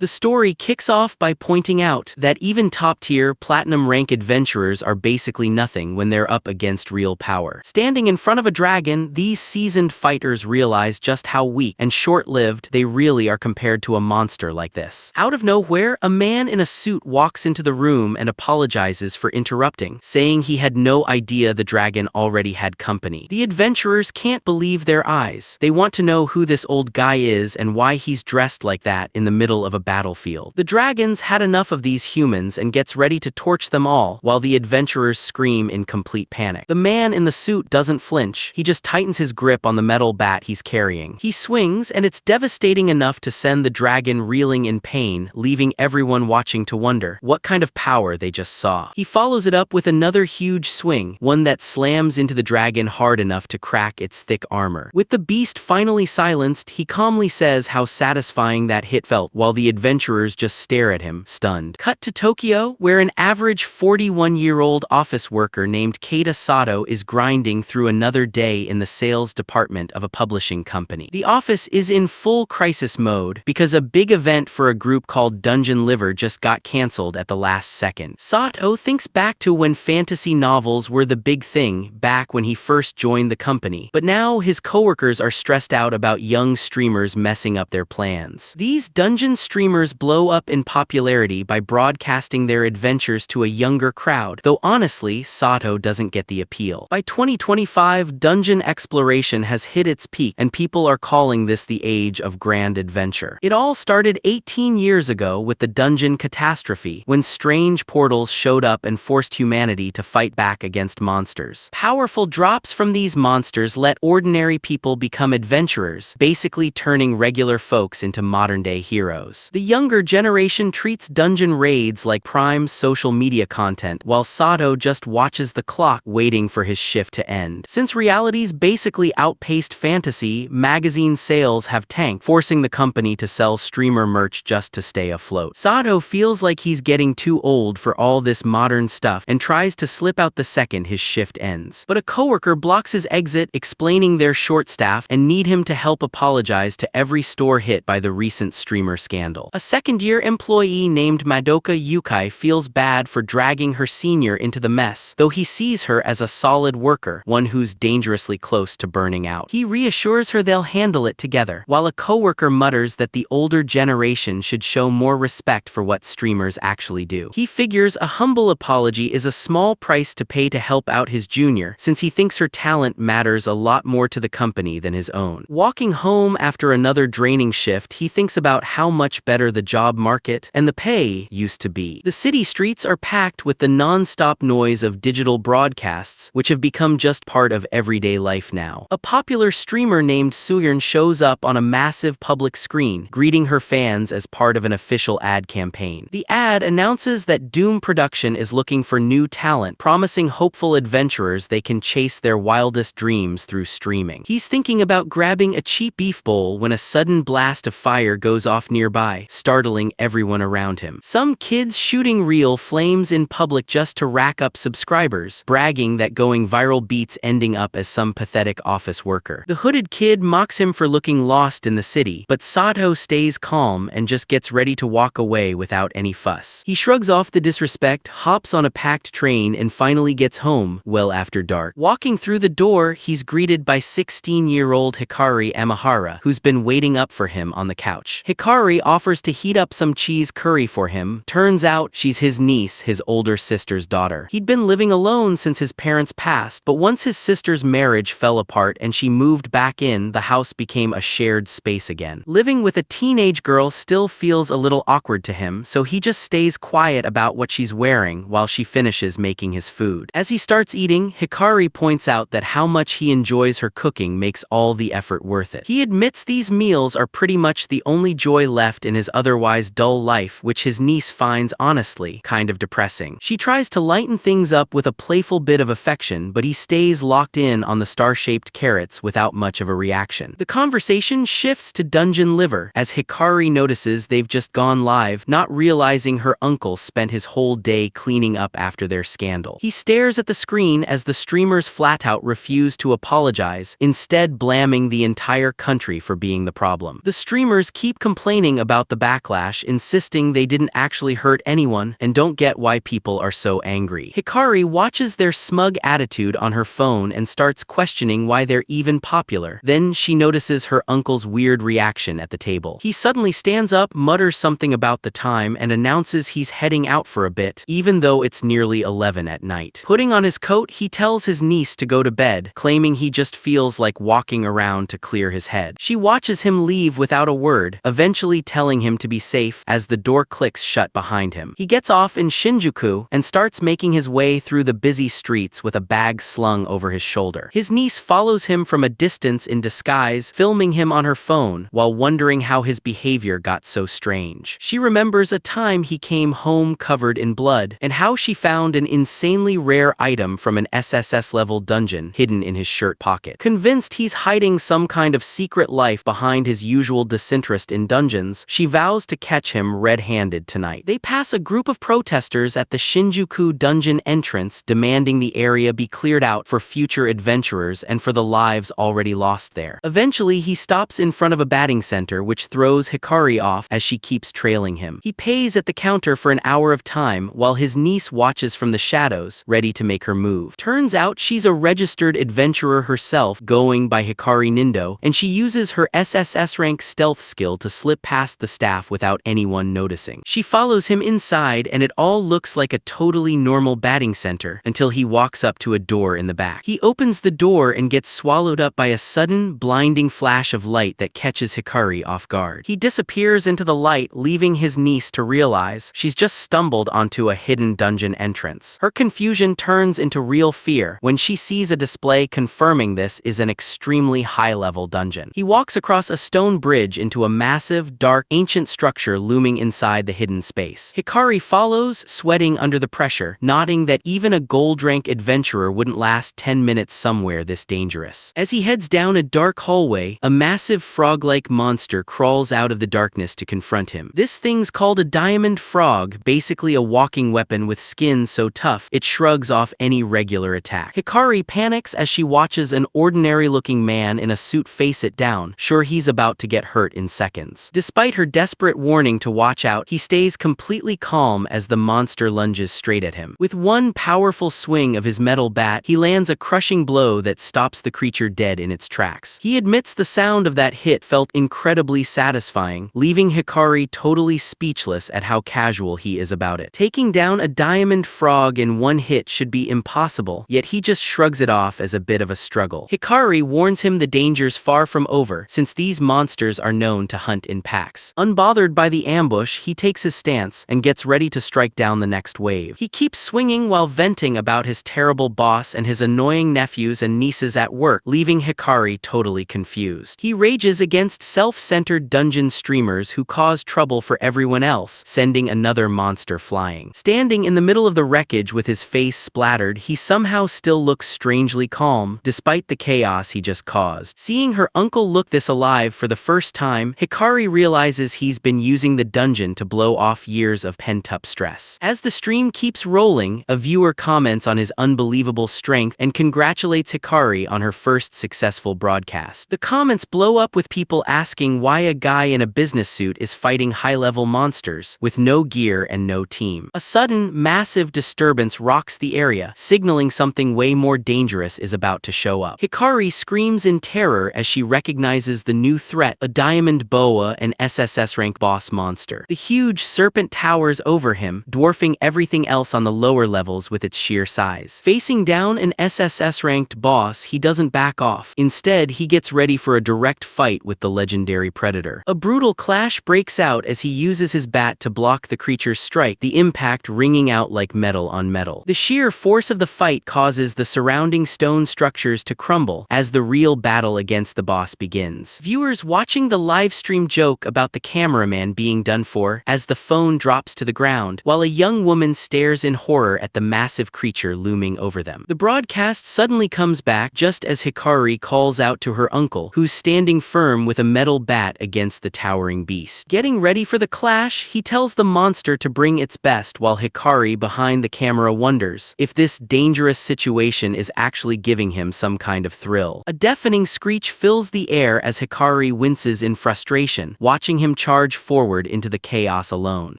The story kicks off by pointing out that even top-tier platinum rank adventurers are basically nothing when they're up against real power. Standing in front of a dragon, these seasoned fighters realize just how weak and short-lived they really are compared to a monster like this. Out of nowhere, a man in a suit walks into the room and apologizes for interrupting, saying he had no idea the dragon already had company. The adventurers can't believe their eyes. They want to know who this old guy is and why he's dressed like that in the middle of a battlefield. The dragons had enough of these humans and gets ready to torch them all, while the adventurers scream in complete panic. The man in the suit doesn't flinch, he just tightens his grip on the metal bat he's carrying. He swings, and it's devastating enough to send the dragon reeling in pain, leaving everyone watching to wonder what kind of power they just saw. He follows it up with another huge swing, one that slams into the dragon hard enough to crack its thick armor. With the beast finally silenced, he calmly says how satisfying that hit felt, while the adventurers just stare at him, stunned. Cut to Tokyo, where an average 41-year-old office worker named Keita Sato is grinding through another day in the sales department of a publishing company. The office is in full crisis mode because a big event for a group called Dungeon Liver just got cancelled at the last second. Sato thinks back to when fantasy novels were the big thing back when he first joined the company, but now his coworkers are stressed out about young streamers messing up their plans. These dungeon streamers blow up in popularity by broadcasting their adventures to a younger crowd, though honestly, Sato doesn't get the appeal. By 2025, dungeon exploration has hit its peak, and people are calling this the age of grand adventure. It all started 18 years ago with the dungeon catastrophe, when strange portals showed up and forced humanity to fight back against monsters. Powerful drops from these monsters let ordinary people become adventurers, basically turning regular folks into modern-day heroes. The younger generation treats dungeon raids like prime social media content, while Sato just watches the clock waiting for his shift to end. Since reality's basically outpaced fantasy, magazine sales have tanked, forcing the company to sell streamer merch just to stay afloat. Sato feels like he's getting too old for all this modern stuff and tries to slip out the second his shift ends. But a coworker blocks his exit, explaining they're short-staffed and need him to help apologize to every store hit by the recent streamer scandal. A second-year employee named Madoka Yukai feels bad for dragging her senior into the mess, though he sees her as a solid worker, one who's dangerously close to burning out. He reassures her they'll handle it together, while a coworker mutters that the older generation should show more respect for what streamers actually do. He figures a humble apology is a small price to pay to help out his junior, since he thinks her talent matters a lot more to the company than his own. Walking home after another draining shift, he thinks about how much better the job market and the pay used to be. The city streets are packed with the non-stop noise of digital broadcasts, which have become just part of everyday life now. A popular streamer named Suyern shows up on a massive public screen, greeting her fans as part of an official ad campaign. The ad announces that Doom Production is looking for new talent, promising hopeful adventurers they can chase their wildest dreams through streaming. He's thinking about grabbing a cheap beef bowl when a sudden blast of fire goes off nearby, startling everyone around him. Some kids shooting real flames in public just to rack up subscribers, bragging that going viral beats ending up as some pathetic office worker. The hooded kid mocks him for looking lost in the city, but Sato stays calm and just gets ready to walk away without any fuss. He shrugs off the disrespect, hops on a packed train, and finally gets home well after dark. Walking through the door, he's greeted by 16-year-old Hikari Amahara, who's been waiting up for him on the couch. Hikari offers to heat up some cheese curry for him. Turns out she's his niece, his older sister's daughter. He'd been living alone since his parents passed, but once his sister's marriage fell apart and she moved back in, the house became a shared space again. Living with a teenage girl still feels a little awkward to him, so he just stays quiet about what she's wearing while she finishes making his food. As he starts eating, Hikari points out that how much he enjoys her cooking makes all the effort worth it. He admits these meals are pretty much the only joy left in his otherwise dull life, which his niece finds honestly kind of depressing. She tries to lighten things up with a playful bit of affection, but he stays locked in on the star-shaped carrots without much of a reaction. The conversation shifts to Dungeon Liver, as Hikari notices they've just gone live, not realizing her uncle spent his whole day cleaning up after their scandal. He stares at the screen as the streamers flat-out refuse to apologize, instead blaming the entire country for being the problem. The streamers keep complaining about about the backlash, insisting they didn't actually hurt anyone and don't get why people are so angry. Hikari watches their smug attitude on her phone and starts questioning why they're even popular. Then she notices her uncle's weird reaction at the table. He suddenly stands up, mutters something about the time, and announces he's heading out for a bit, even though it's nearly 11 at night. Putting on his coat, he tells his niece to go to bed, claiming he just feels like walking around to clear his head. She watches him leave without a word, eventually telling him to be safe as the door clicks shut behind him. He gets off in Shinjuku and starts making his way through the busy streets with a bag slung over his shoulder. His niece follows him from a distance in disguise, filming him on her phone while wondering how his behavior got so strange. She remembers a time he came home covered in blood and how she found an insanely rare item from an SSS-level dungeon hidden in his shirt pocket. Convinced he's hiding some kind of secret life behind his usual disinterest in dungeons, she vows to catch him red-handed tonight. They pass a group of protesters at the Shinjuku dungeon entrance, demanding the area be cleared out for future adventurers and for the lives already lost there. Eventually, he stops in front of a batting center, which throws Hikari off as she keeps trailing him. He pays at the counter for an hour of time while his niece watches from the shadows, ready to make her move. Turns out she's a registered adventurer herself, going by Hikari Nindo, and she uses her SSS-rank stealth skill to slip past the staff without anyone noticing. She follows him inside, and it all looks like a totally normal batting center until he walks up to a door in the back. He opens the door and gets swallowed up by a sudden, blinding flash of light that catches Hikari off guard. He disappears into the light, leaving his niece to realize she's just stumbled onto a hidden dungeon entrance. Her confusion turns into real fear when she sees a display confirming this is an extremely high-level dungeon. He walks across a stone bridge into a massive, dark, ancient structure looming inside the hidden space. Hikari follows, sweating under the pressure, nodding that even a gold-rank adventurer wouldn't last 10 minutes somewhere this dangerous. As he heads down a dark hallway, a massive frog-like monster crawls out of the darkness to confront him. This thing's called a diamond frog, basically a walking weapon with skin so tough it shrugs off any regular attack. Hikari panics as she watches an ordinary-looking man in a suit face it down, sure he's about to get hurt in seconds. Despite her desperate warning to watch out, he stays completely calm as the monster lunges straight at him. With one powerful swing of his metal bat, he lands a crushing blow that stops the creature dead in its tracks. He admits the sound of that hit felt incredibly satisfying, leaving Hikari totally speechless at how casual he is about it. Taking down a diamond frog in one hit should be impossible, yet he just shrugs it off as a bit of a struggle. Hikari warns him the danger's far from over, since these monsters are known to hunt in packs. Unbothered by the ambush, he takes his stance and gets ready to strike down the next wave. He keeps swinging while venting about his terrible boss and his annoying nephews and nieces at work, leaving Hikari totally confused. He rages against self-centered dungeon streamers who cause trouble for everyone else, sending another monster flying. Standing in the middle of the wreckage with his face splattered, he somehow still looks strangely calm, despite the chaos he just caused. Seeing her uncle look this alive for the first time, Hikari realizes he's been using the dungeon to blow off years of pent-up stress. As the stream keeps rolling, a viewer comments on his unbelievable strength and congratulates Hikari on her first successful broadcast. The comments blow up with people asking why a guy in a business suit is fighting high-level monsters with no gear and no team. A sudden, massive disturbance rocks the area, signaling something way more dangerous is about to show up. Hikari screams in terror as she recognizes the new threat, a diamond boa and SSS-rank boss monster. The huge serpent towers over him, dwarfing everything else on the lower levels with its sheer size. Facing down an SSS-ranked boss, he doesn't back off. Instead, he gets ready for a direct fight with the legendary predator. A brutal clash breaks out as he uses his bat to block the creature's strike, the impact ringing out like metal on metal. The sheer force of the fight causes the surrounding stone structures to crumble as the real battle against the boss begins. Viewers watching the livestream joke about the cameraman being done for as the phone drops to the ground, while a young woman stares in horror at the massive creature looming over them. The broadcast suddenly comes back just as Hikari calls out to her uncle, who's standing firm with a metal bat against the towering beast. Getting ready for the clash, he tells the monster to bring its best while Hikari behind the camera wonders if this dangerous situation is actually giving him some kind of thrill. A deafening screech fills the air as Hikari winces in frustration, watching him charge forward into the chaos alone.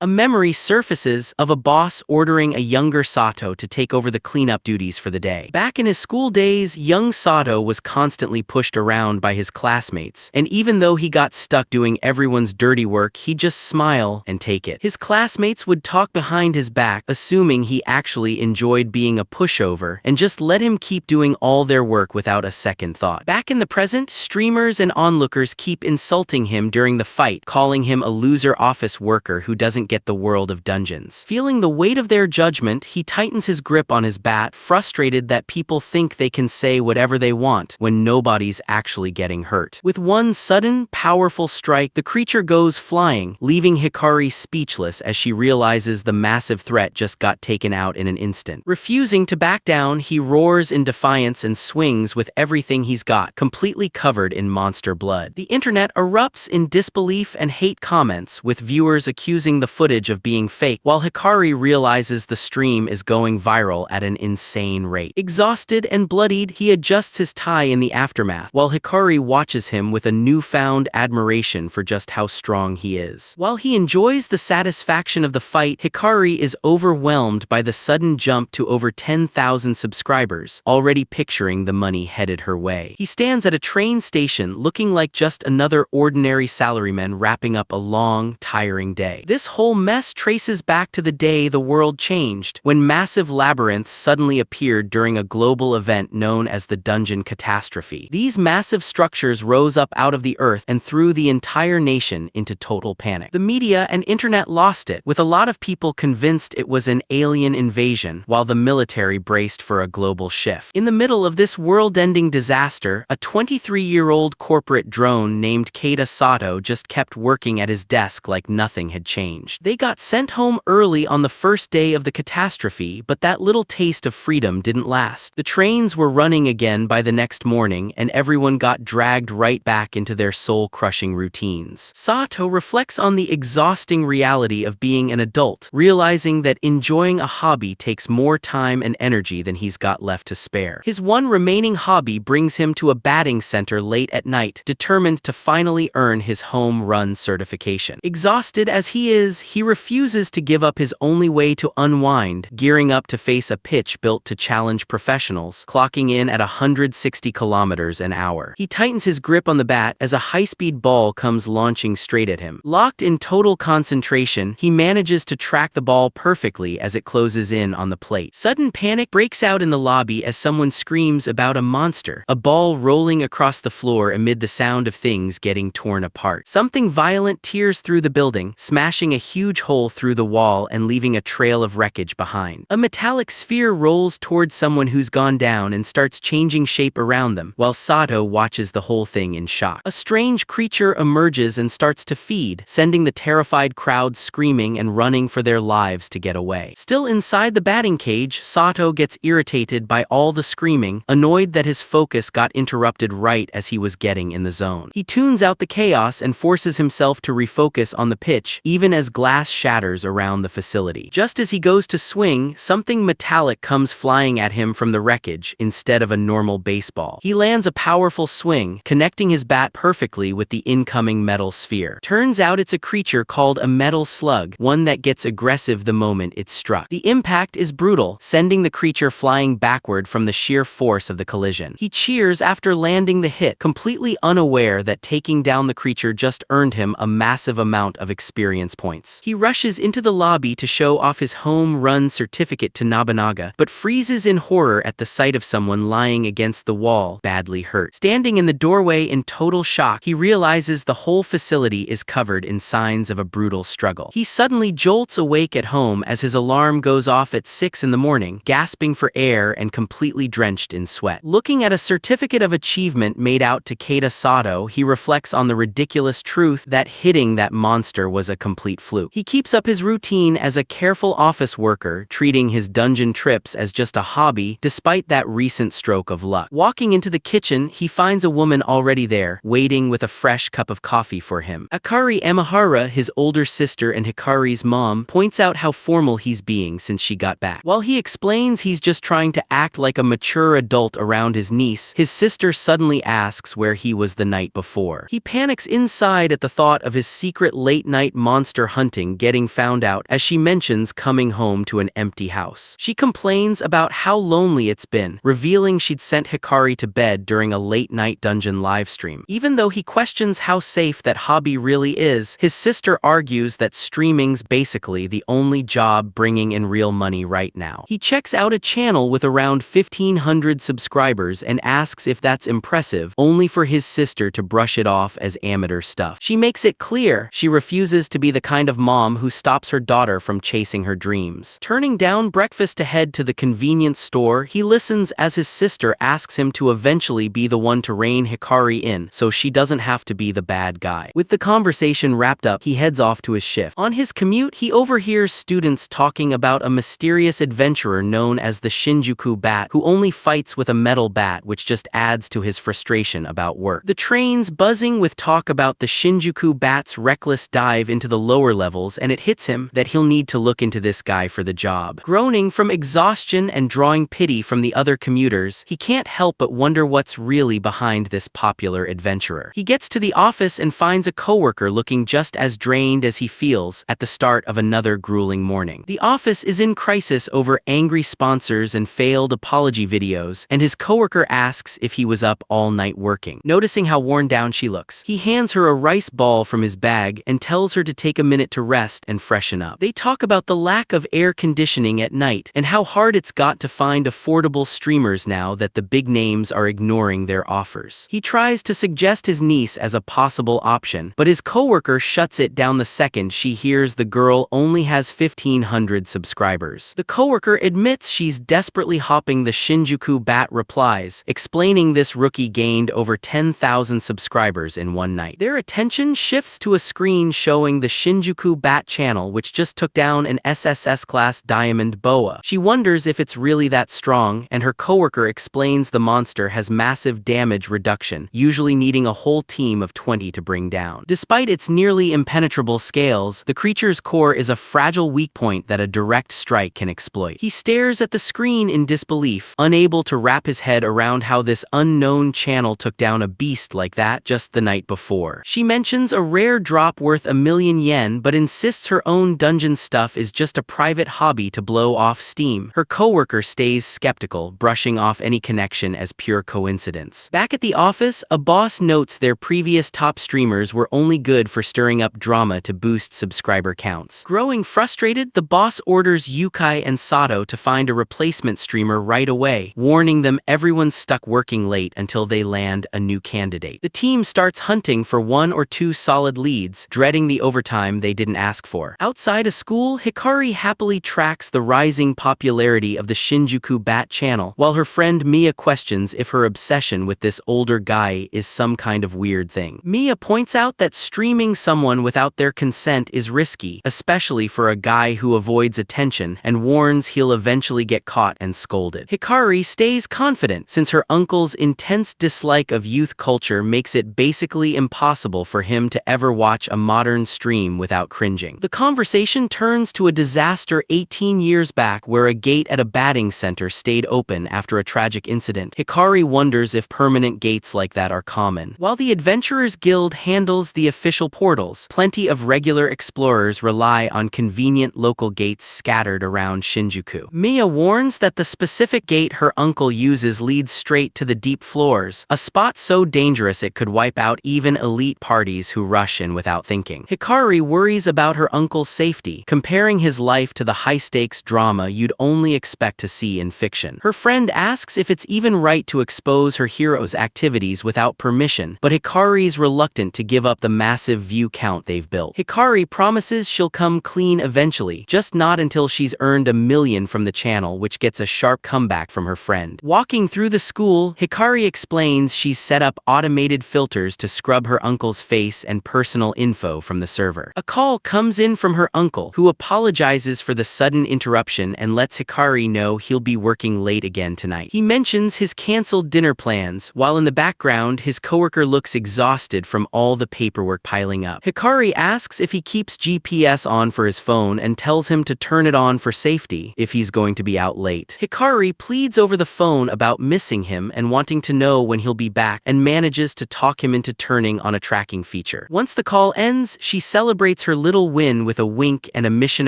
A memory surfaces of a boss ordering a younger Sato to take over the cleanup duties for the day. Back in his school days, young Sato was constantly pushed around by his classmates, and even though he got stuck doing everyone's dirty work, he'd just smile and take it. His classmates would talk behind his back, assuming he actually enjoyed being a pushover, and just let him keep doing all their work without a second thought. Back in the present, streamers and onlookers keep insulting him during the fight, calling him a loser office worker who doesn't get the world of dungeons. Feeling the weight of their judgment, he tightens his grip on his bat, frustrated that people think they can say whatever they want when nobody's actually getting hurt. With one sudden, powerful strike, the creature goes flying, leaving Hikari speechless as she realizes the massive threat just got taken out in an instant. Refusing to back down, he roars in defiance and swings with everything he's got, completely covered in monster blood. The internet erupts in disbelief and hate comments, with viewers accusing the footage of being fake, while Hikari realizes the stream is going viral at an insane rate. Exhausted and bloodied, he adjusts his tie in the aftermath, while Hikari watches him with a newfound admiration for just how strong he is. While he enjoys the satisfaction of the fight, Hikari is overwhelmed by the sudden jump to over 10,000 subscribers, already picturing the money headed her way. He stands at a train station looking like just another ordinary salaryman wrapping up a long, tiring day. This whole mess traces back to the day the world changed, when massive labyrinths suddenly appeared during a global event known as the Dungeon Catastrophe. These massive structures rose up out of the earth and threw the entire nation into total panic. The media and internet lost it, with a lot of people convinced it was an alien invasion, while the military braced for a global shift. In the middle of this world-ending disaster, a 23-year-old corporate drone named Keita Sato just kept working at his desk like nothing had changed. They got sent home early on the first day of the catastrophe, but that little taste of freedom didn't last. The trains were running again by the next morning, and everyone got dragged right back into their soul-crushing routines. Sato reflects on the exhausting reality of being an adult, realizing that enjoying a hobby takes more time and energy than he's got left to spare. His one remaining hobby brings him to a batting center late at night, determined to finally earn his home run certification. Exhausted as he is, he refuses to give up his only way to unwind, gearing up to face a pitch built to challenge professionals, clocking in at 160 kilometers an hour. He tightens his grip on the bat as a high-speed ball comes launching straight at him. Locked in total concentration, he manages to track the ball perfectly as it closes in on the plate. Sudden panic breaks out in the lobby as someone screams about a monster, a ball rolling across the floor amid the sound of things getting torn apart. Something violent tears through the building, smashing a huge hole through the wall and leaving a trail of wreckage behind. A metallic sphere rolls towards someone who's gone down and starts changing shape around them, while Sato watches the whole thing in shock. A strange creature emerges and starts to feed, sending the terrified crowd screaming and running for their lives to get away. Still inside the batting cage, Sato gets irritated by all the screaming, annoyed that his focus got interrupted right as he was getting in the zone. He tunes out the chaos and forces himself to refocus on the pitch, even as glass shatters around the facility. Just as he goes to swing, something metallic comes flying at him from the wreckage instead of a normal baseball. He lands a powerful swing, connecting his bat perfectly with the incoming metal sphere. Turns out it's a creature called a metal slug, one that gets aggressive the moment it's struck. The impact is brutal, sending the creature flying backward from the sheer force of the collision. He cheers after landing the hit, completely unaware that taking down the creature just earned him a massive amount of experience points. He rushes into the lobby to show off his home run certificate to Nobunaga, but freezes in horror at the sight of someone lying against the wall, badly hurt. Standing in the doorway in total shock, he realizes the whole facility is covered in signs of a brutal struggle. He suddenly jolts awake at home as his alarm goes off at 6 in the morning, gasping for air and completely drenched in sweat. Looking at a certificate of achievement made out to Keita Sato, he reflects on the ridiculous truth that hitting that monster was a complete fluke. He keeps up his routine as a careful office worker, treating his dungeon trips as just a hobby, despite that recent stroke of luck. Walking into the kitchen, he finds a woman already there, waiting with a fresh cup of coffee for him. Akari Amahara, his older sister and Hikari's mom, points out how formal he's being since she got back. While he explains he's just trying to act like a mature adult around his niece, his sister suddenly asks where he was the night before. He panics inside at the thought thought of his secret late-night monster hunting getting found out as she mentions coming home to an empty house. She complains about how lonely it's been, revealing she'd sent Hikari to bed during a late-night dungeon livestream. Even though he questions how safe that hobby really is, his sister argues that streaming's basically the only job bringing in real money right now. He checks out a channel with around 1,500 subscribers and asks if that's impressive, only for his sister to brush it off as amateur stuff. She makes it clear she refuses to be the kind of mom who stops her daughter from chasing her dreams. Turning down breakfast to head to the convenience store, he listens as his sister asks him to eventually be the one to rein Hikari in so she doesn't have to be the bad guy. With the conversation wrapped up, he heads off to his shift. On his commute, he overhears students talking about a mysterious adventurer known as the Shinjuku Bat who only fights with a metal bat, which just adds to his frustration about work. The train's buzzing with talk about the Shinjuku Bat's reckless dive into the lower levels, and it hits him that he'll need to look into this guy for the job. Groaning from exhaustion and drawing pity from the other commuters, he can't help but wonder what's really behind this popular adventurer. He gets to the office and finds a coworker looking just as drained as he feels at the start of another grueling morning. The office is in crisis over angry sponsors and failed apology videos, and his coworker asks if he was up all night working. Noticing how worn down she looks, he hands her a rice ball from his bag and tells her to take a minute to rest and freshen up. They talk about the lack of air conditioning at night and how hard it's got to find affordable streamers now that the big names are ignoring their offers. He tries to suggest his niece as a possible option, but his coworker shuts it down the second she hears the girl only has 1,500 subscribers. The coworker admits she's desperately hopping the Shinjuku Bat replies, explaining this rookie gained over 10,000 subscribers in one night. Their attention shifts to a screen showing the Shinjuku Bat channel, which just took down an SSS class diamond boa. She wonders if it's really that strong, and her coworker explains the monster has massive damage reduction, usually needing a whole team of 20 to bring down. Despite its nearly impenetrable scales, the creature's core is a fragile weak point that a direct strike can exploit. He stares at the screen in disbelief, unable to wrap his head around how this unknown channel took down a beast like that just the night before. She mentions a rare drop worth 1,000,000 yen, but insists her own dungeon stuff is just a private hobby to blow off steam. Her coworker stays skeptical, brushing off any connection as pure coincidence. Back at the office, a boss notes their previous top streamers were only good for stirring up drama to boost subscriber counts. Growing frustrated, the boss orders Yukai and Sato to find a replacement streamer right away, warning them everyone's stuck working late until they land a new candidate. The team starts hunting for 1 or 2 solid leads, dreading the overtime they didn't ask for. Outside of school, Hikari happily tracks the rising popularity of the Shinjuku Bat channel, while her friend Mia questions if her obsession with this older guy is some kind of weird thing. Mia points out that streaming someone without their consent is risky, especially for a guy who avoids attention, and warns he'll eventually get caught and scolded. Hikari stays confident since her uncle's intense dislike of youth culture makes it basically impossible for him to ever watch a modern stream without cringing. The conversation turns to a disaster 18 years back where a gate at a batting center stayed open after a tragic incident. Hikari wonders if permanent gates like that are common. While the Adventurers Guild handles the official portals, plenty of regular explorers rely on convenient local gates scattered around Shinjuku. Mia warns that the specific gate her uncle uses leads straight to the deep floors, a spot so dangerous it could wipe out even elite parties who rush in without thinking. Hikari worries about her uncle's safety, comparing his life to the high-stakes drama you'd only expect to see in fiction. Her friend asks if it's even right to expose her hero's activities without permission, but Hikari's reluctant to give up the massive view count they've built. Hikari promises she'll come clean eventually, just not until she's earned 1,000,000 from the channel, which gets a sharp comeback from her friend. Walking through the school, Hikari explains she's set up automated filters to scrub her uncle's face and personal info from the server. A call comes in from her uncle, who apologizes for the sudden interruption and lets Hikari know he'll be working late again tonight. He mentions his canceled dinner plans, while in the background his coworker looks exhausted from all the paperwork piling up. Hikari asks if he keeps GPS on for his phone and tells him to turn it on for safety if he's going to be out late. Hikari pleads over the phone about missing him and wanting to know when he'll be back, and manages to talk him into turning on a tracking feature. nature. Once the call ends, she celebrates her little win with a wink and a mission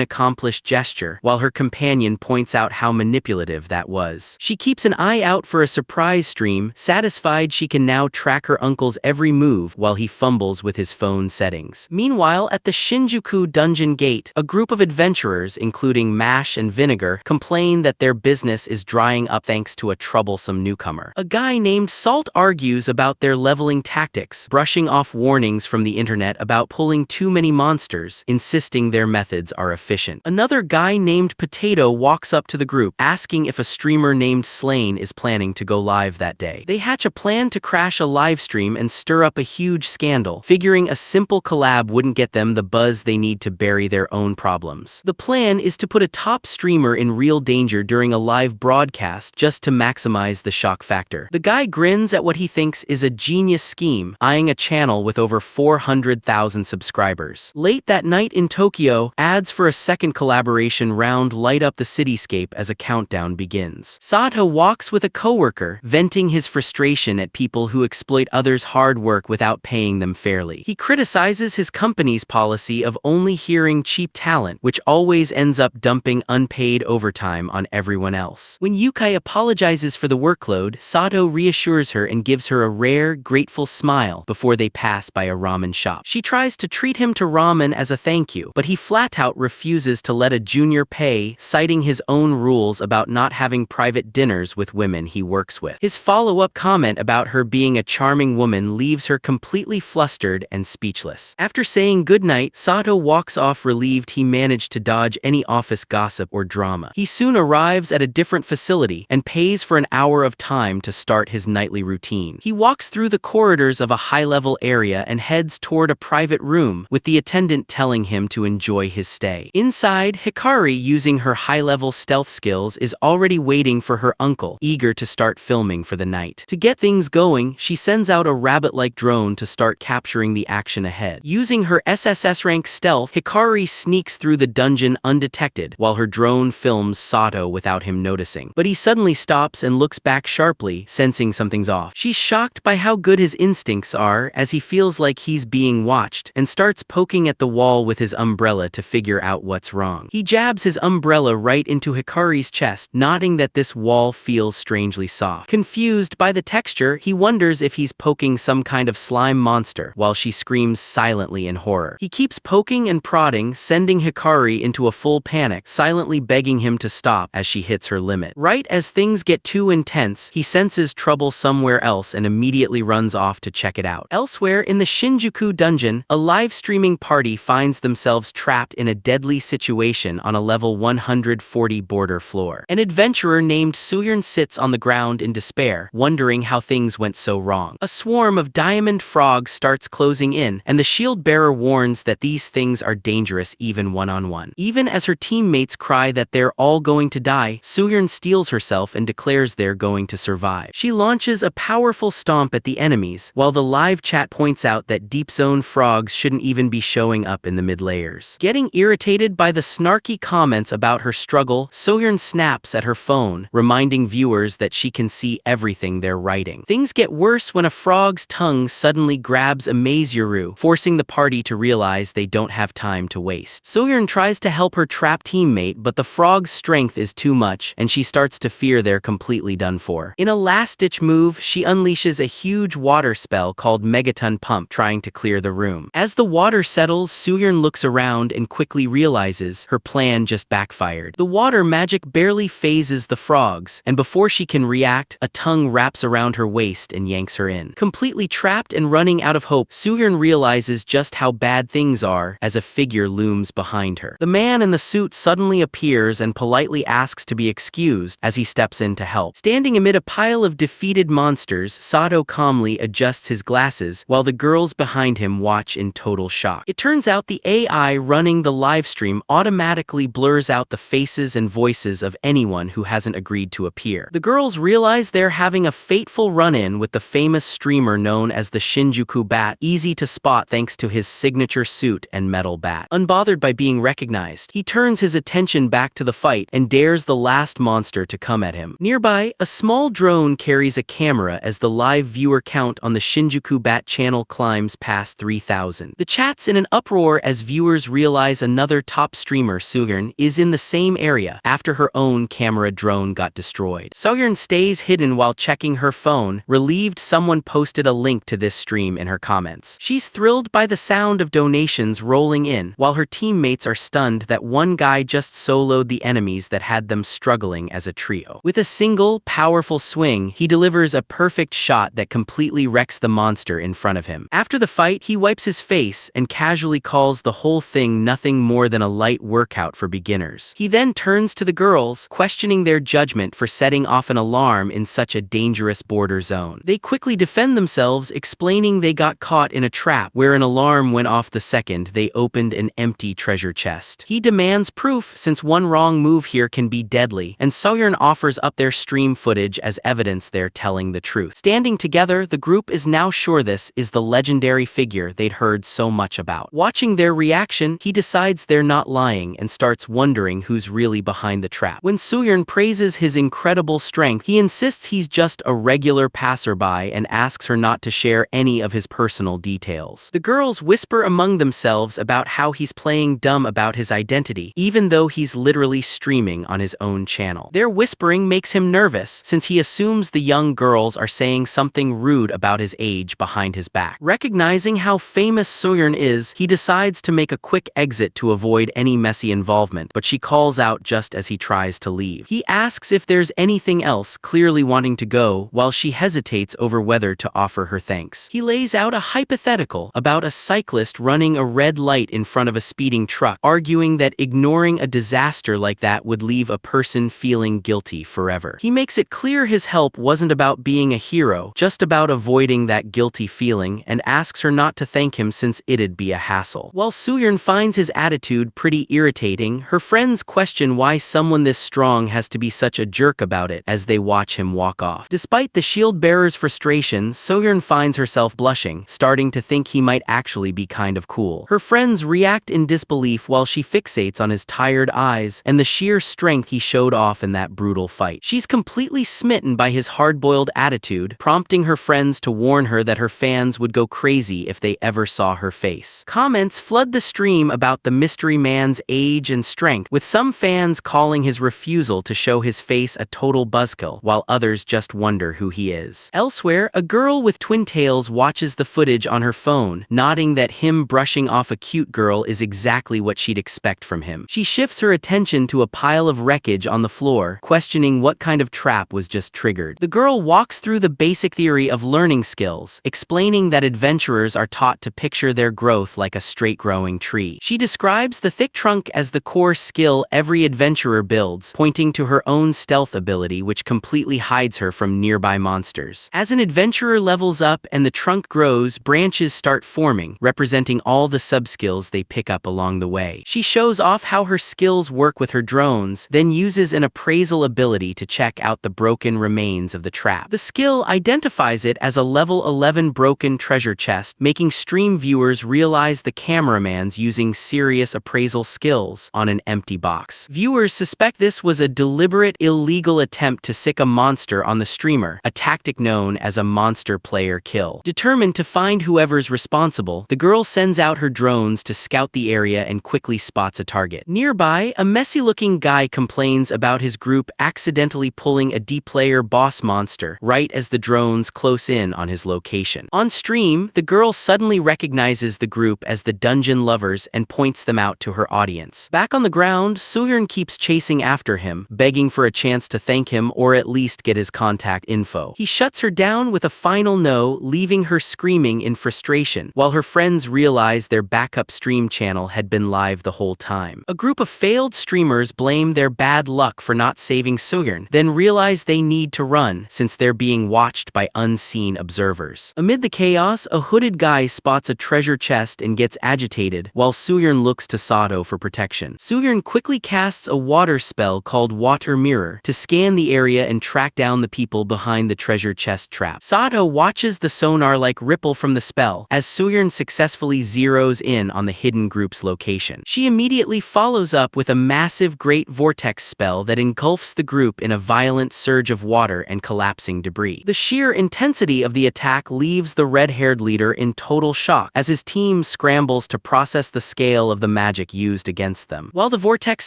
accomplished gesture, while her companion points out how manipulative that was. She keeps an eye out for a surprise stream, satisfied she can now track her uncle's every move while he fumbles with his phone settings. Meanwhile, at the Shinjuku dungeon gate, a group of adventurers, including Mash and Vinegar, complain that their business is drying up thanks to a troublesome newcomer. A guy named Salt argues about their leveling tactics, brushing off warnings from the internet about pulling too many monsters, insisting their methods are efficient. Another guy named Potato walks up to the group, asking if a streamer named Slain is planning to go live that day. They hatch a plan to crash a livestream and stir up a huge scandal, figuring a simple collab wouldn't get them the buzz they need to bury their own problems. The plan is to put a top streamer in real danger during a live broadcast just to maximize the shock factor. The guy grins at what he thinks is a genius scheme, eyeing a channel with over 400,000 subscribers. Late that night in Tokyo, ads for a second collaboration round light up the cityscape as a countdown begins. Sato walks with a coworker, venting his frustration at people who exploit others' hard work without paying them fairly. He criticizes his company's policy of only hearing cheap talent, which always ends up dumping unpaid overtime on everyone else. When Yukai apologizes for the workload, Sato reassures her and gives her a rare, grateful smile before they pass by a ramen shop. She tries to treat him to ramen as a thank you, but he flat out refuses to let a junior pay, citing his own rules about not having private dinners with women he works with. His follow-up comment about her being a charming woman leaves her completely flustered and speechless. After saying goodnight, Sato walks off relieved he managed to dodge any office gossip or drama. He soon arrives at a different facility and pays for an hour of time to start his nightly routine. He walks through the corridors of a high-level area and heads toward a private room, with the attendant telling him to enjoy his stay. Inside, Hikari, using her high-level stealth skills, is already waiting for her uncle, eager to start filming for the night. To get things going, she sends out a rabbit-like drone to start capturing the action ahead. Using her SSS-rank stealth, Hikari sneaks through the dungeon undetected, while her drone films Sato without him noticing. But he suddenly stops and looks back sharply, sensing something's off. She's shocked by how good his instincts are, as he feels like he's being watched, and starts poking at the wall with his umbrella to figure out what's wrong. He jabs his umbrella right into Hikari's chest, noting that this wall feels strangely soft. Confused by the texture, he wonders if he's poking some kind of slime monster, while she screams silently in horror. He keeps poking and prodding, sending Hikari into a full panic, silently begging him to stop as she hits her limit. Right as things get too intense, he senses trouble somewhere else and immediately runs off to check it out. Elsewhere in the Shinjuku dungeon, a live streaming party finds themselves trapped in a deadly situation on a level 140 border floor. An adventurer named Suyern sits on the ground in despair, wondering how things went so wrong. A swarm of diamond frogs starts closing in, and the shield bearer warns that these things are dangerous even one-on-one. Even as her teammates cry that they're all going to die, Suyern steels herself and declares they're going to survive. She launches a powerful stomp at the enemies, while the live chat points out that deep zone frogs shouldn't even be showing up in the mid-layers. Getting irritated by the snarky comments about her struggle, Suyern snaps at her phone, reminding viewers that she can see everything they're writing. Things get worse when a frog's tongue suddenly grabs Amazuru, forcing the party to realize they don't have time to waste. Suyern tries to help her trapped teammate, but the frog's strength is too much, and she starts to fear they're completely done for. In a last-ditch move, she unleashes a huge water spell called Megaton Pump, trying to clear the room. As the water settles, Suyern looks around and quickly realizes her plan just backfired. The water magic barely phases the frogs, and before she can react, a tongue wraps around her waist and yanks her in. Completely trapped and running out of hope, Suyern realizes just how bad things are as a figure looms behind her. The man in the suit suddenly appears and politely asks to be excused as he steps in to help. Standing amid a pile of defeated monsters, Sato calmly adjusts his glasses while the girls behind him watch in total shock. It turns out the AI running the livestream automatically blurs out the faces and voices of anyone who hasn't agreed to appear. The girls realize they're having a fateful run-in with the famous streamer known as the Shinjuku Bat, easy to spot thanks to his signature suit and metal bat. Unbothered by being recognized, he turns his attention back to the fight and dares the last monster to come at him. Nearby, a small drone carries a camera as the live viewer count on the Shinjuku Bat channel climbs streams past 3,000. The chat's in an uproar as viewers realize another top streamer, Soyeon, is in the same area after her own camera drone got destroyed. Soyeon stays hidden while checking her phone, relieved someone posted a link to this stream in her comments. She's thrilled by the sound of donations rolling in, while her teammates are stunned that one guy just soloed the enemies that had them struggling as a trio. With a single, powerful swing, he delivers a perfect shot that completely wrecks the monster in front of him. After the fight, he wipes his face and casually calls the whole thing nothing more than a light workout for beginners. He then turns to the girls, questioning their judgment for setting off an alarm in such a dangerous border zone. They quickly defend themselves, explaining they got caught in a trap where an alarm went off the second they opened an empty treasure chest. He demands proof since one wrong move here can be deadly, and Soyeon offers up their stream footage as evidence they're telling the truth. Standing together, the group is now sure this is the legendary figure they'd heard so much about. Watching their reaction, he decides they're not lying and starts wondering who's really behind the trap. When Soyeon praises his incredible strength, he insists he's just a regular passerby and asks her not to share any of his personal details. The girls whisper among themselves about how he's playing dumb about his identity, even though he's literally streaming on his own channel. Their whispering makes him nervous, since he assumes the young girls are saying something rude about his age behind his back. Recognizing how famous Soyeon is, he decides to make a quick exit to avoid any messy involvement, but she calls out just as he tries to leave. He asks if there's anything else, clearly wanting to go, while she hesitates over whether to offer her thanks. He lays out a hypothetical about a cyclist running a red light in front of a speeding truck, arguing that ignoring a disaster like that would leave a person feeling guilty forever. He makes it clear his help wasn't about being a hero, just about avoiding that guilty feeling, and asks her not to thank him since it'd be a hassle. While Soyeon finds his attitude pretty irritating, her friends question why someone this strong has to be such a jerk about it as they watch him walk off. Despite the shield bearer's frustration, Soyeon finds herself blushing, starting to think he might actually be kind of cool. Her friends react in disbelief while she fixates on his tired eyes and the sheer strength he showed off in that brutal fight. She's completely smitten by his hard-boiled attitude, prompting her friends to warn her that her fans would go crazy if they ever saw her face. Comments flood the stream about the mystery man's age and strength, with some fans calling his refusal to show his face a total buzzkill, while others just wonder who he is. Elsewhere, a girl with twin tails watches the footage on her phone, nodding that him brushing off a cute girl is exactly what she'd expect from him. She shifts her attention to a pile of wreckage on the floor, questioning what kind of trap was just triggered. The girl walks through the basic theory of learning skills, explaining that adventurers are taught to picture their growth like a straight-growing tree. She describes the thick trunk as the core skill every adventurer builds, pointing to her own stealth ability which completely hides her from nearby monsters. As an adventurer levels up and the trunk grows, branches start forming, representing all the sub-skills they pick up along the way. She shows off how her skills work with her drones, then uses an appraisal ability to check out the broken remains of the trap. The skill identifies it as a level 11 broken treasure chest, making stream viewers realize the cameraman's using serious appraisal skills on an empty box. Viewers suspect this was a deliberate, illegal attempt to sick a monster on the streamer, a tactic known as a monster player kill. Determined to find whoever's responsible, the girl sends out her drones to scout the area and quickly spots a target. Nearby, a messy-looking guy complains about his group accidentally pulling a D-player boss monster right as the drones close in on his location. On stream, the girl suddenly recognizes the group as the Dungeon Lovers and points them out to her audience. Back on the ground, Soyeon keeps chasing after him, begging for a chance to thank him or at least get his contact info. He shuts her down with a final no, leaving her screaming in frustration, while her friends realize their backup stream channel had been live the whole time. A group of failed streamers blame their bad luck for not saving Soyeon, then realize they need to run since they're being watched by unseen observers. Amid the chaos, a hooded guy spots a treasure chest and gets agitated, while Soyeon looks to Sato for protection. Soyeon quickly casts a water spell called Water Mirror to scan the area and track down the people behind the treasure chest trap. Sato watches the sonar-like ripple from the spell as Soyeon successfully zeroes in on the hidden group's location. She immediately follows up with a massive Great Vortex spell that engulfs the group in a violent surge of water and collapsing debris. The sheer intensity of the attack leaves the red-haired leader leader in total shock as his team scrambles to process the scale of the magic used against them. While the vortex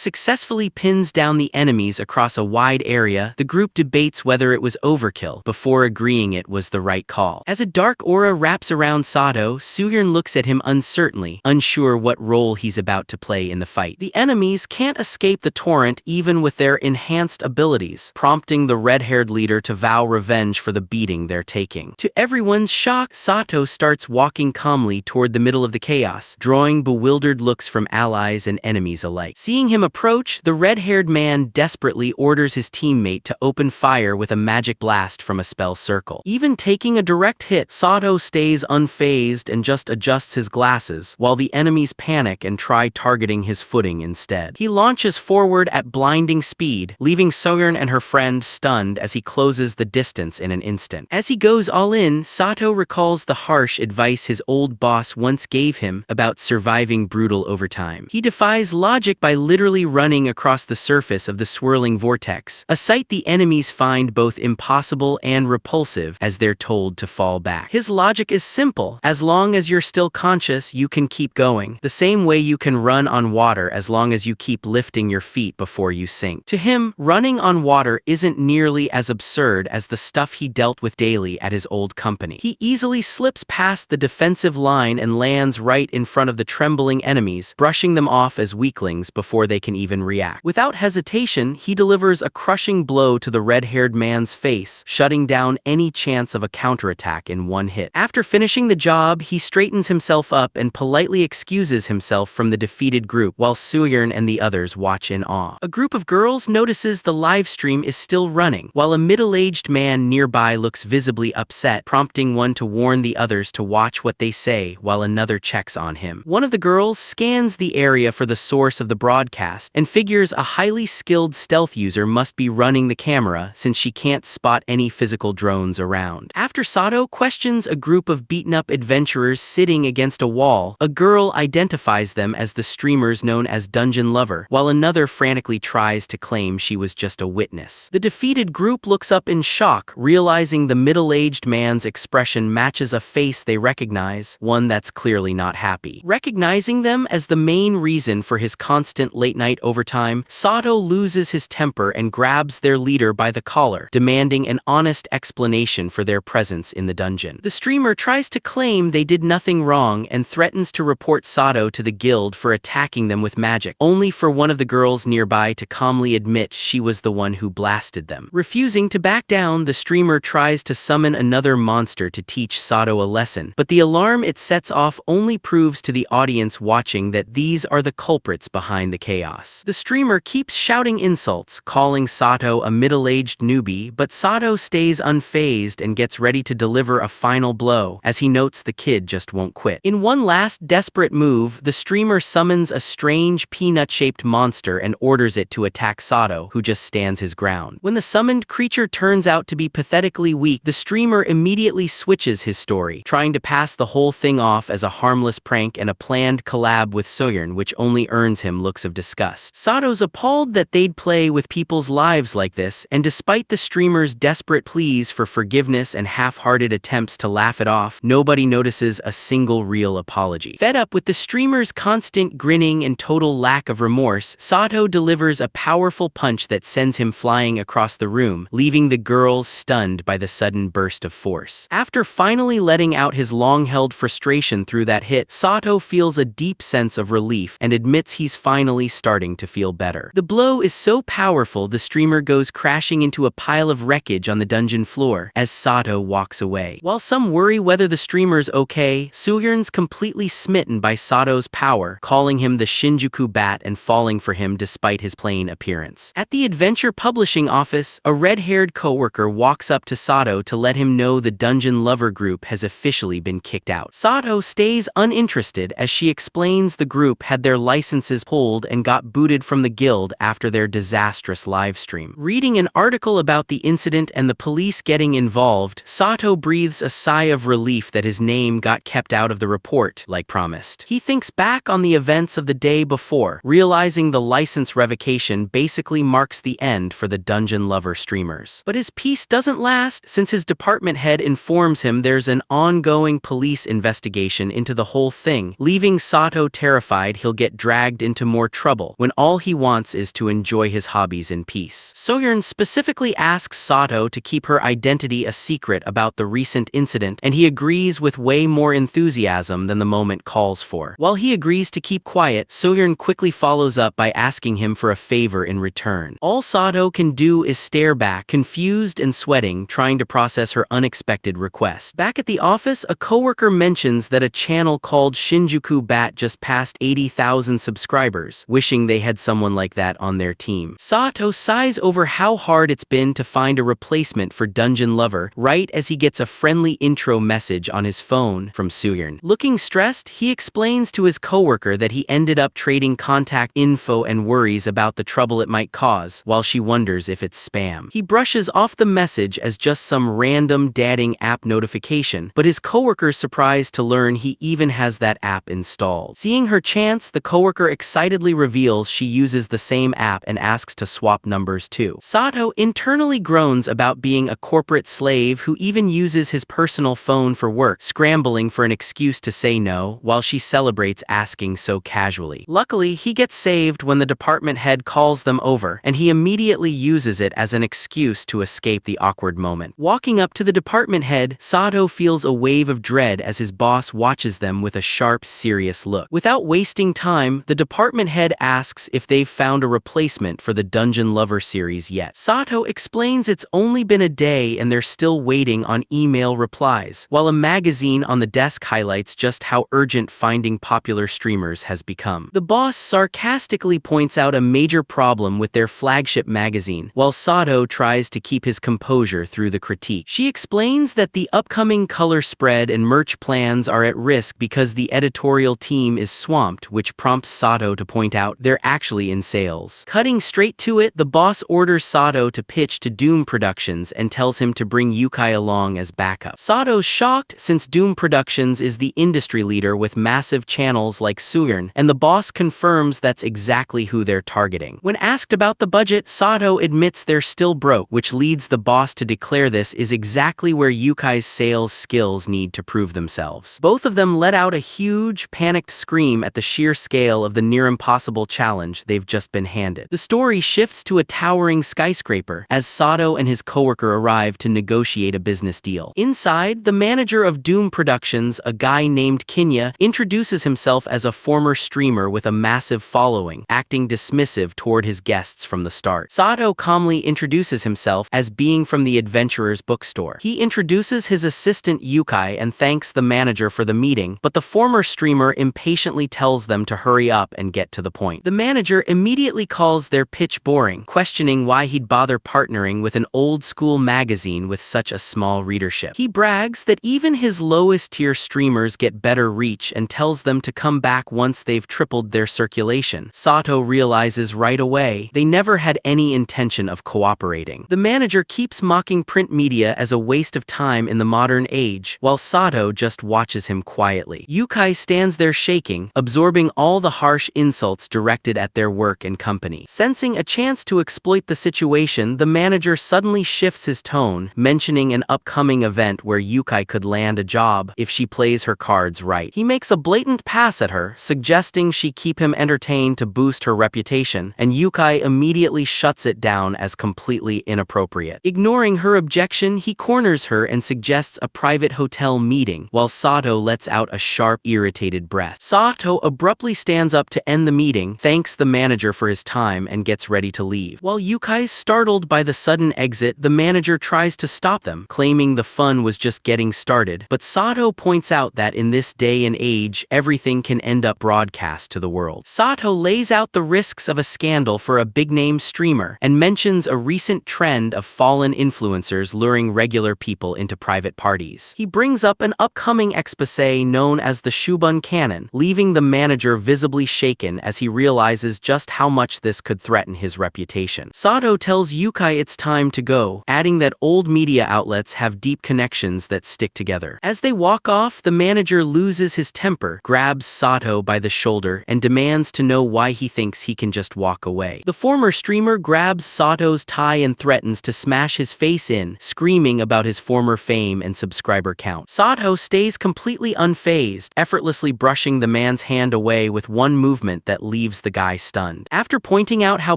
successfully pins down the enemies across a wide area, the group debates whether it was overkill before agreeing it was the right call. As a dark aura wraps around Sato, Soo-yeon looks at him uncertainly, unsure what role he's about to play in the fight. The enemies can't escape the torrent even with their enhanced abilities, prompting the red-haired leader to vow revenge for the beating they're taking. To everyone's shock, Sato starts walking calmly toward the middle of the chaos, drawing bewildered looks from allies and enemies alike. Seeing him approach, the red-haired man desperately orders his teammate to open fire with a magic blast from a spell circle. Even taking a direct hit, Sato stays unfazed and just adjusts his glasses, while the enemies panic and try targeting his footing instead. He launches forward at blinding speed, leaving Soo-yeon and her friend stunned as he closes the distance in an instant. As he goes all in, Sato recalls the harsh advice his old boss once gave him about surviving brutal overtime. He defies logic by literally running across the surface of the swirling vortex, a sight the enemies find both impossible and repulsive as they're told to fall back. His logic is simple: as long as you're still conscious, you can keep going, the same way you can run on water as long as you keep lifting your feet before you sink. To him, running on water isn't nearly as absurd as the stuff he dealt with daily at his old company. He easily slips past the defensive line and lands right in front of the trembling enemies, brushing them off as weaklings before they can even react. Without hesitation, he delivers a crushing blow to the red-haired man's face, shutting down any chance of a counterattack in one hit. After finishing the job, he straightens himself up and politely excuses himself from the defeated group while Soo-yeon and the others watch in awe. A group of girls notices the live stream is still running, while a middle-aged man nearby looks visibly upset, prompting one to warn the others to watch what they say while another checks on him. One of the girls scans the area for the source of the broadcast and figures a highly skilled stealth user must be running the camera since she can't spot any physical drones around. After Sato questions a group of beaten-up adventurers sitting against a wall, a girl identifies them as the streamers known as Dungeon Lover, while another frantically tries to claim she was just a witness. The defeated group looks up in shock, realizing the middle-aged man's expression matches a face they recognize, one that's clearly not happy. Recognizing them as the main reason for his constant late-night overtime, Sato loses his temper and grabs their leader by the collar, demanding an honest explanation for their presence in the dungeon. The streamer tries to claim they did nothing wrong and threatens to report Sato to the guild for attacking them with magic, only for one of the girls nearby to calmly admit she was the one who blasted them. Refusing to back down, the streamer tries to summon another monster to teach Sato a lesson, but the alarm it sets off only proves to the audience watching that these are the culprits behind the chaos. The streamer keeps shouting insults, calling Sato a middle-aged newbie, but Sato stays unfazed and gets ready to deliver a final blow, as he notes the kid just won't quit. In one last desperate move, the streamer summons a strange peanut-shaped monster and orders it to attack Sato, who just stands his ground. When the summoned creature turns out to be pathetically weak, the streamer immediately switches his story, trying to pass the whole thing off as a harmless prank and a planned collab with Soo-yeon, which only earns him looks of disgust. Sato's appalled that they'd play with people's lives like this, and despite the streamer's desperate pleas for forgiveness and half-hearted attempts to laugh it off, nobody notices a single real apology. Fed up with the streamer's constant grinning and total lack of remorse, Sato delivers a powerful punch that sends him flying across the room, leaving the girls stunned by the sudden burst of force. After finally letting out his long-held frustration through that hit, Sato feels a deep sense of relief and admits he's finally starting to feel better. The blow is so powerful the streamer goes crashing into a pile of wreckage on the dungeon floor as Sato walks away. While some worry whether the streamer's okay, Soo-yeon's completely smitten by Sato's power, calling him the Shinjuku Bat and falling for him despite his plain appearance. At the adventure publishing office, a red-haired coworker walks up to Sato to let him know the Dungeon Lover group has officially been kicked out. Sato stays uninterested as she explains the group had their licenses pulled and got booted from the guild after their disastrous livestream. Reading an article about the incident and the police getting involved, Sato breathes a sigh of relief that his name got kept out of the report, like promised. He thinks back on the events of the day before, realizing the license revocation basically marks the end for the Dungeon Lover streamers. But his peace doesn't last, since his department head informs him there's an ongoing ongoing police investigation into the whole thing, leaving Sato terrified he'll get dragged into more trouble when all he wants is to enjoy his hobbies in peace. Soyeon specifically asks Sato to keep her identity a secret about the recent incident, and he agrees with way more enthusiasm than the moment calls for. While he agrees to keep quiet, Soyeon quickly follows up by asking him for a favor in return. All Sato can do is stare back, confused and sweating, trying to process her unexpected request. Back at the office, a coworker mentions that a channel called Shinjuku Bat just passed 80,000 subscribers, wishing they had someone like that on their team. Sato sighs over how hard it's been to find a replacement for Dungeon Lover, right as he gets a friendly intro message on his phone from Soyeon. Looking stressed, he explains to his coworker that he ended up trading contact info and worries about the trouble it might cause, while she wonders if it's spam. He brushes off the message as just some random dating app notification, but his coworker's surprised to learn he even has that app installed. Seeing her chance, the coworker excitedly reveals she uses the same app and asks to swap numbers too. Sato internally groans about being a corporate slave who even uses his personal phone for work, scrambling for an excuse to say no, while she celebrates asking so casually. Luckily, he gets saved when the department head calls them over, and he immediately uses it as an excuse to escape the awkward moment. Walking up to the department head, Sato feels a wave of dread as his boss watches them with a sharp, serious look. Without wasting time, the department head asks if they've found a replacement for the Dungeon Lover series yet. Sato explains it's only been a day and they're still waiting on email replies, while a magazine on the desk highlights just how urgent finding popular streamers has become. The boss sarcastically points out a major problem with their flagship magazine, while Sato tries to keep his composure through the critique. She explains that the upcoming color spread and merch plans are at risk because the editorial team is swamped, which prompts Sato to point out they're actually in sales. Cutting straight to it, the boss orders Sato to pitch to Doom Productions and tells him to bring Yukai along as backup. Sato's shocked since Doom Productions is the industry leader with massive channels like Soyeon, and the boss confirms that's exactly who they're targeting. When asked about the budget, Sato admits they're still broke, which leads the boss to declare this is exactly where Yukai's sales skills need to prove themselves. Both of them let out a huge, panicked scream at the sheer scale of the near-impossible challenge they've just been handed. The story shifts to a towering skyscraper as Sato and his coworker arrive to negotiate a business deal. Inside, the manager of Doom Productions, a guy named Kinya, introduces himself as a former streamer with a massive following, acting dismissive toward his guests from the start. Sato calmly introduces himself as being from the Adventurer's bookstore. He introduces his assistant Yukai and thanks the manager for the meeting, but the former streamer impatiently tells them to hurry up and get to the point. The manager immediately calls their pitch boring, questioning why he'd bother partnering with an old-school magazine with such a small readership. He brags that even his lowest-tier streamers get better reach and tells them to come back once they've tripled their circulation. Sato realizes right away they never had any intention of cooperating. The manager keeps mocking print media as a waste of time in the modern age, while Sato just watches him quietly. Yukai stands there shaking, absorbing all the harsh insults directed at their work and company. Sensing a chance to exploit the situation, the manager suddenly shifts his tone, mentioning an upcoming event where Yukai could land a job if she plays her cards right. He makes a blatant pass at her, suggesting she keep him entertained to boost her reputation, and Yukai immediately shuts it down as completely inappropriate. Ignoring her objection, he corners her and suggests a private hotel meeting, while Sato lets out a sharp, irritated breath. Sato abruptly stands up to end the meeting, thanks the manager for his time, and gets ready to leave. While Yukai's startled by the sudden exit, the manager tries to stop them, claiming the fun was just getting started, but Sato points out that in this day and age, everything can end up broadcast to the world. Sato lays out the risks of a scandal for a big-name streamer, and mentions a recent trend of fallen influencers luring regular people into private parties. He brings up an upcoming exposé known as the Shubun Canon, leaving the manager visibly shaken as he realizes just how much this could threaten his reputation. Sato tells Yukai it's time to go, adding that old media outlets have deep connections that stick together. As they walk off, the manager loses his temper, grabs Sato by the shoulder, and demands to know why he thinks he can just walk away. The former streamer grabs Sato's tie and threatens to smash his face in, screaming about his former fame and subscriber count. account. Sato stays completely unfazed, effortlessly brushing the man's hand away with one movement that leaves the guy stunned. After pointing out how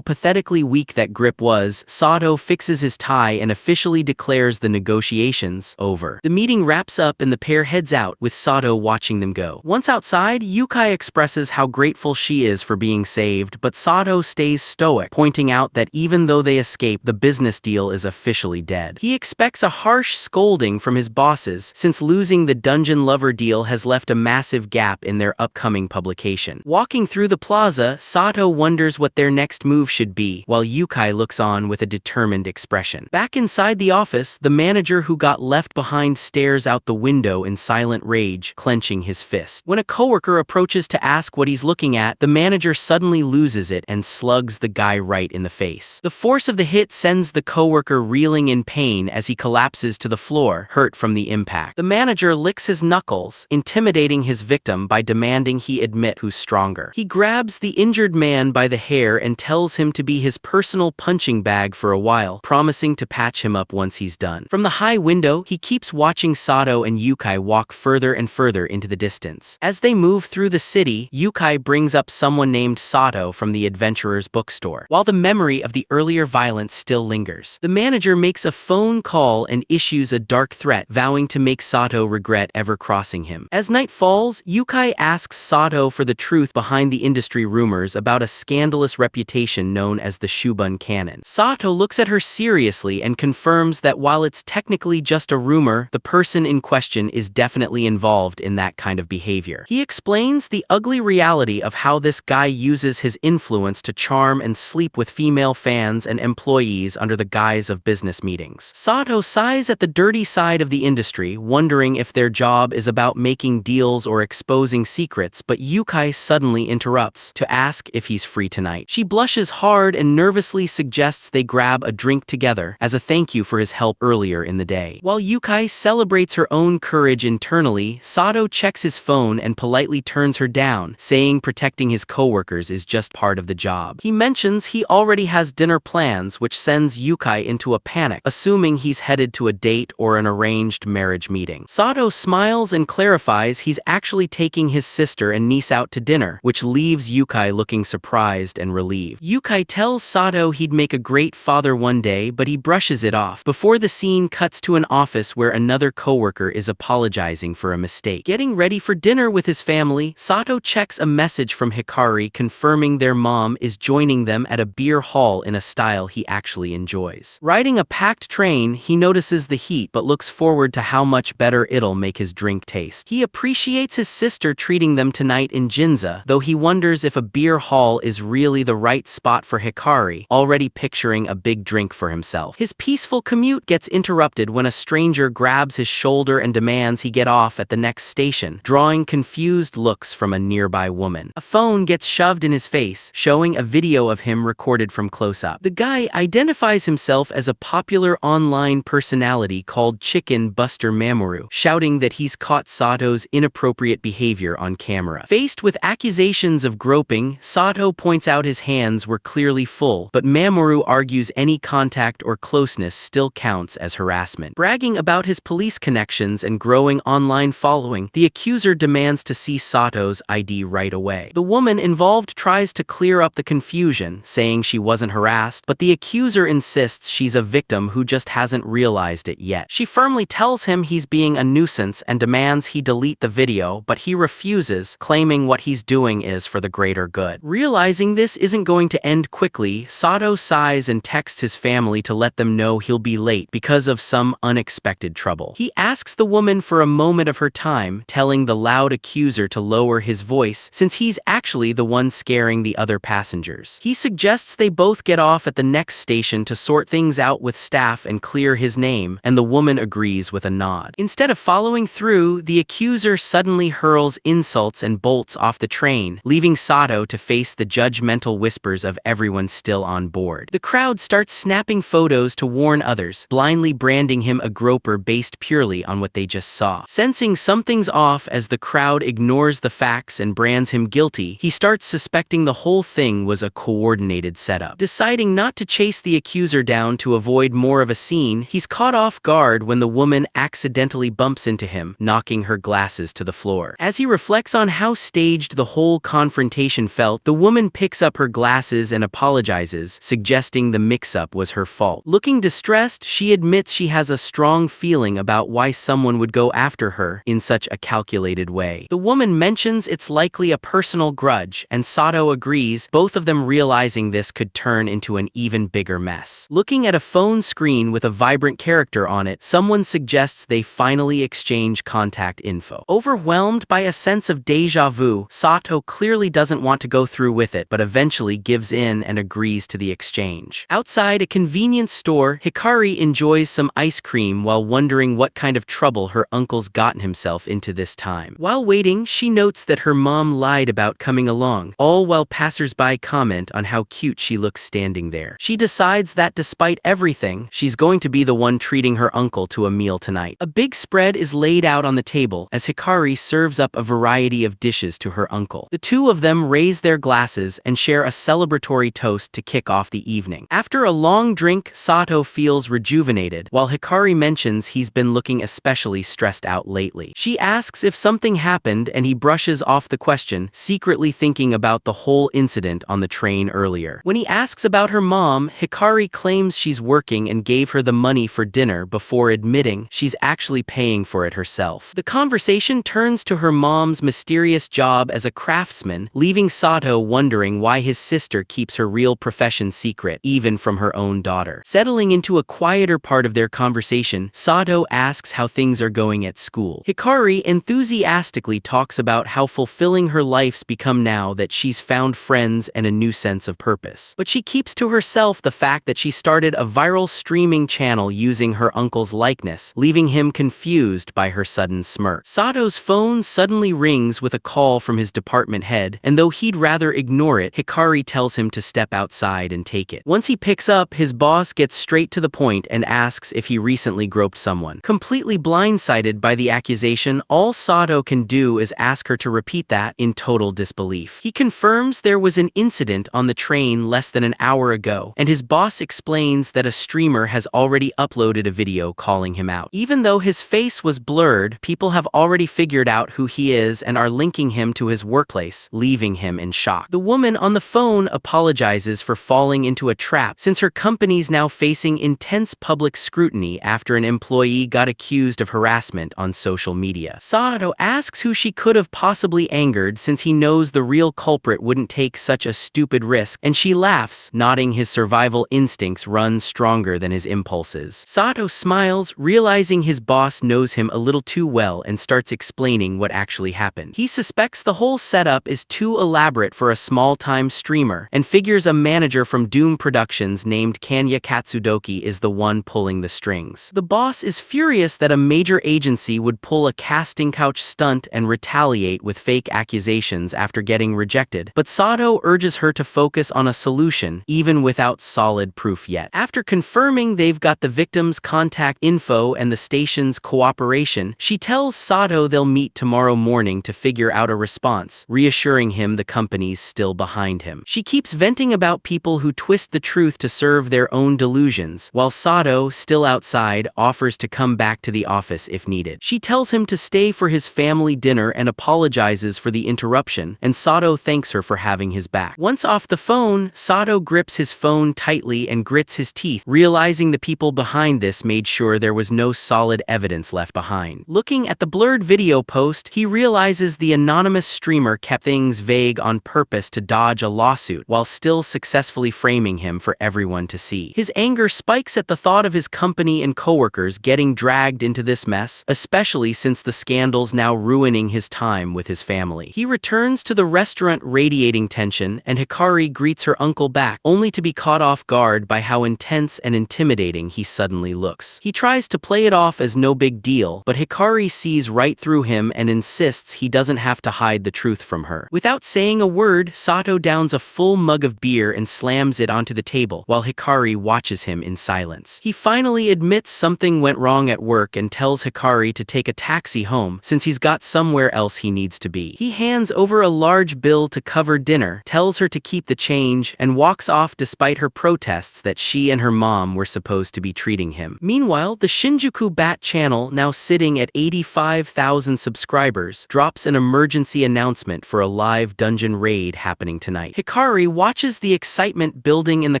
pathetically weak that grip was, Sato fixes his tie and officially declares the negotiations over. The meeting wraps up and the pair heads out, with Sato watching them go. Once outside, Yukai expresses how grateful she is for being saved, but Sato stays stoic, pointing out that even though they escape, the business deal is officially dead. He expects a harsh scolding from his bosses, since losing the Dungeon Lover deal has left a massive gap in their upcoming publication. Walking through the plaza, Sato wonders what their next move should be, while Yukai looks on with a determined expression. Back inside the office, the manager who got left behind stares out the window in silent rage, clenching his fist. When a coworker approaches to ask what he's looking at, the manager suddenly loses it and slugs the guy right in the face. The force of the hit sends the coworker reeling in pain as he collapses to the floor, hurt from the impact. The manager licks his knuckles, intimidating his victim by demanding he admit who's stronger. He grabs the injured man by the hair and tells him to be his personal punching bag for a while, promising to patch him up once he's done. From the high window, he keeps watching Sato and Yukai walk further and further into the distance. As they move through the city, Yukai brings up someone named Sato from the adventurer's bookstore. While the memory of the earlier violence still lingers, the manager makes a phone call and issues a dark threat, vowing to make Sato regret ever crossing him. As night falls, Yukai asks Sato for the truth behind the industry rumors about a scandalous reputation known as the Shubun Canon. Sato looks at her seriously and confirms that while it's technically just a rumor, the person in question is definitely involved in that kind of behavior. He explains the ugly reality of how this guy uses his influence to charm and sleep with female fans and employees under the guise of business meetings. Sato sighs at the dirty side of the industry, wondering if their job is about making deals or exposing secrets, but Yukai suddenly interrupts to ask if he's free tonight. She blushes hard and nervously suggests they grab a drink together as a thank you for his help earlier in the day. While Yukai celebrates her own courage internally, Sato checks his phone and politely turns her down, saying protecting his coworkers is just part of the job. He mentions he already has dinner plans, which sends Yukai into a panic, assuming he's headed to a date or an arranged marriage meeting. Sato smiles and clarifies he's actually taking his sister and niece out to dinner, which leaves Yukai looking surprised and relieved. Yukai tells Sato he'd make a great father one day, but he brushes it off, before the scene cuts to an office where another coworker is apologizing for a mistake. Getting ready for dinner with his family, Sato checks a message from Hikari confirming their mom is joining them at a beer hall in a style he actually enjoys. Riding a packed train, he notices the heat but looks forward to how much better it'll make his drink taste. He appreciates his sister treating them tonight in Ginza, though he wonders if a beer hall is really the right spot for Hikari, already picturing a big drink for himself. His peaceful commute gets interrupted when a stranger grabs his shoulder and demands he get off at the next station, drawing confused looks from a nearby woman. A phone gets shoved in his face, showing a video of him recorded from close-up. The guy identifies himself as a popular online personality called Chicken Buster Mamoru, shouting that he's caught Sato's inappropriate behavior on camera. Faced with accusations of groping, Sato points out his hands were clearly full, but Mamoru argues any contact or closeness still counts as harassment. Bragging about his police connections and growing online following, the accuser demands to see Sato's ID right away. The woman involved tries to clear up the confusion, saying she wasn't harassed, but the accuser insists she's a victim who just hasn't realized it yet. She firmly tells him he's being a nuisance and demands he delete the video, but he refuses, claiming what he's doing is for the greater good. Realizing this isn't going to end quickly, Sato sighs and texts his family to let them know he'll be late because of some unexpected trouble. He asks the woman for a moment of her time, telling the loud accuser to lower his voice since he's actually the one scaring the other passengers. He suggests they both get off at the next station to sort things out with staff and clear his name, and the woman agrees with a nod. Instead of following through, the accuser suddenly hurls insults and bolts off the train, leaving Sato to face the judgmental whispers of everyone still on board. The crowd starts snapping photos to warn others, blindly branding him a groper based purely on what they just saw. Sensing something's off as the crowd ignores the facts and brands him guilty, he starts suspecting the whole thing was a coordinated setup. Deciding not to chase the accuser down to avoid more of a scene, he's caught off guard when the woman accidentally accidentally bumps into him, knocking her glasses to the floor. As he reflects on how staged the whole confrontation felt, the woman picks up her glasses and apologizes, suggesting the mix-up was her fault. Looking distressed, she admits she has a strong feeling about why someone would go after her in such a calculated way. The woman mentions it's likely a personal grudge, and Sato agrees, both of them realizing this could turn into an even bigger mess. Looking at a phone screen with a vibrant character on it, someone suggests they finally exchange contact info. Overwhelmed by a sense of deja vu, Sato clearly doesn't want to go through with it, but eventually gives in and agrees to the exchange. Outside a convenience store, Hikari enjoys some ice cream while wondering what kind of trouble her uncle's gotten himself into this time. While waiting, she notes that her mom lied about coming along, all while passersby comment on how cute she looks standing there. She decides that despite everything, she's going to be the one treating her uncle to a meal tonight. A big spread is laid out on the table as Hikari serves up a variety of dishes to her uncle. The two of them raise their glasses and share a celebratory toast to kick off the evening. After a long drink, Sato feels rejuvenated, while Hikari mentions he's been looking especially stressed out lately. She asks if something happened and he brushes off the question, secretly thinking about the whole incident on the train earlier. When he asks about her mom, Hikari claims she's working and gave her the money for dinner before admitting she's actually paying for it herself. The conversation turns to her mom's mysterious job as a craftsman, leaving Sato wondering why his sister keeps her real profession secret, even from her own daughter. Settling into a quieter part of their conversation, Sato asks how things are going at school. Hikari enthusiastically talks about how fulfilling her life's become now that she's found friends and a new sense of purpose. But she keeps to herself the fact that she started a viral streaming channel using her uncle's likeness, leaving him confused by her sudden smirk. Sato's phone suddenly rings with a call from his department head, and though he'd rather ignore it, Hikari tells him to step outside and take it. Once he picks up, his boss gets straight to the point and asks if he recently groped someone. Completely blindsided by the accusation, all Sato can do is ask her to repeat that in total disbelief. He confirms there was an incident on the train less than an hour ago, and his boss explains that a streamer has already uploaded a video calling him out. Even though his face was blurred, people have already figured out who he is and are linking him to his workplace, leaving him in shock. The woman on the phone apologizes for falling into a trap since her company's now facing intense public scrutiny after an employee got accused of harassment on social media. Sato asks who she could have possibly angered since he knows the real culprit wouldn't take such a stupid risk, and she laughs, nodding his survival instincts run stronger than his impulses. Sato smiles, realizing his boss knows him a little too well, and starts explaining what actually happened. He suspects the whole setup is too elaborate for a small-time streamer, and figures a manager from Doom Productions named Kanya Katsudoki is the one pulling the strings. The boss is furious that a major agency would pull a casting couch stunt and retaliate with fake accusations after getting rejected, but Sato urges her to focus on a solution, even without solid proof yet. After confirming they've got the victim's contact info and the station's cooperation, she tells Sato they'll meet tomorrow morning to figure out a response, reassuring him the company's still behind him. She keeps venting about people who twist the truth to serve their own delusions, while Sato, still outside, offers to come back to the office if needed. She tells him to stay for his family dinner and apologizes for the interruption, and Sato thanks her for having his back. Once off the phone, Sato grips his phone tightly and grits his teeth, realizing the people behind this made sure there was no solid evidence left behind. Looking at the blurred video post, he realizes the anonymous streamer kept things vague on purpose to dodge a lawsuit, while still successfully framing him for everyone to see. His anger spikes at the thought of his company and coworkers getting dragged into this mess, especially since the scandal's now ruining his time with his family. He returns to the restaurant radiating tension, and Hikari greets her uncle back, only to be caught off guard by how intense and intimidating he suddenly looks. He tries to play it off as no big deal, but Hikari sees right through him and insists he doesn't have to hide the truth from her. Without saying a word, Sato downs a full mug of beer and slams it onto the table, while Hikari watches him in silence. He finally admits something went wrong at work and tells Hikari to take a taxi home since he's got somewhere else he needs to be. He hands over a large bill to cover dinner, tells her to keep the change, and walks off despite her protests that she and her mom were supposed to be treating him. Meanwhile, the Shinjuku Bat channel, now sitting at 85,000 subscribers, drops an emergency announcement for a live dungeon raid happening tonight. Hikari watches the excitement building in the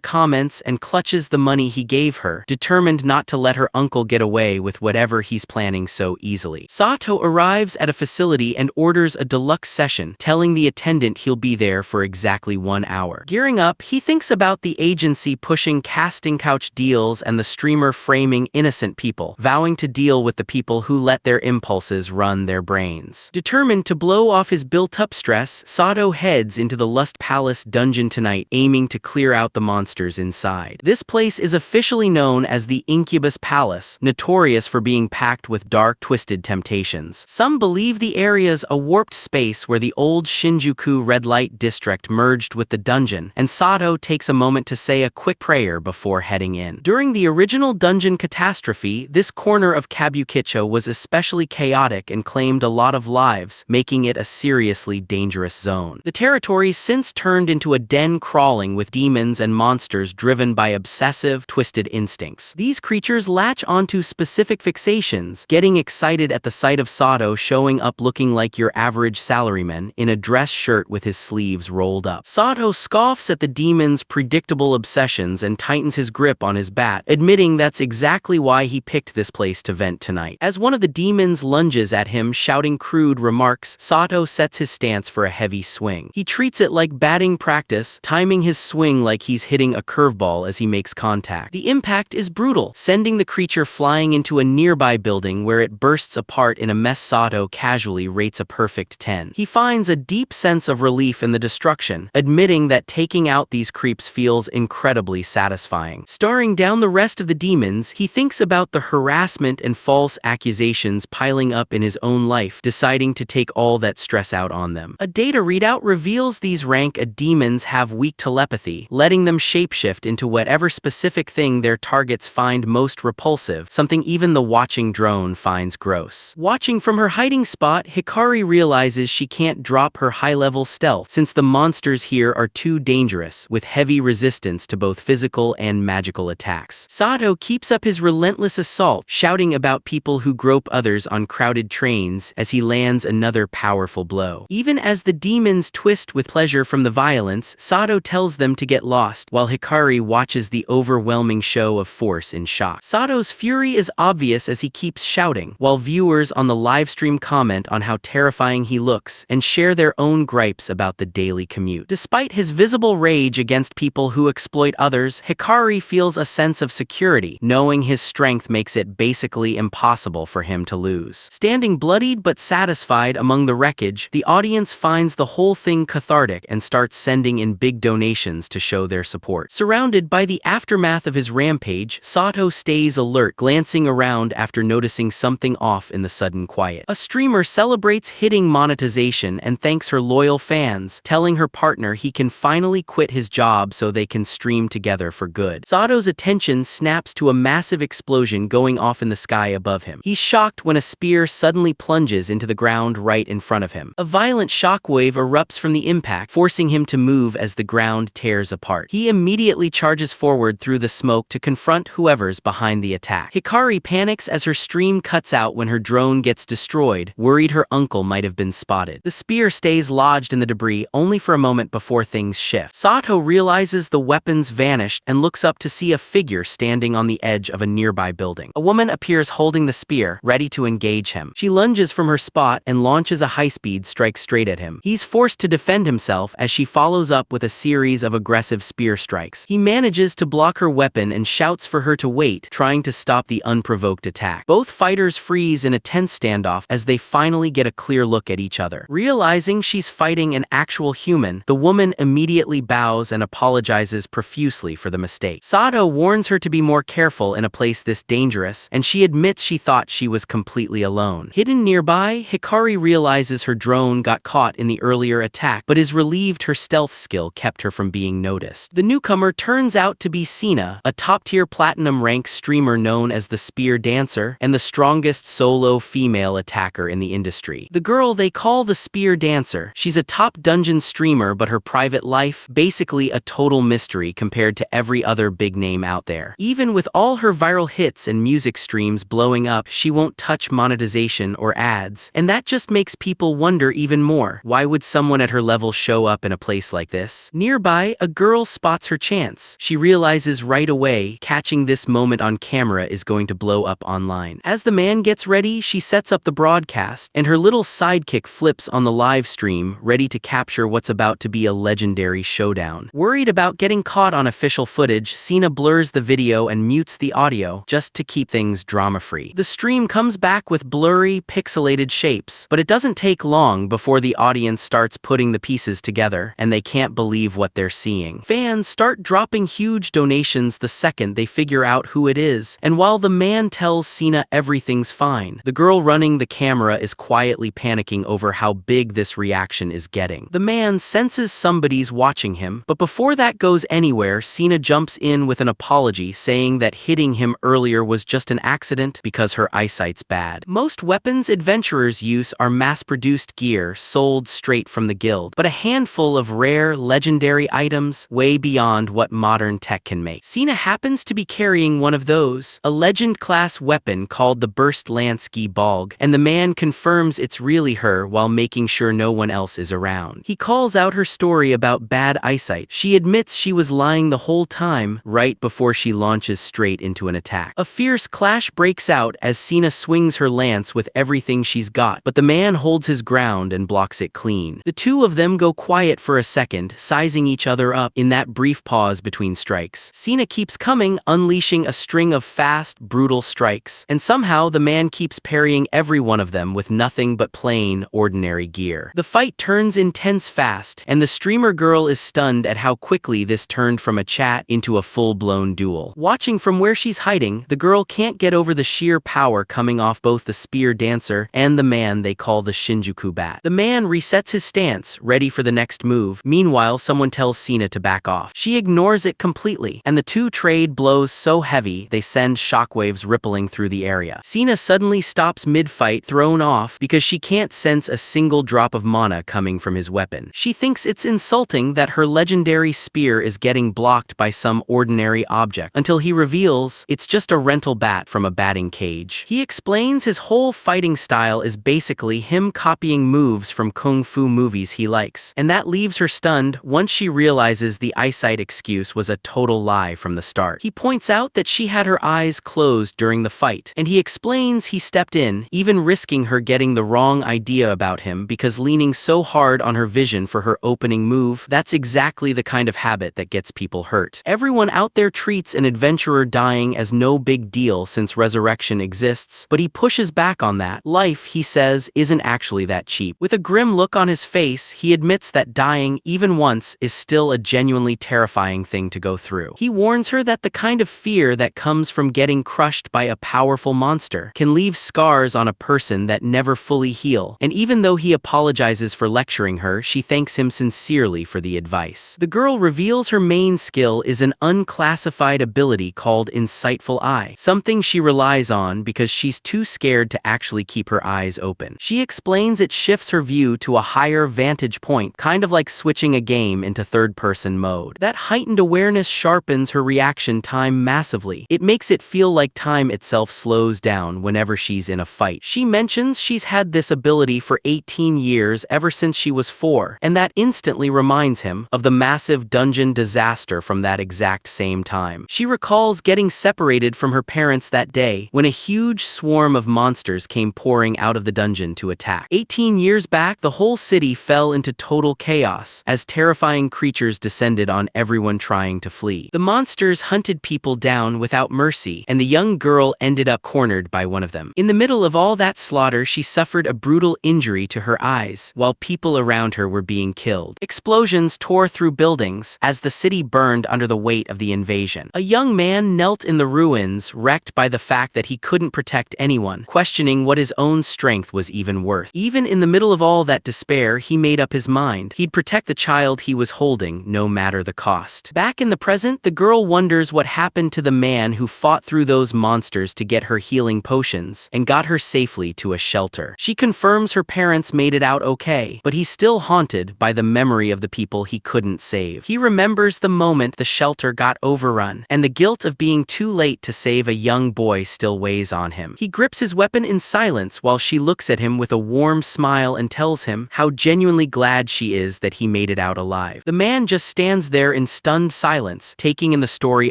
comments and clutches the money he gave her, determined not to let her uncle get away with whatever he's planning so easily. Sato arrives at a facility and orders a deluxe session, telling the attendant he'll be there for exactly 1 hour. Gearing up, he thinks about the agency pushing casting couch deals and the streamer framing innocent people, vowing to deal with the people who let their impulses run their brains. Determined to blow off his built-up stress, Sato heads into the Lust Palace dungeon tonight, aiming to clear out the monsters inside. This place is officially known as the Incubus Palace, notorious for being packed with dark, twisted temptations. Some believe the area's a warped space where the old Shinjuku red light district merged with the dungeon, and Sato takes a moment to say a quick prayer before heading in. During the original dungeon catastrophe, this corner of Kabukicho was especially chaotic and claimed a lot of lives, making it a seriously dangerous zone. The territory's since turned into a den crawling with demons and monsters driven by obsessive, twisted instincts. These creatures latch onto specific fixations, getting excited at the sight of Sato showing up looking like your average salaryman in a dress shirt with his sleeves rolled up. Sato scoffs at the demon's predictable obsessions and tightens his grip on his bat, admitting that's exactly why he picked this place to vent tonight. As one of the demons lunges at him shouting crude remarks, Sato sets his stance for a heavy swing. He treats it like batting practice, timing his swing like he's hitting a curveball as he makes contact. The impact is brutal, sending the creature flying into a nearby building where it bursts apart in a mess. Sato casually rates a perfect 10. He finds a deep sense of relief in the destruction, admitting that taking out these creeps feels incredibly satisfying. Staring down the rest of the demons, he thinks about the harassment and false accusations piling up in his own life, deciding to take all that stress out on them. A data readout reveals these rank A demons have weak telepathy, letting them shapeshift into whatever specific thing their targets find most repulsive, something even the watching drone finds gross. Watching from her hiding spot, Hikari realizes she can't drop her high-level stealth, since the monsters here are too dangerous, with heavy resistance to both physical and magical attacks. Sato keeps up his relentless assault, shouting about people who grope others on crowded trains as he lands another powerful blow. Even as the demons twist with pleasure from the violence, Sato tells them to get lost, while Hikari watches the overwhelming show of force in shock. Sato's fury is obvious as he keeps shouting, while viewers on the livestream comment on how terrifying he looks and share their own gripes about the daily commute. Despite his visible rage against people who exploit others, Hikari feels a sense of security, knowing his strength makes it basically impossible for him to lose. Standing bloodied but satisfied among the wreckage, the audience finds the whole thing cathartic and starts sending in big donations to show their support. Surrounded by the aftermath of his rampage, Sato stays alert, glancing around after noticing something off in the sudden quiet. A streamer celebrates hitting monetization and thanks her loyal fans, telling her partner he can finally quit his job so they can stream together for good. Sato's attention snaps to a massive explosion going off in the sky above him. He's shocked when a spear suddenly plunges into the ground right in front of him. A violent shockwave erupts from the impact, forcing him to move as the ground tears apart. He immediately charges forward through the smoke to confront whoever's behind the attack. Hikari panics as her stream cuts out when her drone gets destroyed, worried her uncle might have been spotted. The spear stays lodged in the debris only for a moment before things shift. Sato realizes the weapons vanished and looks up to see a figure standing on the edge of a nearby building. A woman appears holding the spear, ready to engage him. She lunges from her spot and launches a high-speed strike straight at him. He's forced to defend himself as she follows up with a series of aggressive spear strikes. He manages to block her weapon and shouts for her to wait, trying to stop the unprovoked attack. Both fighters freeze in a tense standoff as they finally get a clear look at each other. Realizing she's fighting an actual human, the woman immediately bows and apologizes profusely for the mistake. Sato warns her to be more careful in a place this dangerous, and she admits she thought she was completely alone. Hidden nearby, Hikari realizes her drone got caught in the earlier attack, but is relieved her stealth skill kept her from being noticed. The newcomer turns out to be Sina, a top-tier platinum rank streamer known as the Spear Dancer, and the strongest solo female attacker in the industry. The girl they call the Spear Dancer. She's a top dungeon streamer, but her private life, basically a total mystery compared to every other big name out there. Even with all her viral hits and music streams streams blowing up, she won't touch monetization or ads. And that just makes people wonder even more. Why would someone at her level show up in a place like this? Nearby, a girl spots her chance. She realizes right away, catching this moment on camera is going to blow up online. As the man gets ready, she sets up the broadcast, and her little sidekick flips on the live stream, ready to capture what's about to be a legendary showdown. Worried about getting caught on official footage, Sina blurs the video and mutes the audio, just to keep things drama-free. The stream comes back with blurry, pixelated shapes, but it doesn't take long before the audience starts putting the pieces together, and they can't believe what they're seeing. Fans start dropping huge donations the second they figure out who it is, and while the man tells Sina everything's fine, the girl running the camera is quietly panicking over how big this reaction is getting. The man senses somebody's watching him, but before that goes anywhere, Sina jumps in with an apology, saying that hitting him earlier was just an accident because her eyesight's bad. Most weapons adventurers use are mass-produced gear sold straight from the guild, but a handful of rare, legendary items way beyond what modern tech can make. Sina happens to be carrying one of those, a legend-class weapon called the Burst Lansky Balg, and the man confirms it's really her while making sure no one else is around. He calls out her story about bad eyesight. She admits she was lying the whole time, right before she launches straight into an attack. A fierce clash breaks out as Sina swings her lance with everything she's got, but the man holds his ground and blocks it clean. The two of them go quiet for a second, sizing each other up in that brief pause between strikes. Sina keeps coming, unleashing a string of fast, brutal strikes, and somehow the man keeps parrying every one of them with nothing but plain, ordinary gear. The fight turns intense fast, and the streamer girl is stunned at how quickly this turned from a chat into a full-blown duel. Watching from where she's hiding, the girl can't get over the sheer power coming off both the spear dancer and the man they call the Shinjuku Bat. The man resets his stance, ready for the next move. Meanwhile, someone tells Sina to back off. She ignores it completely, and the two trade blows so heavy they send shockwaves rippling through the area. Sina suddenly stops mid-fight, thrown off because she can't sense a single drop of mana coming from his weapon. She thinks it's insulting that her legendary spear is getting blocked by some ordinary object, until he reveals it's just a rental bat from a batting cage. He explains his whole fighting style is basically him copying moves from kung fu movies he likes, and that leaves her stunned once she realizes the eyesight excuse was a total lie from the start. He points out that she had her eyes closed during the fight, and he explains he stepped in, even risking her getting the wrong idea about him because leaning so hard on her vision for her opening move, that's exactly the kind of habit that gets people hurt. Everyone out there treats an adventurer dying as no big deal since resurrection exists, but he pushes back on that. Life, he says, isn't actually that cheap. With a grim look on his face, he admits that dying, even once, is still a genuinely terrifying thing to go through. He warns her that the kind of fear that comes from getting crushed by a powerful monster can leave scars on a person that never fully heal, and even though he apologizes for lecturing her, she thanks him sincerely for the advice. The girl reveals her main skill is an unclassified ability called Insightful Eye, something she relies on because she's too scared to actually keep her eyes open. She explains it shifts her view to a higher vantage point, kind of like switching a game into third-person mode. That heightened awareness sharpens her reaction time massively. It makes it feel like time itself slows down whenever she's in a fight. She mentions she's had this ability for 18 years ever since she was 4, and that instantly reminds him of the massive dungeon disaster from that exact same time. She recalls getting separated from her parents that day when a huge swarm of monsters came pouring out of the dungeon to attack. 18 years back, the whole city fell into total chaos as terrifying creatures descended on everyone trying to flee. The monsters hunted people down without mercy, and the young girl ended up cornered by one of them. In the middle of all that slaughter, she suffered a brutal injury to her eyes, while people around her were being killed. Explosions tore through buildings as the city burned under the weight of the invasion. A young man knelt in the ruins, wrecked by the fact that he couldn't protect anyone, questioning what his own strength was even worth. Even in the middle of all that despair, he made up his mind. He'd protect the child he was holding, no matter the cost. Back in the present, the girl wonders what happened to the man who fought through those monsters to get her healing potions and got her safely to a shelter. She confirms her parents made it out okay, but he's still haunted by the memory of the people he couldn't save. He remembers the moment the shelter got overrun, and the guilt of being too late to save a young boy still weighs on him. He grips his weapon in silence while she looks at him with a warm smile and tells him how genuinely glad she is that he made it out alive. The man just stands there in stunned silence, taking in the story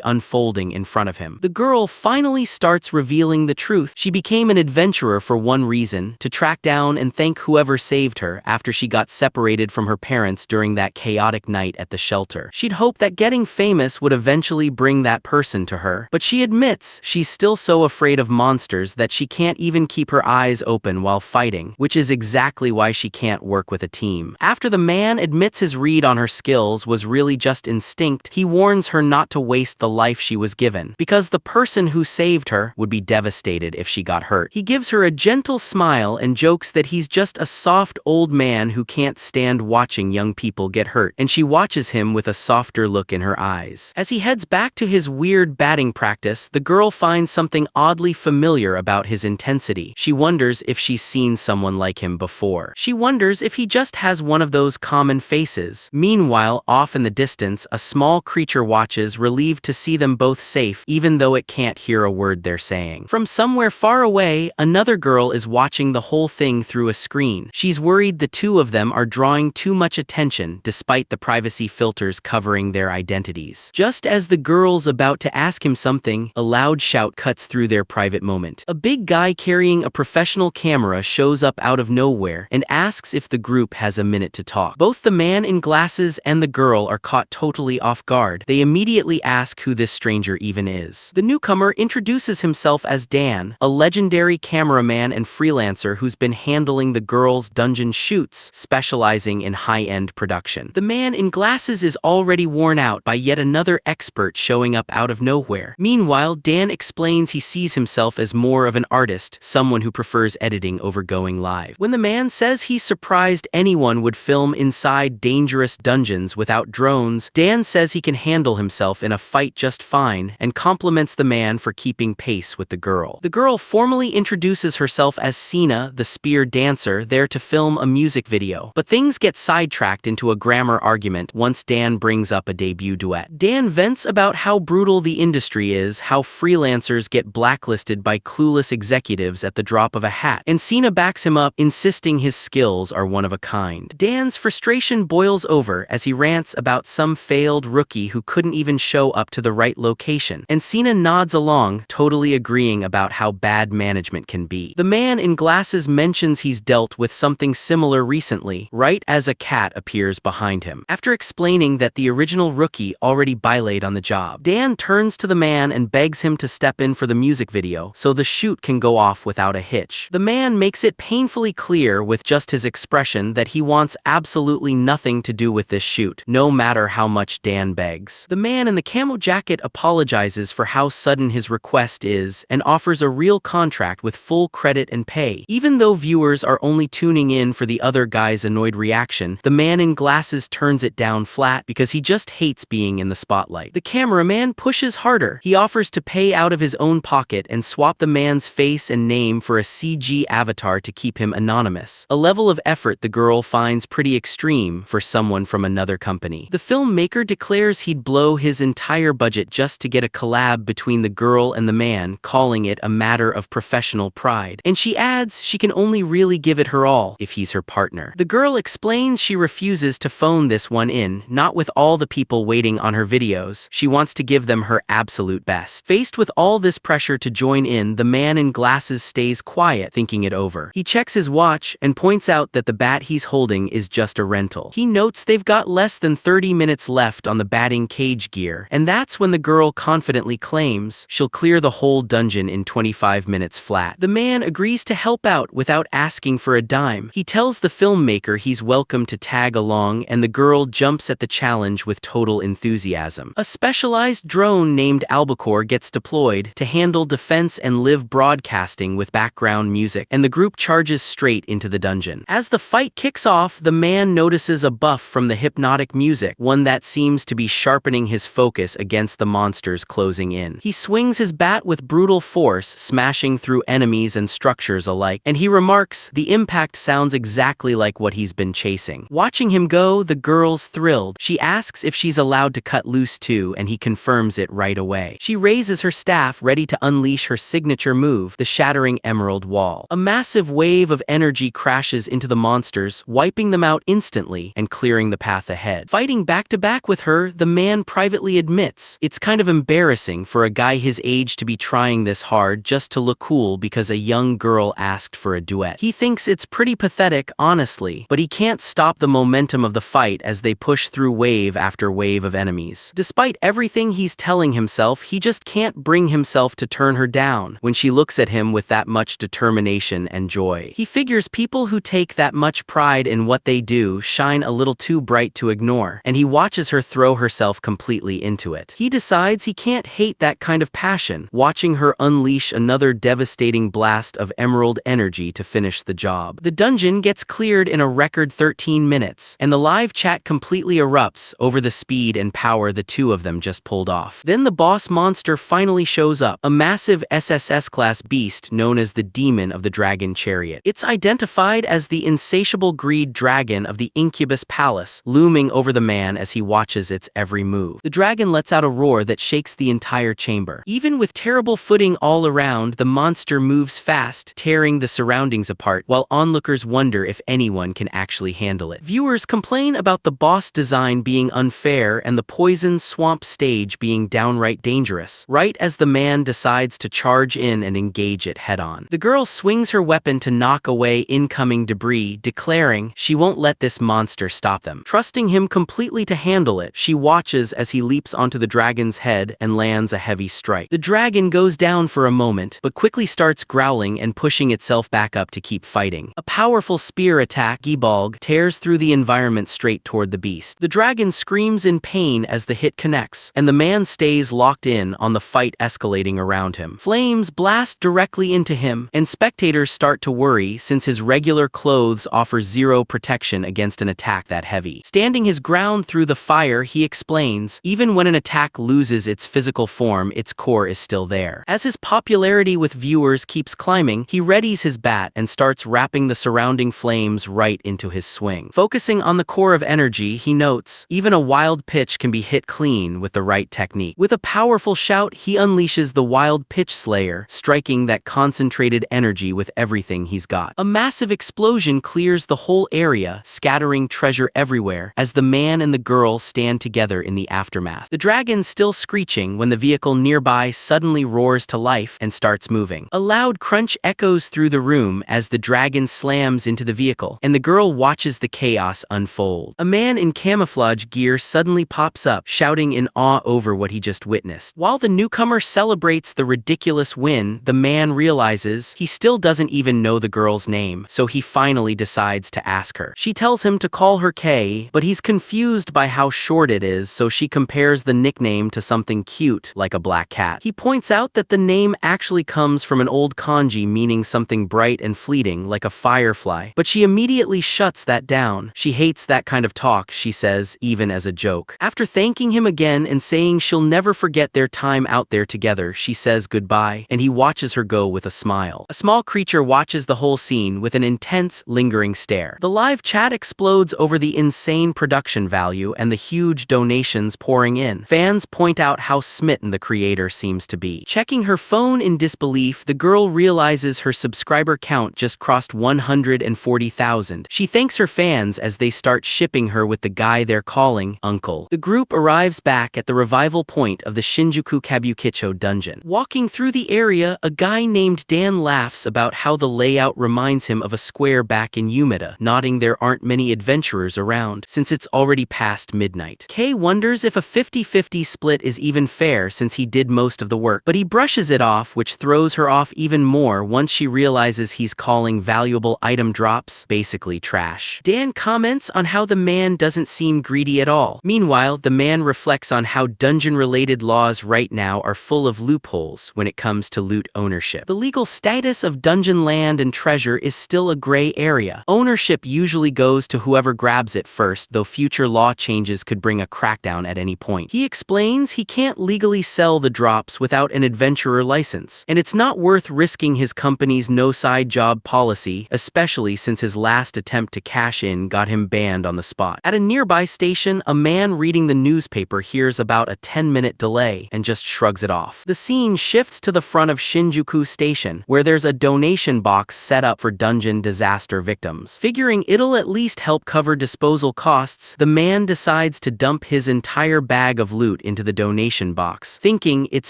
unfolding in front of him. The girl finally starts revealing the truth. She became an adventurer for one reason: to track down and thank whoever saved her after she got separated from her parents during that chaotic night at the shelter. She'd hoped that getting famous would eventually bring that person to her, but she admits she's still so afraid of monsters that she can't even keep her eyes open while fighting, which is exactly why she can't work with a team. After the man admits his read on her skills was really just instinct, he warns her not to waste the life she was given, because the person who saved her would be devastated if she got hurt. He gives her a gentle smile and jokes that he's just a soft old man who can't stand watching young people get hurt, and she watches him with a softer look in her eyes. As he heads back to his weird batting practice, the girl finds something oddly familiar about his intensity. She wonders if she's seen someone like him before. She wonders if he just has one of those common faces. Meanwhile, off in the distance, a small creature watches, relieved to see them both safe, even though it can't hear a word they're saying. From somewhere far away, another girl is watching the whole thing through a screen. She's worried the two of them are drawing too much attention, despite the privacy filters covering their identities. Just as the girl's about to ask him something, a loud shout cuts through their private moment. A big guy carrying a professional camera shows up out of nowhere and asks if the group has a minute to talk. Both the man in glasses and the girl are caught totally off guard. They immediately ask who this stranger even is. The newcomer introduces himself as Dan, a legendary cameraman and freelancer who's been handling the girls' dungeon shoots, specializing in high-end production. The man in glasses is already worn out by yet another expert showing up out of nowhere. Meanwhile, Dan explains he sees himself as more of an artist, someone who prefers editing over going live. When the man says he's surprised anyone would film inside dangerous dungeons without drones, Dan says he can handle himself in a fight just fine and compliments the man for keeping pace with the girl. The girl formally introduces herself as Sina, the spear dancer, there to film a music video, but things get sidetracked into a grammar argument once Dan brings up a debut duet. Dan vents about how brutal the industry is, how freelancers get blacklisted by clueless executives at the drop of a hat, and Sina backs him up, insisting his skills are one of a kind. Dan's frustration boils over as he rants about some failed rookie who couldn't even show up to the right location, and Sina nods along, totally agreeing about how bad management can be. The man in glasses mentions he's dealt with something similar recently, right as a cat appears behind him. After explaining that the original rookie already bilayed on the job, Dan turns to the man and begs him to step in for the music video so the shoot can go off without a hitch. The man makes it painfully clear with just his expression that he wants absolutely nothing to do with this shoot, no matter how much Dan begs. The man in the camo jacket apologizes for how sudden his request is and offers a real contract with full credit and pay. Even though viewers are only tuning in for the other guy's annoyed reaction, the man in glasses turns it down flat because he just hates being in the spotlight. The cameraman pushes harder. He offers to pay out of his own pocket and swap the man's face and name for a CG avatar to keep him anonymous, a level of effort the girl finds pretty extreme for someone from another company. The filmmaker declares he'd blow his entire budget just to get a collab between the girl and the man, calling it a matter of professional pride. And she adds she can only really give it her all if he's her partner. The girl explains she refuses to phone this one in, not with all the people waiting on her videos. She wants to give them her absolute best. Faced with all this pressure to join in, the man in glasses stays quiet, thinking it over. He checks his watch and points out that the bat he's holding is just a rental. He notes they've got less than 30 minutes left on the batting cage gear, and that's when the girl confidently claims she'll clear the whole dungeon in 25 minutes flat. The man agrees to help out without asking for a dime. He tells the filmmaker he's welcome to tag along, and the girl jumps at the challenge with total enthusiasm. A specialized drone named Albacore gets deployed to handle defense and live broadcasting with background music, and the group charges straight into the dungeon. As the fight kicks off, the man notices a buff from the hypnotic music, one that seems to be sharpening his focus against the monsters closing in. He swings his bat with brutal force, smashing through enemies and structures alike, and he remarks, "The impact sounds exactly like what he's been chasing." Watching him go, the girl's thrilled. She asks if she's allowed to cut loose too, and he confirms it right away. She raises her staff, ready to unleash her signature move, the shattering emerald wall. A massive wave of energy crashes into the monsters, wiping them out instantly and clearing the path ahead. Fighting back-to-back with her, the man privately admits it's kind of embarrassing for a guy his age to be trying this hard just to look cool because a young girl asked for a duet. He thinks it's pretty pathetic, honestly, but he can't stop the momentum of the fight as they push through wave after wave of enemies. Despite everything he's telling himself, he just can't bring himself to turn her down when she looks at him with that much determination and joy. He figures people who take that much pride in what they do shine a little too bright to ignore, and he watches her throw herself completely into it. He decides he can't hate that kind of passion, watching her unleash another devastating blast of emerald energy to finish the job. The dungeon gets cleared in a record 13 minutes, and the live chat completely erupts over the speed and power the two of them just pulled off. Then the boss monster finally shows up, a massive SSS-class beast known as the Demon of the Dragon Chariot. It's identified as the insatiable greed dragon of the Incubus Palace, looming over the man as he watches its every move. The dragon lets out a roar that shakes the entire chamber. Even with terrible footing all around, the monster moves fast, tearing the surroundings apart, while onlookers wonder if anyone can actually handle it. Viewers complain about the boss design being unfair and the poison swamp stage being downright dangerous, right as the man decides to charge in and engage it head-on. The girl swings her weapon to knock away incoming debris, declaring she won't let this monster stop them. Trusting him completely to handle it, she watches as he leaps onto the dragon's head and lands a heavy strike. The dragon goes down for a moment, but quickly starts growling and pushing itself back up to keep fighting. A powerful spear attack, Gibalg, tears through the environment straight toward the beast. The dragon screams in pain as the hit connects, and the man stays locked in on the fight escalating around him. Flames blast directly into him, and spectators start to worry since his regular clothes offer zero protection against an attack that heavy. Standing his ground through the fire, he explains, even when an attack loses its physical form, its core is still there. As his popularity with viewers keeps climbing, he readies his bat and starts wrapping the surrounding flames right into his swing. Focusing on the core of energy, he notes, even a wild pitch can be hit clean with the right technique. With a powerful shout, he unleashes the Wild Pitch Slayer, striking that concentrated energy with everything he's got. A massive explosion clears the whole area, scattering treasure everywhere as the man and the girl stand together in the aftermath. The dragon still screeching when the vehicle nearby suddenly roars to life and starts moving. A loud crunch echoes through the room as the dragon slams into the vehicle, and the girl watches the chaos unfold. A man in camouflage gear suddenly pops up, shouting in awe over what he just witnessed. While the newcomer celebrates the ridiculous win, the man realizes he still doesn't even know the girl's name, so he finally decides to ask her. She tells him to call her Kay, but he's confused by how short it is, so she compares the nickname to something cute, like a black cat. He points out that the name actually comes from an old kanji meaning something bright and fleeting, like a firefly, but she immediately shuts that down. She hates that kind of talk, she says, even as a joke. After thanking him again and saying she'll never forget their time out there together, she says goodbye, and he watches her go with a smile. A small creature watches the whole scene with an intense, lingering stare. The live chat explodes over the insane production value and the huge donations pouring in. Fans point out how smitten the creator seems to be. Checking her phone in disbelief, the girl realizes her subscriber count just crossed 140,000. She thanks her fans as they start shipping her with the guy they're calling Uncle. The group arrives back at the revival point of the Shinjuku Kabukicho dungeon. Walking through the area, a guy named Dan laughs about how the layout reminds him of a square back in Umeda, nodding there aren't many adventurers around, since it's already past midnight. Kay wonders if a 50-50 split is even fair since he did most of the work, but he brushes it off, which throws her off even more once she realizes he's calling valuable item drops basically trash. Dan comments on how the man doesn't seem greedy at all. Meanwhile, the man reflects on how dungeon-related laws right now are full of loopholes when it comes to loot ownership. The legal status of dungeon land and treasure is still a gray area. Ownership usually goes to whoever grabs it first, though future law changes could bring a crackdown at any point. He explains he can't legally sell the drops without an adventurer license, and it's not worth risking his company's no-side job policy, especially since his last attempt to cash in got him banned on the spot. At a nearby station, a man reading the newspaper hears about a 10-minute delay and just shrugs it off. The scene scene shifts to the front of Shinjuku Station, where there's a donation box set up for dungeon disaster victims. Figuring it'll at least help cover disposal costs, the man decides to dump his entire bag of loot into the donation box, thinking it's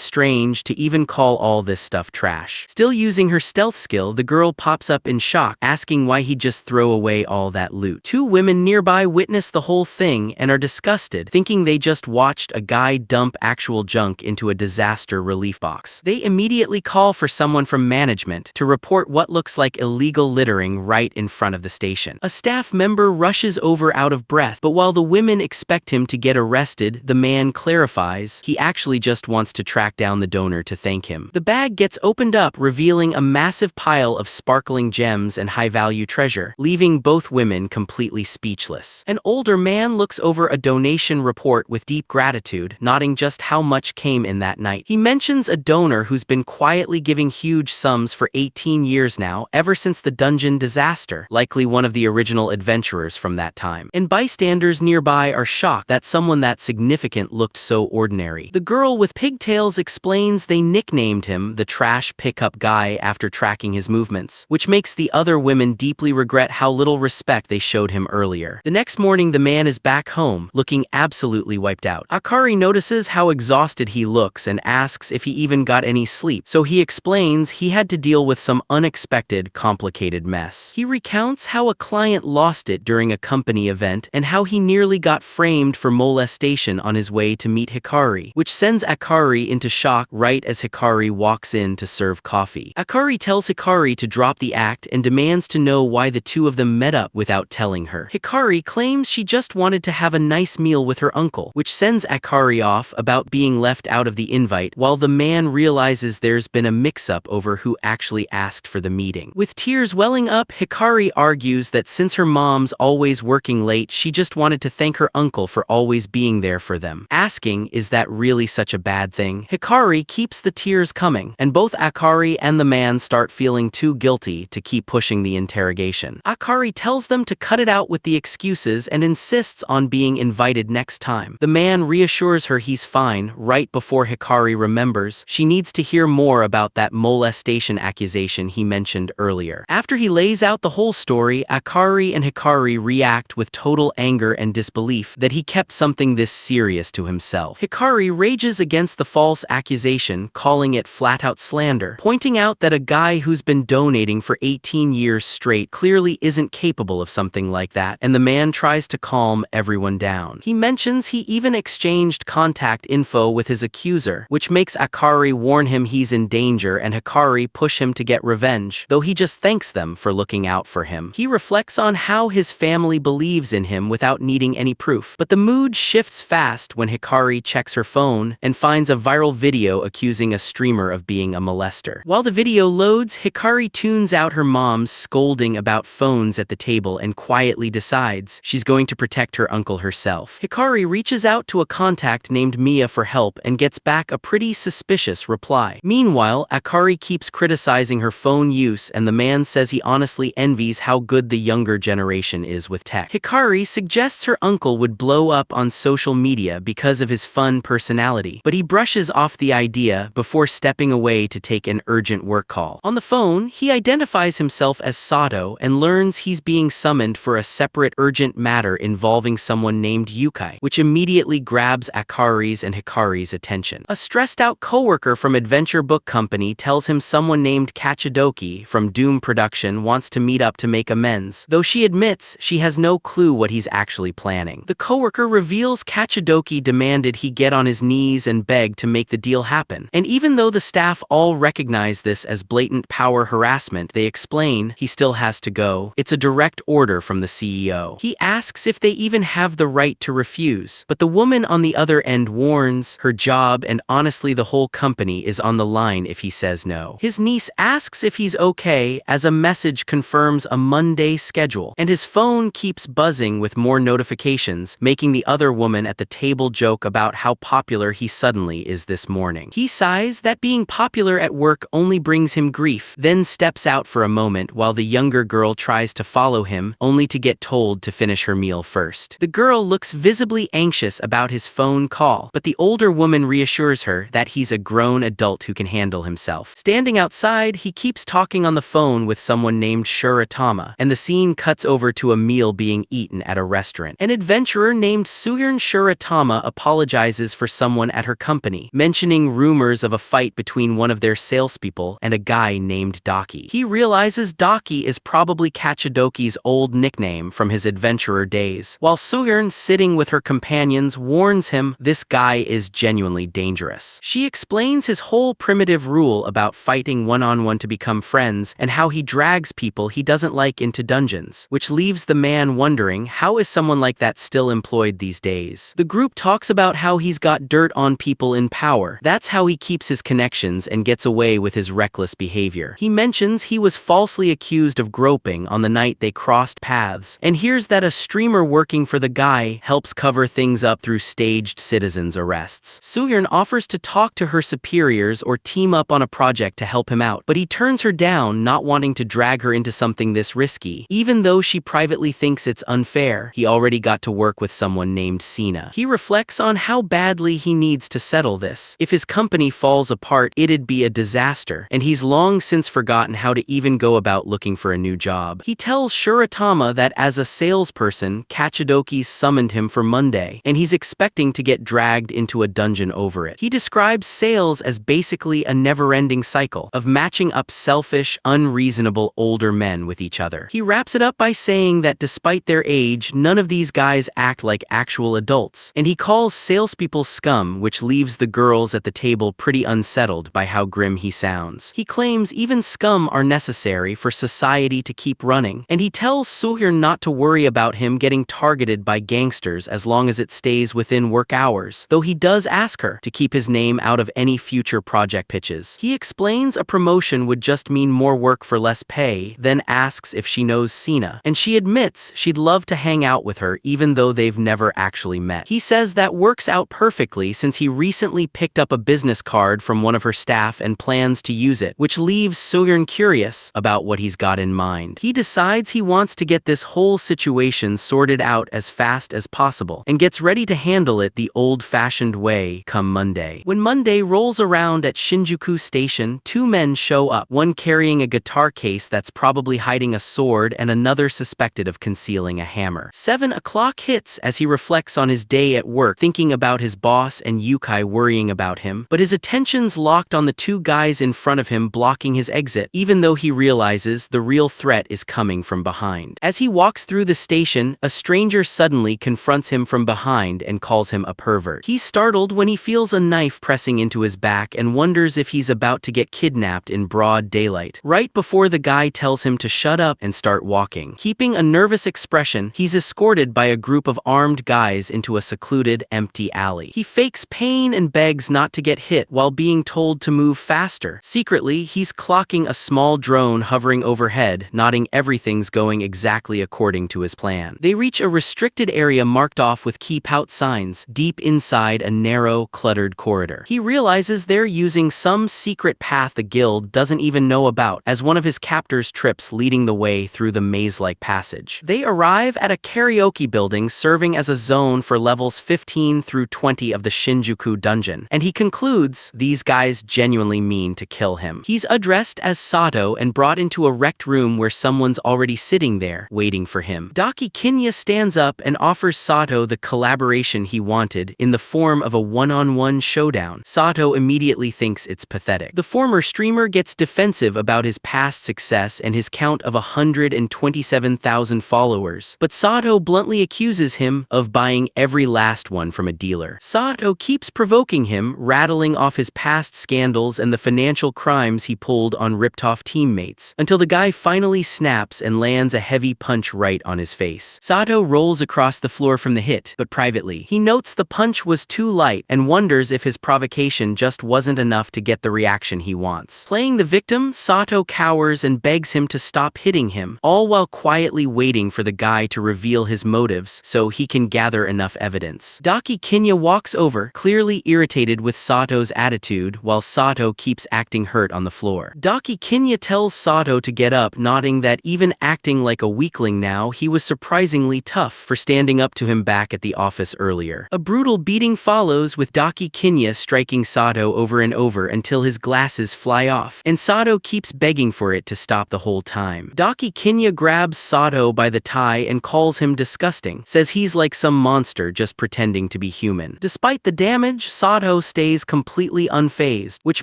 strange to even call all this stuff trash. Still using her stealth skill, the girl pops up in shock, asking why he'd just throw away all that loot. Two women nearby witness the whole thing and are disgusted, thinking they just watched a guy dump actual junk into a disaster relief box. They immediately call for someone from management to report what looks like illegal littering right in front of the station. A staff member rushes over out of breath, but while the women expect him to get arrested, the man clarifies he actually just wants to track down the donor to thank him. The bag gets opened up, revealing a massive pile of sparkling gems and high-value treasure, leaving both women completely speechless. An older man looks over a donation report with deep gratitude, noting just how much came in that night. He mentions a donor who's been quietly giving huge sums for 18 years now, ever since the dungeon disaster, likely one of the original adventurers from that time. And bystanders nearby are shocked that someone that significant looked so ordinary. The girl with pigtails explains they nicknamed him the trash pickup guy after tracking his movements, which makes the other women deeply regret how little respect they showed him earlier. The next morning, the man is back home, looking absolutely wiped out. Akari notices how exhausted he looks and asks if he even got any sleep, so he explains he had to deal with some unexpected, complicated mess. He recounts how a client lost it during a company event and how he nearly got framed for molestation on his way to meet Hikari, which sends Akari into shock right as Hikari walks in to serve coffee. Akari tells Hikari to drop the act and demands to know why the two of them met up without telling her. Hikari claims she just wanted to have a nice meal with her uncle, which sends Akari off about being left out of the invite, while the man realizes there's been a mix-up over who actually asked for the meeting. With tears welling up, Hikari argues that since her mom's always working late, she just wanted to thank her uncle for always being there for them, asking, is that really such a bad thing? Hikari keeps the tears coming, and both Akari and the man start feeling too guilty to keep pushing the interrogation. Akari tells them to cut it out with the excuses and insists on being invited next time. The man reassures her he's fine right before Hikari remembers she needs to hear more about that molestation accusation he mentioned earlier. After he lays out the whole story, Akari and Hikari react with total anger and disbelief that he kept something this serious to himself. Hikari rages against the false accusation, calling it flat-out slander, pointing out that a guy who's been donating for 18 years straight clearly isn't capable of something like that, and the man tries to calm everyone down. He mentions he even exchanged contact info with his accuser, which makes Akari warn him he's in danger and Hikari push him to get revenge, though he just thanks them for looking out for him. He reflects on how his family believes in him without needing any proof, but the mood shifts fast when Hikari checks her phone and finds a viral video accusing a streamer of being a molester. While the video loads, Hikari tunes out her mom's scolding about phones at the table and quietly decides she's going to protect her uncle herself. Hikari reaches out to a contact named Mia for help and gets back a pretty suspicious reply. Meanwhile, Akari keeps criticizing her phone use and the man says he honestly envies how good the younger generation is with tech. Hikari suggests her uncle would blow up on social media because of his fun personality, but he brushes off the idea before stepping away to take an urgent work call. On the phone, he identifies himself as Sato and learns he's being summoned for a separate urgent matter involving someone named Yukai, which immediately grabs Akari's and Hikari's attention. A stressed-out coworker from Adventure Book Company tells him someone named Kachidoki from Doom Production wants to meet up to make amends, though she admits she has no clue what he's actually planning. The coworker reveals Kachidoki demanded he get on his knees and beg to make the deal happen, and even though the staff all recognize this as blatant power harassment, they explain he still has to go. It's a direct order from the CEO. He asks if they even have the right to refuse, but the woman on the other end warns her job and honestly the whole company is on the line if he says no. His niece asks if he's okay as a message confirms a Monday schedule, and his phone keeps buzzing with more notifications, making the other woman at the table joke about how popular he suddenly is this morning. He sighs that being popular at work only brings him grief, then steps out for a moment while the younger girl tries to follow him, only to get told to finish her meal first. The girl looks visibly anxious about his phone call, but the older woman reassures her that he's a grown adult who can handle himself. Standing outside, he keeps talking on the phone with someone named Shuratama, and the scene cuts over to a meal being eaten at a restaurant. An adventurer named Suyern Shuratama apologizes for someone at her company, mentioning rumors of a fight between one of their salespeople and a guy named Daki. He realizes Daki is probably Kachidoki's old nickname from his adventurer days, while Suyern, sitting with her companions, warns him this guy is genuinely dangerous. She explains his whole primitive rule about fighting one-on-one to become friends and how he drags people he doesn't like into dungeons, which leaves the man wondering how is someone like that still employed these days. The group talks about how he's got dirt on people in power. That's how he keeps his connections and gets away with his reckless behavior. He mentions he was falsely accused of groping on the night they crossed paths, and hears that a streamer working for the guy helps cover things up through staged citizens' arrests. Suyern offers to talk to her superiors or team up on a project to help him out, but he turns her down, not wanting to drag her into something this risky. Even though she privately thinks it's unfair, he already got to work with someone named Sina. He reflects on how badly he needs to settle this. If his company falls apart, it'd be a disaster, and he's long since forgotten how to even go about looking for a new job. He tells Shuratama that as a salesperson, Kachidoki's summoned him for Monday, and he's expecting to get dragged into a dungeon over it. He describes sales as basically a never-ending cycle of matching up selfish, unreasonable older men with each other. He wraps it up by saying that despite their age, none of these guys act like actual adults, and he calls salespeople scum, which leaves the girls at the table pretty unsettled by how grim he sounds. He claims even scum are necessary for society to keep running, and he tells Suyern not to worry about him getting targeted by gangsters as long as it stays within work hours, though he does ask her to keep his name out of any future project pitches. He explains a promotion would just mean more work for less pay, then asks if she knows Sina, and she admits she'd love to hang out with her even though they've never actually met. He says that works out perfectly since he recently picked up a business card from one of her staff and plans to use it, which leaves Suyern curious about what he's got in mind. He decides he wants to get this whole situation sorted out as fast as possible, and gets ready to handle it the old-fashioned way come Monday. When Monday rolls around at Shinjuku Station, two men show up, one carrying a guitar case that's probably hiding a sword and another suspected of concealing a hammer. 7 o'clock hits as he reflects on his day at work, thinking about his boss and Yukai worrying about him, but his attention's locked on the two guys in front of him blocking his exit, even though he realizes the real threat is coming from behind. As he walks through the station, a stranger suddenly confronts him from behind and calls him a pervert. He's startled when he feels a knife pressing into his back and wonders if he's about to get kidnapped in broad daylight. Right before the guy tells him to shut up and start walking. Keeping a nervous expression, he's escorted by a group of armed guys into a secluded, empty alley. He fakes pain and begs not to get hit while being told to move faster. Secretly, he's clocking a small drone hovering overhead, nodding everything's going exactly according to his plan. They reach a restricted area marked off with keep out signs, deep inside a narrow, cluttered corridor. He realizes they're using some secret path the guild doesn't even know about, as one of his captors trips, leading the way through the maze-like passage. They arrive at a karaoke building serving as a zone for levels 15 through 20 of the Shinjuku dungeon, and he concludes these guys genuinely mean to kill him. He's addressed as Sato and brought into a wrecked room where someone's already sitting there, waiting for him. Daki Kinya stands up and offers Sato the collaboration he wanted in the form of a one-on-one showdown. Sato immediately thinks it's pathetic. The former streamer gets defensive about his past success and his count of 127,000 followers, but Sato bluntly accuses him of buying every last one from a dealer. Sato keeps provoking him, rattling off his past scandals and the financial crimes he pulled on ripped-off teammates, until the guy finally snaps and lands a heavy punch right on his face. Sato rolls across the floor from the hit, but privately, he notes the punch was too light and wonders if his provocation just wasn't enough to get the reaction he wants. Playing the victim, Sato cowers and begs him to stop hitting him, all while quietly waiting for the guy to reveal his motives so he can gather enough evidence. Daki Kinya walks over, clearly irritated with Sato's attitude, while Sato keeps acting hurt on the floor. Daki Kinya tells Sato to get up, nodding that even acting like a weakling now, he was surprisingly tough for standing up to him back at the office earlier. A brutal beating follows, with Daki Kinya striking Sato Sato over and over until his glasses fly off, and Sato keeps begging for it to stop the whole time. Daki Kinya grabs Sato by the tie and calls him disgusting, says he's like some monster just pretending to be human. Despite the damage, Sato stays completely unfazed, which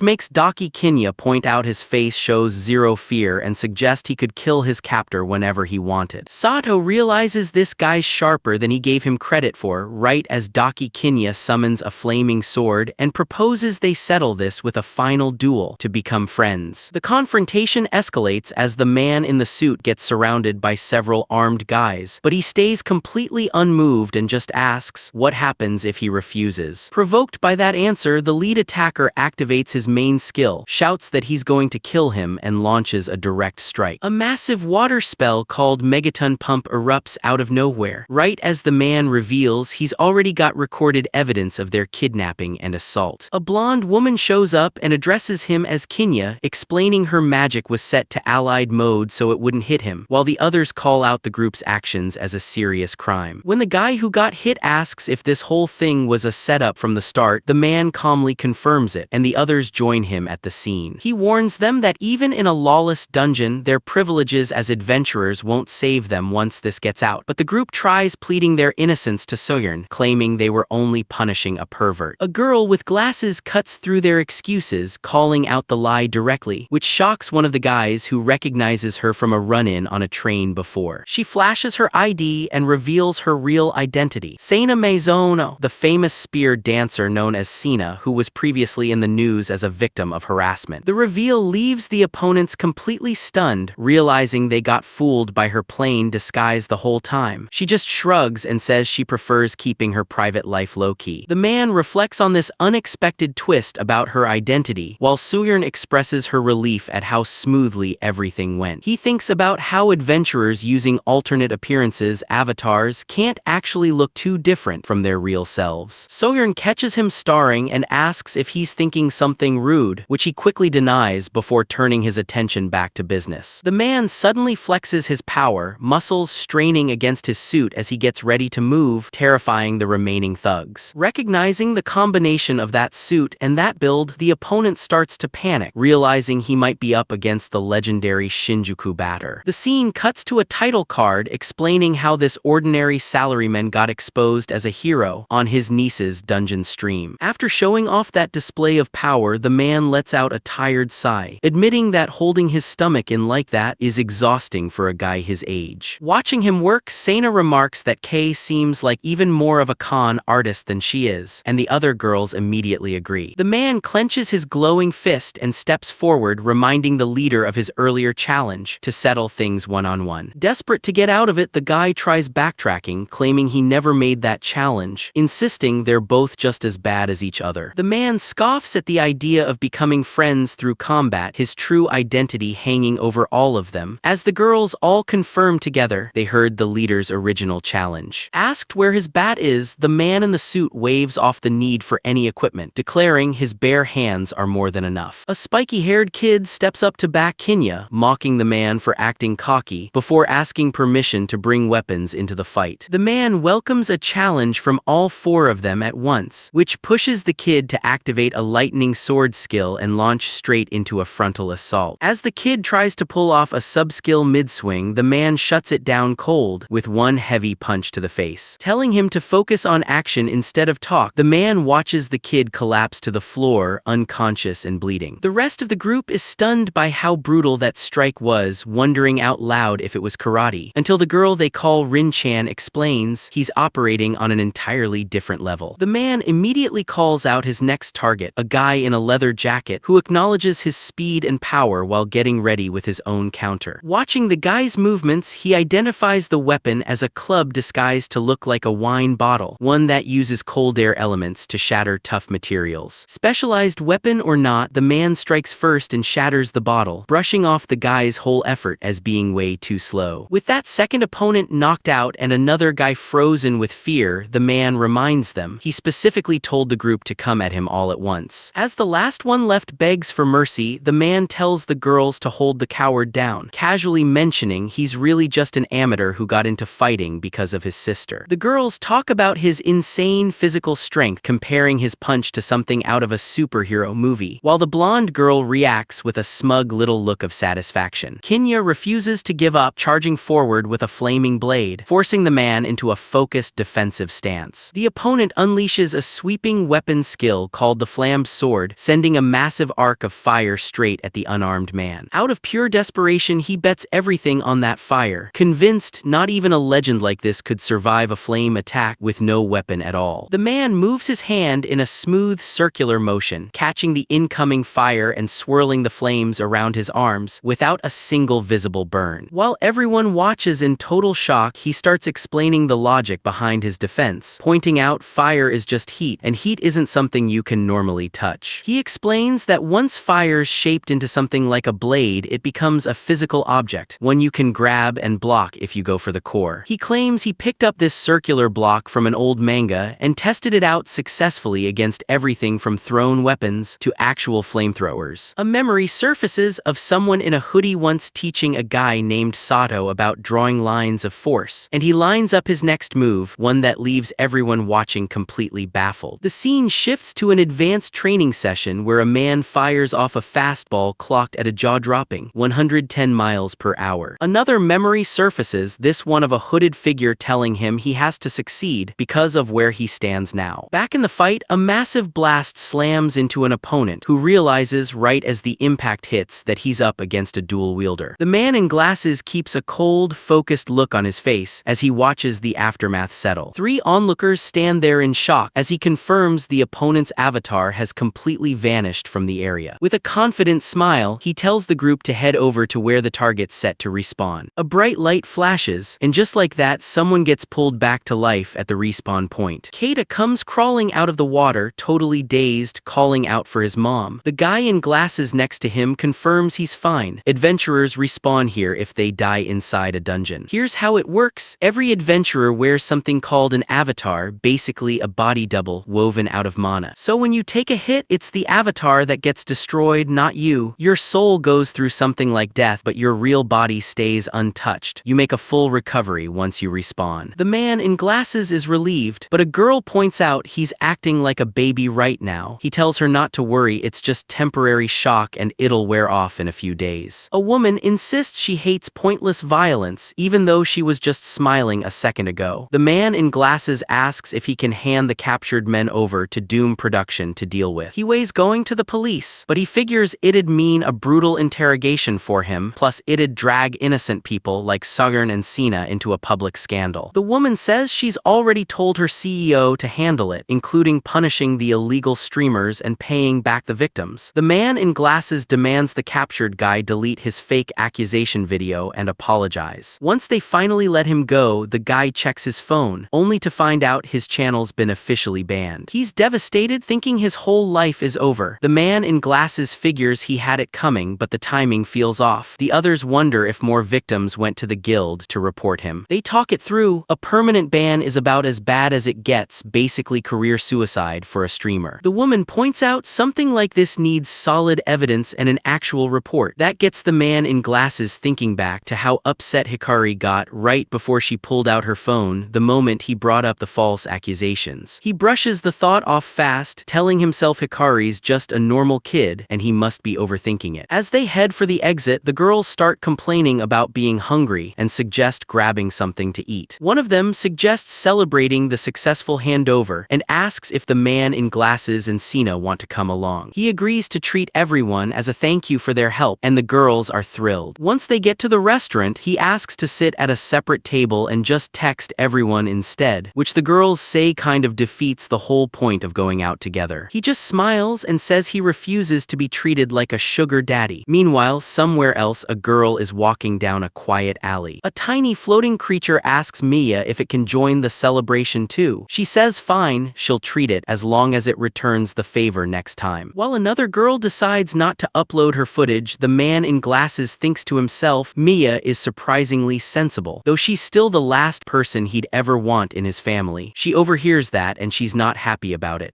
makes Daki Kinya point out his face shows zero fear and suggest he could kill his captor whenever he wanted. Sato realizes this guy's sharper than he gave him credit for right as Daki Kinya summons a flaming sword and proposes they settle this with a final duel to become friends. The confrontation escalates as the man in the suit gets surrounded by several armed guys, but he stays completely unmoved and just asks what happens if he refuses. Provoked by that answer, the lead attacker activates his main skill, shouts that he's going to kill him, and launches a direct strike. A massive water spell called Megaton Pump erupts out of nowhere, right as the man reveals he's already got recorded evidence of their kidnapping and assault. A blonde woman shows up and addresses him as Kinya, explaining her magic was set to allied mode so it wouldn't hit him, while the others call out the group's actions as a serious crime. When the guy who got hit asks if this whole thing was a setup from the start, the man calmly confirms it, and the others join him at the scene. He warns them that even in a lawless dungeon, their privileges as adventurers won't save them once this gets out, but the group tries pleading their innocence to Soyeon, claiming they were only punishing a pervert. A girl with glasses cuts through their excuses, calling out the lie directly, which shocks one of the guys who recognizes her from a run-in on a train before. She flashes her ID and reveals her real identity. Seina Maizono, the famous spear dancer known as Sina, who was previously in the news as a victim of harassment. The reveal leaves the opponents completely stunned, realizing they got fooled by her plain disguise the whole time. She just shrugs and says she prefers keeping her private life low-key. The man reflects on this unexpected twist about her identity, while Soyeon expresses her relief at how smoothly everything went. He thinks about how adventurers using alternate appearances, avatars, can't actually look too different from their real selves. Soyeon catches him starring and asks if he's thinking something rude, which he quickly denies before turning his attention back to business. The man suddenly flexes his power, muscles straining against his suit as he gets ready to move, terrifying the remaining thugs. Recognizing the combination of that suit and that build, the opponent starts to panic, realizing he might be up against the legendary Shinjuku Bat. The scene cuts to a title card explaining how this ordinary salaryman got exposed as a hero on his niece's dungeon stream. After showing off that display of power, the man lets out a tired sigh, admitting that holding his stomach in like that is exhausting for a guy his age. Watching him work, Seina remarks that Kei seems like even more of a con artist than she is, and the other girls immediately agree. The man clenches his glowing fist and steps forward, reminding the leader of his earlier challenge to settle things one-on-one. Desperate to get out of it, the guy tries backtracking, claiming he never made that challenge, insisting they're both just as bad as each other. The man scoffs at the idea of becoming friends through combat, his true identity hanging over all of them. As the girls all confirm together they heard the leader's original challenge. Asked where his bat is, the man in the suit waves off the need for any equipment, declaring his bare hands are more than enough. A spiky-haired kid steps up to back Kinya, mocking the man for acting cocky, before asking permission to bring weapons into the fight. The man welcomes a challenge from all four of them at once, which pushes the kid to activate a lightning sword skill and launch straight into a frontal assault. As the kid tries to pull off a sub-skill mid-swing, the man shuts it down cold with one heavy punch to the face, telling him to focus on action instead of talk. The man watches the kid collapse to the floor, unconscious and bleeding. The rest of the group is stunned by how brutal that strike was, wondering out loud if it was karate, until the girl they call Rin-chan explains he's operating on an entirely different level. The man immediately calls out his next target, a guy in a leather jacket who acknowledges his speed and power while getting ready with his own counter. Watching the guy's movements, he identifies the weapon as a club disguised to look like a wine bottle, one that uses cold air elements to shatter tough materials. Specialized weapon or not, the man strikes first and shatters the bottle, brushing off the guy's whole effort as being way too slow. With that second opponent knocked out and another guy frozen with fear, the man reminds them he specifically told the group to come at him all at once. As the last one left begs for mercy, the man tells the girls to hold the coward down, casually mentioning he's really just an amateur who got into fighting because of his sister. The girls talk about his insane physical strength, comparing his punch to something something out of a superhero movie, while the blonde girl reacts with a smug little look of satisfaction. Kinya refuses to give up, charging forward with a flaming blade, forcing the man into a focused defensive stance. The opponent unleashes a sweeping weapon skill called the flammed sword, sending a massive arc of fire straight at the unarmed man. Out of pure desperation, he bets everything on that fire, convinced not even a legend like this could survive a flame attack with no weapon at all. The man moves his hand in a smooth circular motion, catching the incoming fire and swirling the flames around his arms without a single visible burn. While everyone watches in total shock, he starts explaining the logic behind his defense, pointing out fire is just heat, and heat isn't something you can normally touch. He explains that once fire's shaped into something like a blade, it becomes a physical object, one you can grab and block if you go for the core. He claims he picked up this circular block from an old manga and tested it out successfully against everything from thrown weapons to actual flamethrowers. A memory surfaces of someone in a hoodie once teaching a guy named Sato about drawing lines of force, and he lines up his next move, one that leaves everyone watching completely baffled. The scene shifts to an advanced training session where a man fires off a fastball clocked at a jaw-dropping 110 miles per hour. Another memory surfaces, this one of a hooded figure telling him he has to succeed because of where he stands now. Back in the fight, a massive blast slams into an opponent who realizes right as the impact hits that he's up against a dual wielder. The man in glasses keeps a cold, focused look on his face as he watches the aftermath settle. Three onlookers stand there in shock as he confirms the opponent's avatar has completely vanished from the area. With a confident smile, he tells the group to head over to where the target's set to respawn. A bright light flashes, and just like that, someone gets pulled back to life at the respawn point. Keita comes crawling out of the water, totally dazed, calling out for his mom. The guy in glasses next to him confirms he's fine. Adventurers respawn here if they die inside a dungeon. Here's how it works. Every adventurer wears something called an avatar, basically a body double woven out of mana. So when you take a hit, it's the avatar that gets destroyed, not you. Your soul goes through something like death, but your real body stays untouched. You make a full recovery once you respawn. The man in glasses is relieved, but a girl points out he's acting like a baby right now. He tells her not to worry, it's just temporary shock and it'll wear off in a few days. A woman insists she hates pointless violence, even though she was just smiling a second ago. The man in glasses asks if he can hand the captured men over to Doom Production to deal with. He weighs going to the police, but he figures it'd mean a brutal interrogation for him, plus it'd drag innocent people like Sugern and Sina into a public scandal. The woman says she's already told her CEO to handle it, including punishing the illegal streamers and paying back the victims. The man in glasses demands the captured guy delete his fake accusation video and apologize. Once they finally let him go, the guy checks his phone, only to find out his channel's been officially banned. He's devastated, thinking his whole life is over. The man in glasses figures he had it coming, but the timing feels off. The others wonder if more victims went to the guild to report him. They talk it through. A permanent ban is about as bad as it gets, basically career suicide for a streamer. The woman points out something like this needs solid evidence and an actual report. That gets the man in glasses thinking back to how upset Hikari got right before she pulled out her phone the moment he brought up the false accusations. He brushes the thought off fast, telling himself Hikari's just a normal kid and he must be overthinking it. As they head for the exit, the girls start complaining about being hungry and suggest grabbing something to eat. One of them suggests celebrating the successful handover and asks if the man in glasses and Sina want to come along. He agrees to treat everyone as a thank you for their help, and the girls are thrilled. Once they get to the restaurant, he asks to sit at a separate table and just text everyone instead, which the girls say kind of defeats the whole point of going out together. He just smiles and says he refuses to be treated like a sugar daddy. Meanwhile, somewhere else, a girl is walking down a quiet alley. A tiny floating creature asks Mia if it can join the celebration too. She says fine, she'll treat it as long as it returns the favor next time. While another girl decides not to upload her footage, the man in glasses thinks to himself, Mia is surprisingly sensible. Though she's still the last person he'd ever want in his family. She overhears that and she's not happy about it.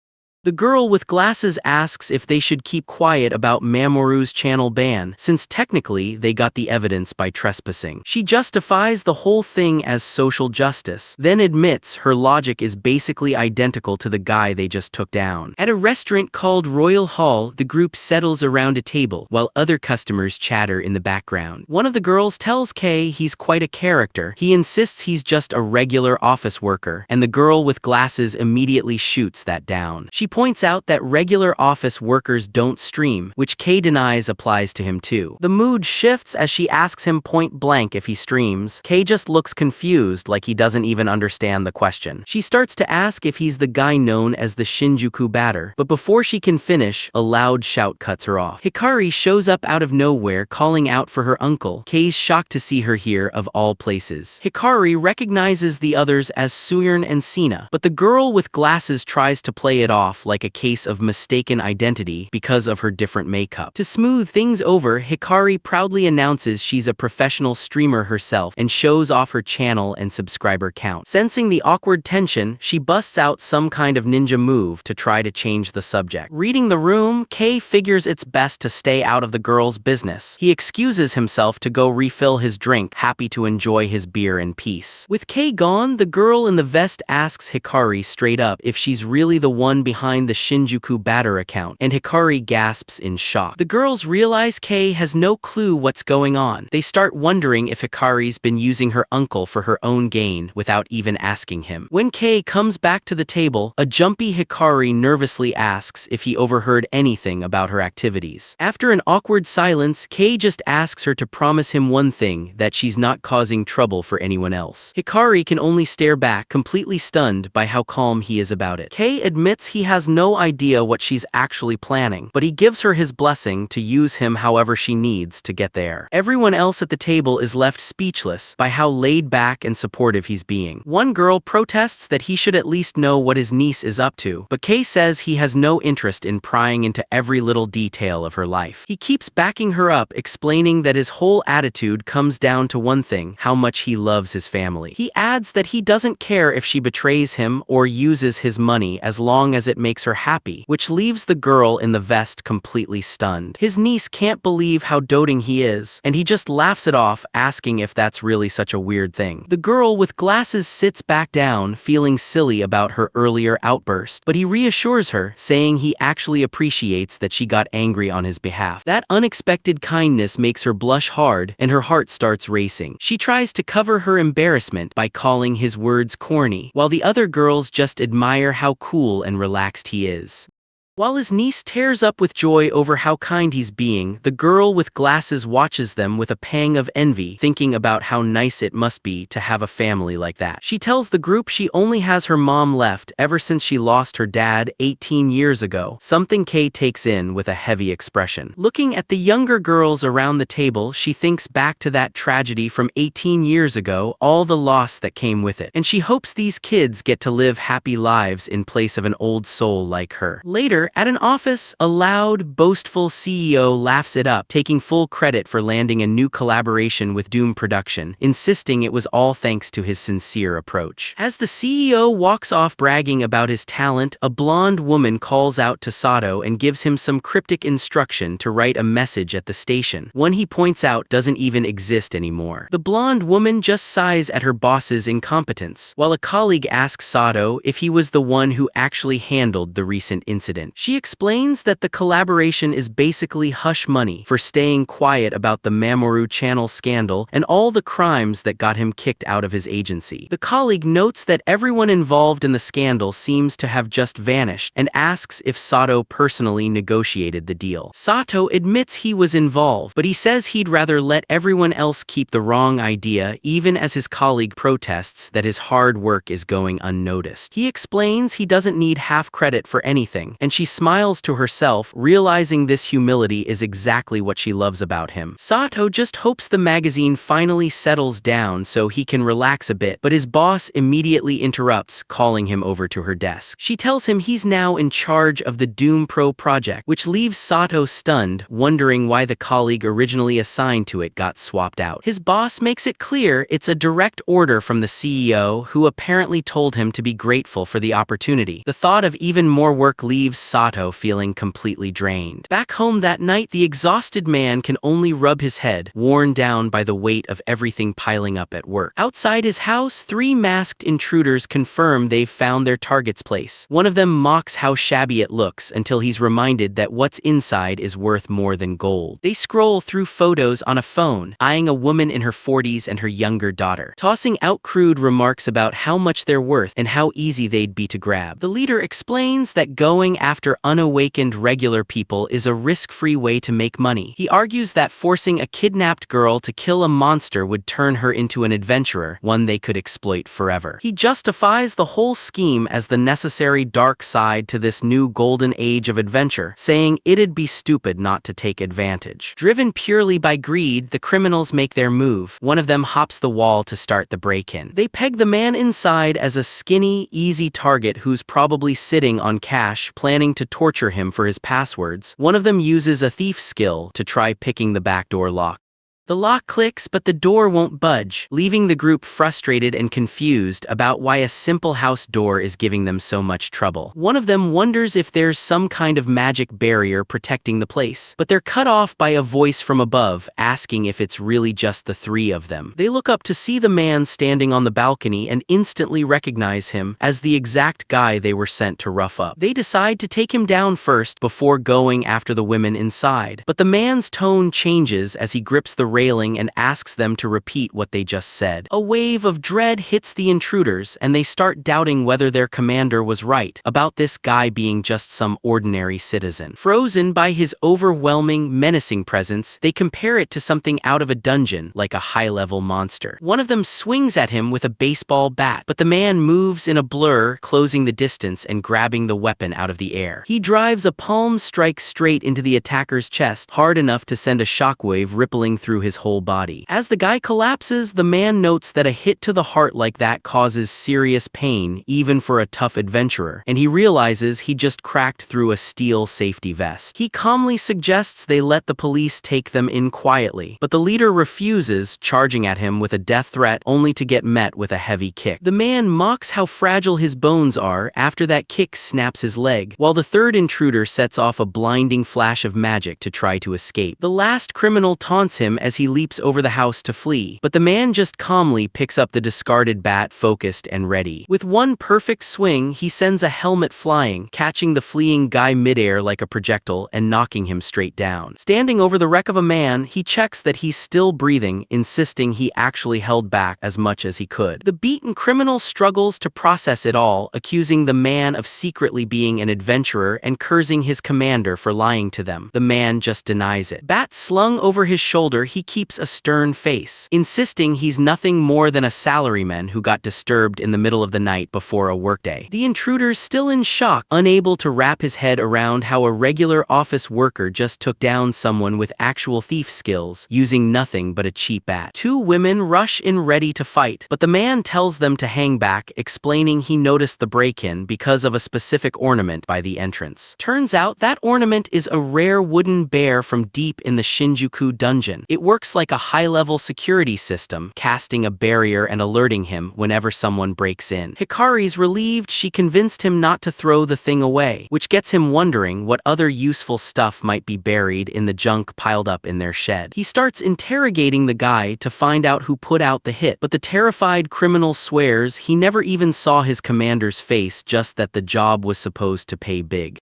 The girl with glasses asks if they should keep quiet about Mamoru's channel ban, since technically they got the evidence by trespassing. She justifies the whole thing as social justice, then admits her logic is basically identical to the guy they just took down. At a restaurant called Royal Hall, the group settles around a table, while other customers chatter in the background. One of the girls tells Kei he's quite a character. He insists he's just a regular office worker, and the girl with glasses immediately shoots that down. She points out that regular office workers don't stream, which Kei denies applies to him too. The mood shifts as she asks him point blank if he streams. Kei just looks confused, like he doesn't even understand the question. She starts to ask if he's the guy known as the Shinjuku Batter, but before she can finish, a loud shout cuts her off. Hikari shows up out of nowhere calling out for her uncle. Kei's shocked to see her here of all places. Hikari recognizes the others as Suyern and Sina, but the girl with glasses tries to play it off like a case of mistaken identity because of her different makeup. To smooth things over, Hikari proudly announces she's a professional streamer herself and shows off her channel and subscriber count. Sensing the awkward tension, she busts out some kind of ninja move to try to change the subject. Reading the room, Kei figures it's best to stay out of the girl's business. He excuses himself to go refill his drink, happy to enjoy his beer in peace. With Kei gone, the girl in the vest asks Hikari straight up if she's really the one behind the Shinjuku Batter account, and Hikari gasps in shock. The girls realize Kei has no clue what's going on. They start wondering if Hikari's been using her uncle for her own gain without even asking him. When Kei comes back to the table, a jumpy Hikari nervously asks if he overheard anything about her activities. After an awkward silence, Kei just asks her to promise him one thing, that she's not causing trouble for anyone else. Hikari can only stare back, completely stunned by how calm he is about it. Kei admits he has no idea what she's actually planning, but he gives her his blessing to use him however she needs to get there. Everyone else at the table is left speechless by how laid back and supportive he's being. One girl protests that he should at least know what his niece is up to, but Kei says he has no interest in prying into every little detail of her life. He keeps backing her up, explaining that his whole attitude comes down to one thing: how much he loves his family. He adds that he doesn't care if she betrays him or uses his money as long as it makes her happy, which leaves the girl in the vest completely stunned. His niece can't believe how doting he is, and he just laughs it off, asking if that's really such a weird thing. The girl with glasses sits back down, feeling silly about her earlier outburst, but he reassures her, saying he actually appreciates that she got angry on his behalf. That unexpected kindness makes her blush hard, and her heart starts racing. She tries to cover her embarrassment by calling his words corny, while the other girls just admire how cool and relaxed he is. While his niece tears up with joy over how kind he's being, the girl with glasses watches them with a pang of envy, thinking about how nice it must be to have a family like that. She tells the group she only has her mom left ever since she lost her dad 18 years ago, something Kei takes in with a heavy expression. Looking at the younger girls around the table, she thinks back to that tragedy from 18 years ago, all the loss that came with it, and she hopes these kids get to live happy lives in place of an old soul like her. Later, at an office, a loud, boastful CEO laughs it up, taking full credit for landing a new collaboration with Doom Production, insisting it was all thanks to his sincere approach. As the CEO walks off bragging about his talent, a blonde woman calls out to Sato and gives him some cryptic instruction to write a message at the station, one he points out doesn't even exist anymore. The blonde woman just sighs at her boss's incompetence, while a colleague asks Sato if he was the one who actually handled the recent incident. She explains that the collaboration is basically hush money for staying quiet about the Mamoru channel scandal and all the crimes that got him kicked out of his agency. The colleague notes that everyone involved in the scandal seems to have just vanished and asks if Sato personally negotiated the deal. Sato admits he was involved, but he says he'd rather let everyone else keep the wrong idea, even as his colleague protests that his hard work is going unnoticed. He explains he doesn't need half credit for anything, and she smiles to herself, realizing this humility is exactly what she loves about him. Sato just hopes the magazine finally settles down so he can relax a bit, but his boss immediately interrupts, calling him over to her desk. She tells him he's now in charge of the Doom Pro project, which leaves Sato stunned, wondering why the colleague originally assigned to it got swapped out. His boss makes it clear it's a direct order from the CEO, who apparently told him to be grateful for the opportunity. The thought of even more work leaves Sato feeling completely drained. Back home that night, the exhausted man can only rub his head, worn down by the weight of everything piling up at work. Outside his house, 3 masked intruders confirm they've found their target's place. One of them mocks how shabby it looks until he's reminded that what's inside is worth more than gold. They scroll through photos on a phone, eyeing a woman in her 40s and her younger daughter, tossing out crude remarks about how much they're worth and how easy they'd be to grab. The leader explains that going after unawakened regular people is a risk-free way to make money. He argues that forcing a kidnapped girl to kill a monster would turn her into an adventurer, one they could exploit forever. He justifies the whole scheme as the necessary dark side to this new golden age of adventure, saying it'd be stupid not to take advantage. Driven purely by greed, the criminals make their move. One of them hops the wall to start the break-in. They peg the man inside as a skinny, easy target who's probably sitting on cash, planning to torture him for his passwords. One of them uses a thief skill to try picking the backdoor lock. The lock clicks, but the door won't budge, leaving the group frustrated and confused about why a simple house door is giving them so much trouble. One of them wonders if there's some kind of magic barrier protecting the place, but they're cut off by a voice from above, asking if it's really just the 3 of them. They look up to see the man standing on the balcony and instantly recognize him as the exact guy they were sent to rough up. They decide to take him down first before going after the women inside, but the man's tone changes as he grips the railing and asks them to repeat what they just said. A wave of dread hits the intruders, and they start doubting whether their commander was right about this guy being just some ordinary citizen. Frozen by his overwhelming, menacing presence, they compare it to something out of a dungeon, like a high-level monster. One of them swings at him with a baseball bat, but the man moves in a blur, closing the distance and grabbing the weapon out of the air. He drives a palm strike straight into the attacker's chest, hard enough to send a shockwave rippling through his whole body. As the guy collapses, the man notes that a hit to the heart like that causes serious pain, even for a tough adventurer, and he realizes he just cracked through a steel safety vest. He calmly suggests they let the police take them in quietly, but the leader refuses, charging at him with a death threat only to get met with a heavy kick. The man mocks how fragile his bones are after that kick snaps his leg, while the 3rd intruder sets off a blinding flash of magic to try to escape. The last criminal taunts him as he leaps over the house to flee, but the man just calmly picks up the discarded bat, focused and ready. With one perfect swing, he sends a helmet flying, catching the fleeing guy midair like a projectile and knocking him straight down. Standing over the wreck of a man, he checks that he's still breathing, insisting he actually held back as much as he could. The beaten criminal struggles to process it all, accusing the man of secretly being an adventurer and cursing his commander for lying to them. The man just denies it. Bat slung over his shoulder, he keeps a stern face, insisting he's nothing more than a salaryman who got disturbed in the middle of the night before a workday. The intruder's still in shock, unable to wrap his head around how a regular office worker just took down someone with actual thief skills, using nothing but a cheap bat. 2 women rush in ready to fight, but the man tells them to hang back, explaining he noticed the break-in because of a specific ornament by the entrance. Turns out that ornament is a rare wooden bear from deep in the Shinjuku dungeon. It works like a high-level security system, casting a barrier and alerting him whenever someone breaks in. Hikari's relieved she convinced him not to throw the thing away, which gets him wondering what other useful stuff might be buried in the junk piled up in their shed. He starts interrogating the guy to find out who put out the hit, but the terrified criminal swears he never even saw his commander's face, just that the job was supposed to pay big.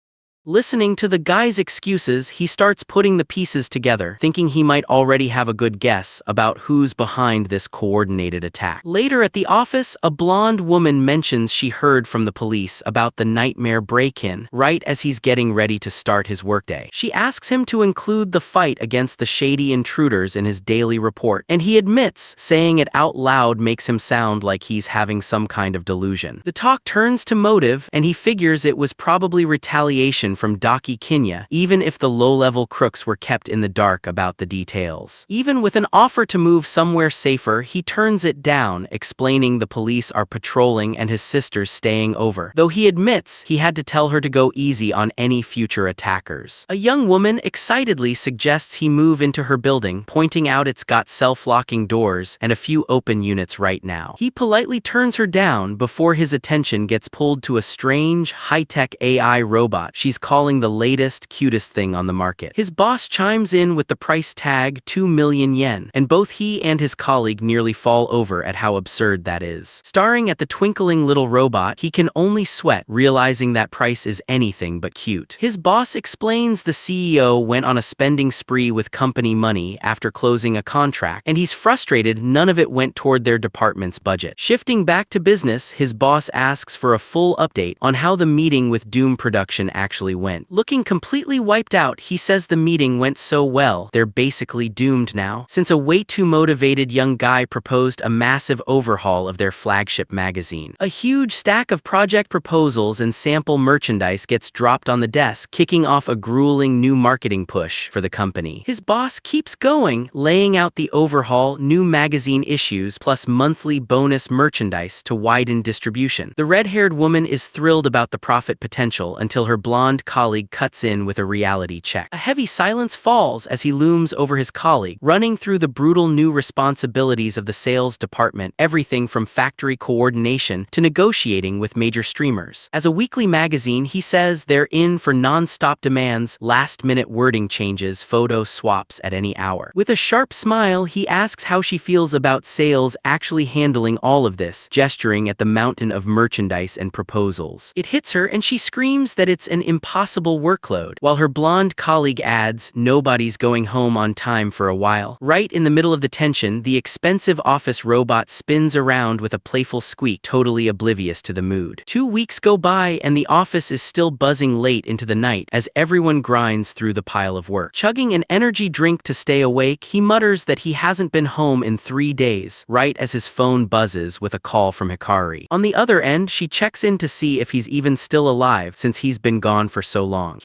Listening to the guy's excuses, he starts putting the pieces together, thinking he might already have a good guess about who's behind this coordinated attack. Later at the office, a blonde woman mentions she heard from the police about the nightmare break-in, right as he's getting ready to start his workday. She asks him to include the fight against the shady intruders in his daily report, and he admits, saying it out loud makes him sound like he's having some kind of delusion. The talk turns to motive, and he figures it was probably retaliation from Daki Kinya, even if the low-level crooks were kept in the dark about the details. Even with an offer to move somewhere safer, he turns it down, explaining the police are patrolling and his sister's staying over, though he admits he had to tell her to go easy on any future attackers. A young woman excitedly suggests he move into her building, pointing out it's got self-locking doors and a few open units right now. He politely turns her down before his attention gets pulled to a strange, high-tech AI robot she's calling the latest, cutest thing on the market. His boss chimes in with the price tag 2 million yen, and both he and his colleague nearly fall over at how absurd that is. Staring at the twinkling little robot, he can only sweat, realizing that price is anything but cute. His boss explains the CEO went on a spending spree with company money after closing a contract, and he's frustrated none of it went toward their department's budget. Shifting back to business, his boss asks for a full update on how the meeting with Doom Production actually went. Looking completely wiped out, he says the meeting went so well, they're basically doomed now, since a way too motivated young guy proposed a massive overhaul of their flagship magazine. A huge stack of project proposals and sample merchandise gets dropped on the desk, kicking off a grueling new marketing push for the company. His boss keeps going, laying out the overhaul, new magazine issues, plus monthly bonus merchandise to widen distribution. The red-haired woman is thrilled about the profit potential until her blonde colleague cuts in with a reality check. A heavy silence falls as he looms over his colleague, running through the brutal new responsibilities of the sales department, everything from factory coordination to negotiating with major streamers. As a weekly magazine, he says they're in for non-stop demands, last-minute wording changes, photo swaps at any hour. With a sharp smile, he asks how she feels about sales actually handling all of this, gesturing at the mountain of merchandise and proposals. It hits her and she screams that it's an impossible workload, while her blonde colleague adds, nobody's going home on time for a while. Right in the middle of the tension, the expensive office robot spins around with a playful squeak, totally oblivious to the mood. 2 weeks go by and the office is still buzzing late into the night as everyone grinds through the pile of work. Chugging an energy drink to stay awake, he mutters that he hasn't been home in 3 days, right as his phone buzzes with a call from Hikari. On the other end, she checks in to see if he's even still alive since he's been gone for so long.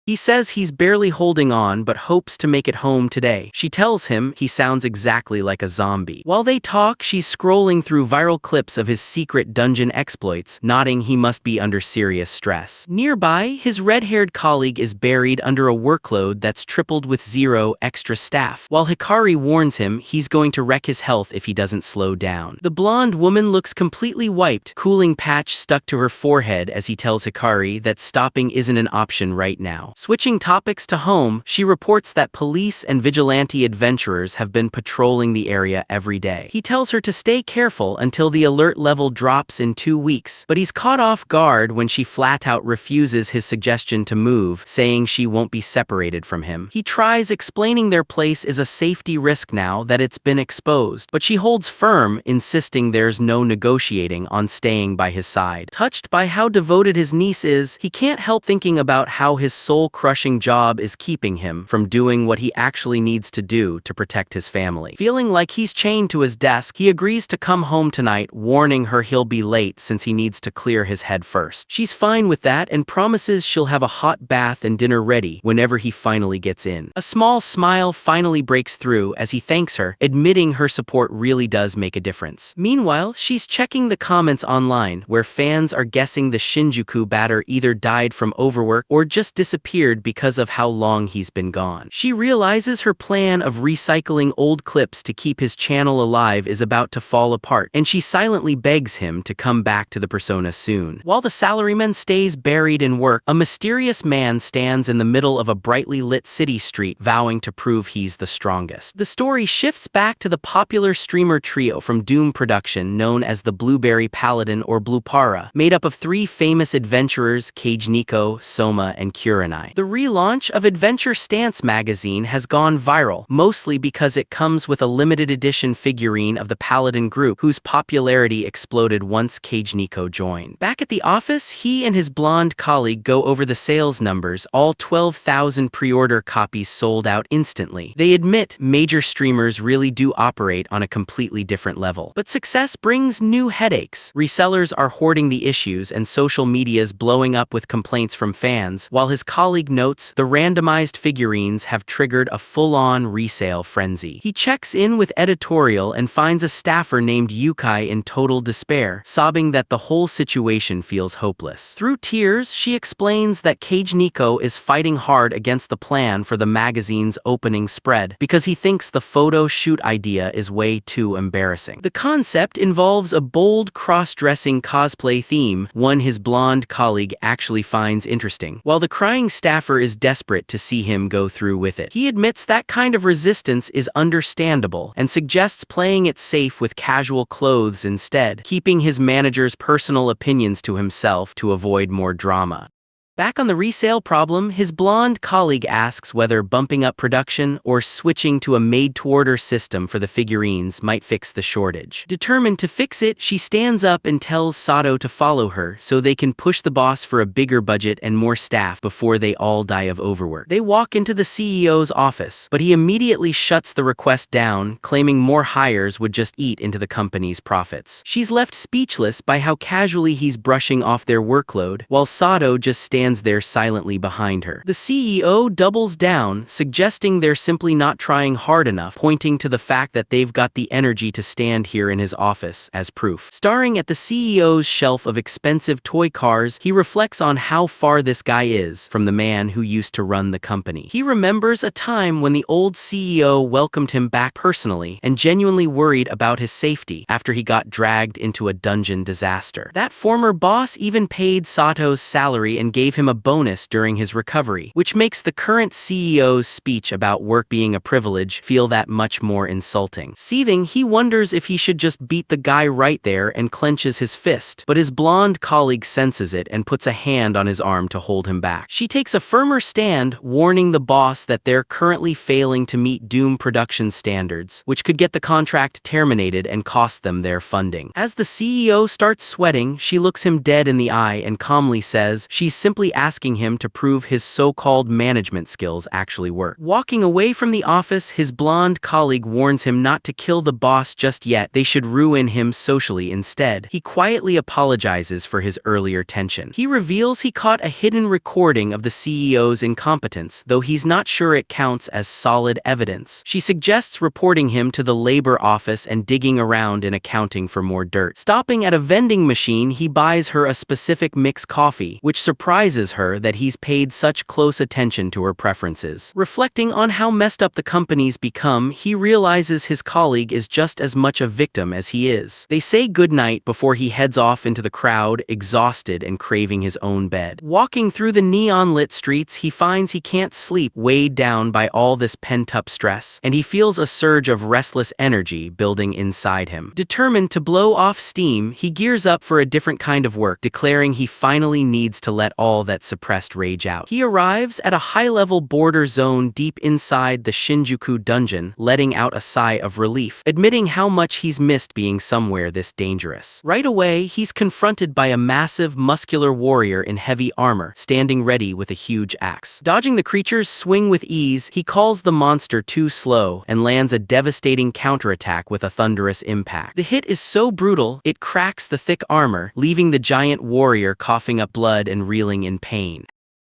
He says he's barely holding on but hopes to make it home today. She tells him he sounds exactly like a zombie. While they talk, she's scrolling through viral clips of his secret dungeon exploits, nodding he must be under serious stress. Nearby, his red-haired colleague is buried under a workload that's tripled with 0 extra staff, while Hikari warns him he's going to wreck his health if he doesn't slow down. The blonde woman looks completely wiped, cooling patch stuck to her forehead as he tells Hikari that stopping isn't an option right now. Switching topics to home, she reports that police and vigilante adventurers have been patrolling the area every day. He tells her to stay careful until the alert level drops in 2 weeks, but he's caught off guard when she flat-out refuses his suggestion to move, saying she won't be separated from him. He tries explaining their place is a safety risk now that it's been exposed, but she holds firm, insisting there's no negotiating on staying by his side. Touched by how devoted his niece is, he can't help thinking about how his soul-crushing job is keeping him from doing what he actually needs to do to protect his family. Feeling like he's chained to his desk, he agrees to come home tonight, warning her he'll be late since he needs to clear his head first. She's fine with that and promises she'll have a hot bath and dinner ready whenever he finally gets in. A small smile finally breaks through as he thanks her, admitting her support really does make a difference. Meanwhile, she's checking the comments online, where fans are guessing the Shinjuku Bat either died from overwork or just disappeared because of how long he's been gone. She realizes her plan of recycling old clips to keep his channel alive is about to fall apart, and she silently begs him to come back to the persona soon. While the salaryman stays buried in work, a mysterious man stands in the middle of a brightly lit city street, vowing to prove he's the strongest. The story shifts back to the popular streamer trio from Doom Production known as the Blueberry Paladin or Blue Para, made up of 3 famous adventurers, Kage Nico, Soma, and Kurenai. The relaunch of Adventure Stance magazine has gone viral, mostly because it comes with a limited edition figurine of the Paladin group whose popularity exploded once Keita joined. Back at the office, he and his blonde colleague go over the sales numbers. All 12,000 pre-order copies sold out instantly. They admit major streamers really do operate on a completely different level. But success brings new headaches. Resellers are hoarding the issues and social media's blowing up with complaints from fans, while his colleague notes the randomized figurines have triggered a full-on resale frenzy. He checks in with editorial and finds a staffer named Yukai in total despair, sobbing that the whole situation feels hopeless. Through tears, she explains that Keita is fighting hard against the plan for the magazine's opening spread because he thinks the photo shoot idea is way too embarrassing. The concept involves a bold cross-dressing cosplay theme, one his blonde colleague actually finds interesting, while the crying staffer is desperate to see him go through with it. He admits that kind of resistance is understandable and suggests playing it safe with casual clothes instead, keeping his manager's personal opinions to himself to avoid more drama. Back on the resale problem, his blonde colleague asks whether bumping up production or switching to a made-to-order system for the figurines might fix the shortage. Determined to fix it, she stands up and tells Sato to follow her so they can push the boss for a bigger budget and more staff before they all die of overwork. They walk into the CEO's office, but he immediately shuts the request down, claiming more hires would just eat into the company's profits. She's left speechless by how casually he's brushing off their workload, while Sato just stands there silently behind her. The CEO doubles down, suggesting they're simply not trying hard enough, pointing to the fact that they've got the energy to stand here in his office as proof. Staring at the CEO's shelf of expensive toy cars, he reflects on how far this guy is from the man who used to run the company. He remembers a time when the old CEO welcomed him back personally and genuinely worried about his safety after he got dragged into a dungeon disaster. That former boss even paid Sato's salary and gave him a bonus during his recovery, which makes the current CEO's speech about work being a privilege feel that much more insulting. Seething, he wonders if he should just beat the guy right there and clenches his fist, but his blonde colleague senses it and puts a hand on his arm to hold him back. She takes a firmer stand, warning the boss that they're currently failing to meet Doom production standards, which could get the contract terminated and cost them their funding. As the CEO starts sweating, she looks him dead in the eye and calmly says she's simply asking him to prove his so-called management skills actually work. Walking away from the office, his blonde colleague warns him not to kill the boss just yet. They should ruin him socially instead. He quietly apologizes for his earlier tension. He reveals he caught a hidden recording of the CEO's incompetence, though he's not sure it counts as solid evidence. She suggests reporting him to the labor office and digging around in accounting for more dirt. Stopping at a vending machine, he buys her a specific mixed coffee, which surprises her that he's paid such close attention to her preferences. Reflecting on how messed up the company's become, he realizes his colleague is just as much a victim as he is. They say goodnight before he heads off into the crowd, exhausted and craving his own bed. Walking through the neon-lit streets, he finds he can't sleep, weighed down by all this pent-up stress, and he feels a surge of restless energy building inside him. Determined to blow off steam, he gears up for a different kind of work, declaring he finally needs to let all that suppressed rage out. He arrives at a high-level border zone deep inside the Shinjuku dungeon, letting out a sigh of relief, admitting how much he's missed being somewhere this dangerous. Right away, he's confronted by a massive, muscular warrior in heavy armor, standing ready with a huge axe. Dodging the creature's swing with ease, he calls the monster too slow and lands a devastating counterattack with a thunderous impact. The hit is so brutal, it cracks the thick armor, leaving the giant warrior coughing up blood and reeling in pain.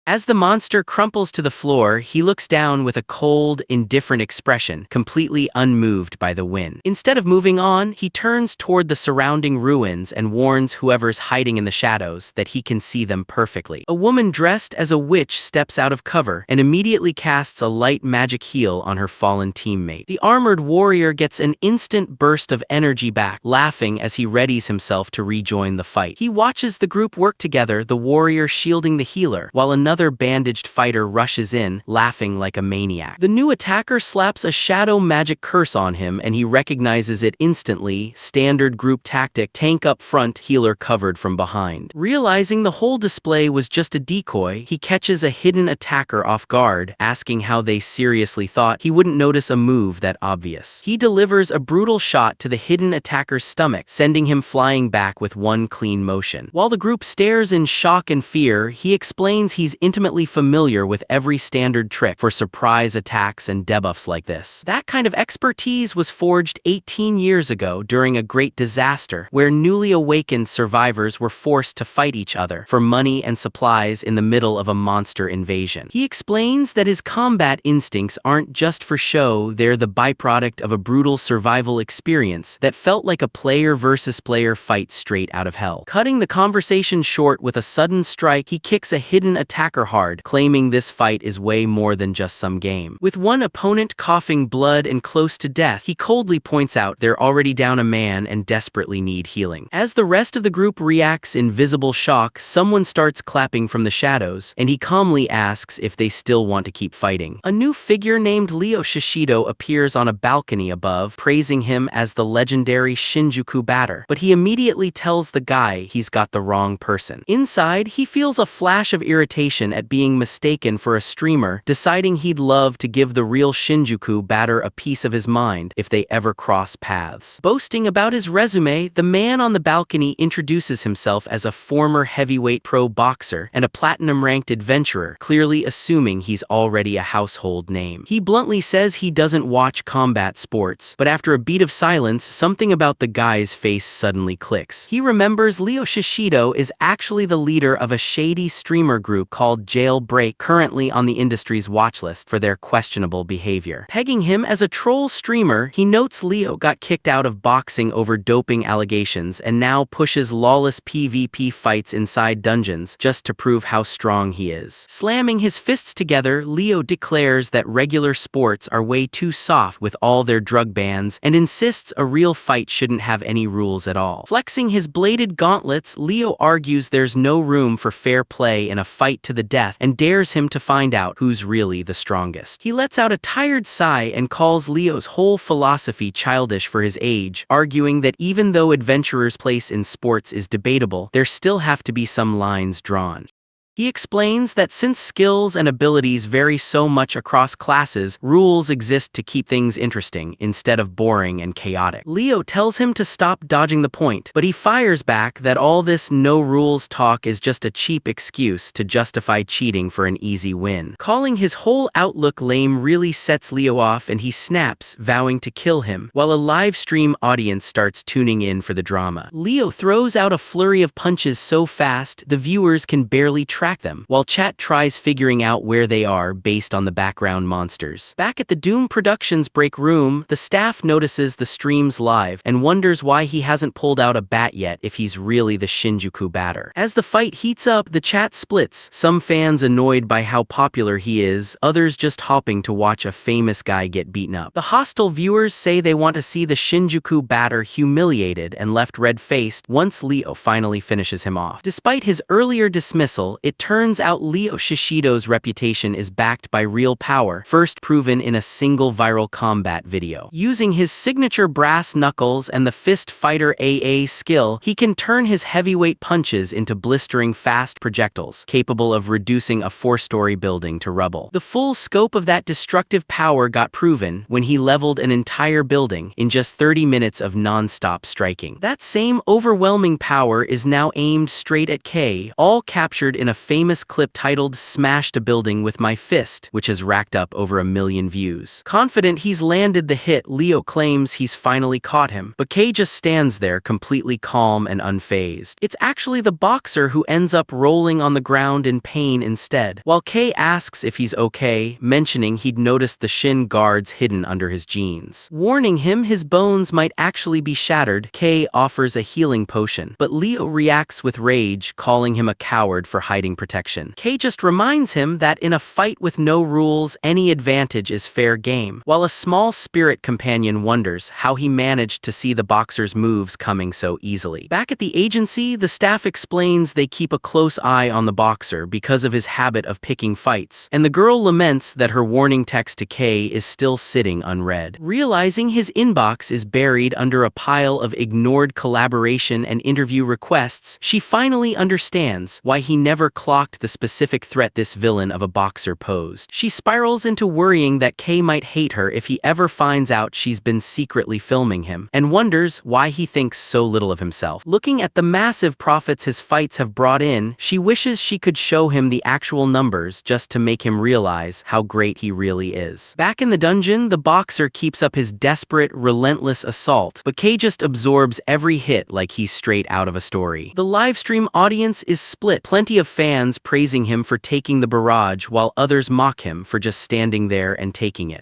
As the monster crumples to the floor, he looks down with a cold, indifferent expression, completely unmoved by the win. Instead of moving on, he turns toward the surrounding ruins and warns whoever's hiding in the shadows that he can see them perfectly. A woman dressed as a witch steps out of cover and immediately casts a light magic heal on her fallen teammate. The armored warrior gets an instant burst of energy back, laughing as he readies himself to rejoin the fight. He watches the group work together, the warrior shielding the healer, while another another bandaged fighter rushes in, laughing like a maniac. The new attacker slaps a shadow magic curse on him and he recognizes it instantly. Standard group tactic: tank up front, healer covered from behind. Realizing the whole display was just a decoy, he catches a hidden attacker off guard, asking how they seriously thought he wouldn't notice a move that obvious. He delivers a brutal shot to the hidden attacker's stomach, sending him flying back with one clean motion. While the group stares in shock and fear, he explains he's intimately familiar with every standard trick for surprise attacks and debuffs like this. That kind of expertise was forged 18 years ago during a great disaster where newly awakened survivors were forced to fight each other for money and supplies in the middle of a monster invasion. He explains that his combat instincts aren't just for show, they're the byproduct of a brutal survival experience that felt like a player versus player fight straight out of hell. Cutting the conversation short with a sudden strike, he kicks a hidden attacker hard, claiming this fight is way more than just some game. With one opponent coughing blood and close to death, he coldly points out they're already down a man and desperately need healing. As the rest of the group reacts in visible shock, someone starts clapping from the shadows, and he calmly asks if they still want to keep fighting. A new figure named Leo Shishido appears on a balcony above, praising him as the legendary Shinjuku Batter, but he immediately tells the guy he's got the wrong person. Inside, he feels a flash of irritation at being mistaken for a streamer, deciding he'd love to give the real Shinjuku Batter a piece of his mind if they ever cross paths. Boasting about his resume, the man on the balcony introduces himself as a former heavyweight pro boxer and a platinum-ranked adventurer, clearly assuming he's already a household name. He bluntly says he doesn't watch combat sports, but after a beat of silence, something about the guy's face suddenly clicks. He remembers Leo Shishido is actually the leader of a shady streamer group called Jailbreak, currently on the industry's watchlist for their questionable behavior. Pegging him as a troll streamer, he notes Leo got kicked out of boxing over doping allegations and now pushes lawless PvP fights inside dungeons just to prove how strong he is. Slamming his fists together, Leo declares that regular sports are way too soft with all their drug bans and insists a real fight shouldn't have any rules at all. Flexing his bladed gauntlets, Leo argues there's no room for fair play in a fight to the death and dares him to find out who's really the strongest. He lets out a tired sigh and calls Leo's whole philosophy childish for his age, arguing that even though adventurers' place in sports is debatable, there still have to be some lines drawn. He explains that since skills and abilities vary so much across classes, rules exist to keep things interesting instead of boring and chaotic. Leo tells him to stop dodging the point, but he fires back that all this no-rules talk is just a cheap excuse to justify cheating for an easy win. Calling his whole outlook lame really sets Leo off and he snaps, vowing to kill him, while a live stream audience starts tuning in for the drama. Leo throws out a flurry of punches so fast, the viewers can barely track them, while chat tries figuring out where they are based on the background monsters. Back at the Doom Productions break room, the staff notices the streams live and wonders why he hasn't pulled out a bat yet if he's really the Shinjuku Batter. As the fight heats up, the chat splits, some fans annoyed by how popular he is, others just hopping to watch a famous guy get beaten up. The hostile viewers say they want to see the Shinjuku Batter humiliated and left red-faced once Leo finally finishes him off. Despite his earlier dismissal, it turns out Leo Shishido's reputation is backed by real power, first proven in a single viral combat video. Using his signature brass knuckles and the Fist Fighter AA skill, he can turn his heavyweight punches into blistering fast projectiles, capable of reducing a 4-story building to rubble. The full scope of that destructive power got proven when he leveled an entire building in just 30 minutes of non-stop striking. That same overwhelming power is now aimed straight at K, all captured in a famous clip titled "Smashed a Building with My Fist," which has racked up over 1 million views. Confident he's landed the hit, Leo claims he's finally caught him, but K just stands there completely calm and unfazed. It's actually the boxer who ends up rolling on the ground in pain instead, while K asks if he's okay, mentioning he'd noticed the shin guards hidden under his jeans. Warning him his bones might actually be shattered, K offers a healing potion, but Leo reacts with rage, calling him a coward for hiding using protection. Kei just reminds him that in a fight with no rules, any advantage is fair game, while a small spirit companion wonders how he managed to see the boxer's moves coming so easily. Back at the agency, the staff explains they keep a close eye on the boxer because of his habit of picking fights, and the girl laments that her warning text to Kei is still sitting unread. Realizing his inbox is buried under a pile of ignored collaboration and interview requests, she finally understands why he never clocked the specific threat this villain of a boxer posed. She spirals into worrying that Kei might hate her if he ever finds out she's been secretly filming him, and wonders why he thinks so little of himself. Looking at the massive profits his fights have brought in, she wishes she could show him the actual numbers just to make him realize how great he really is. Back in the dungeon, the boxer keeps up his desperate, relentless assault, but Kei just absorbs every hit like he's straight out of a story. The livestream audience is split, plenty of fans praising him for taking the barrage while others mock him for just standing there and taking it.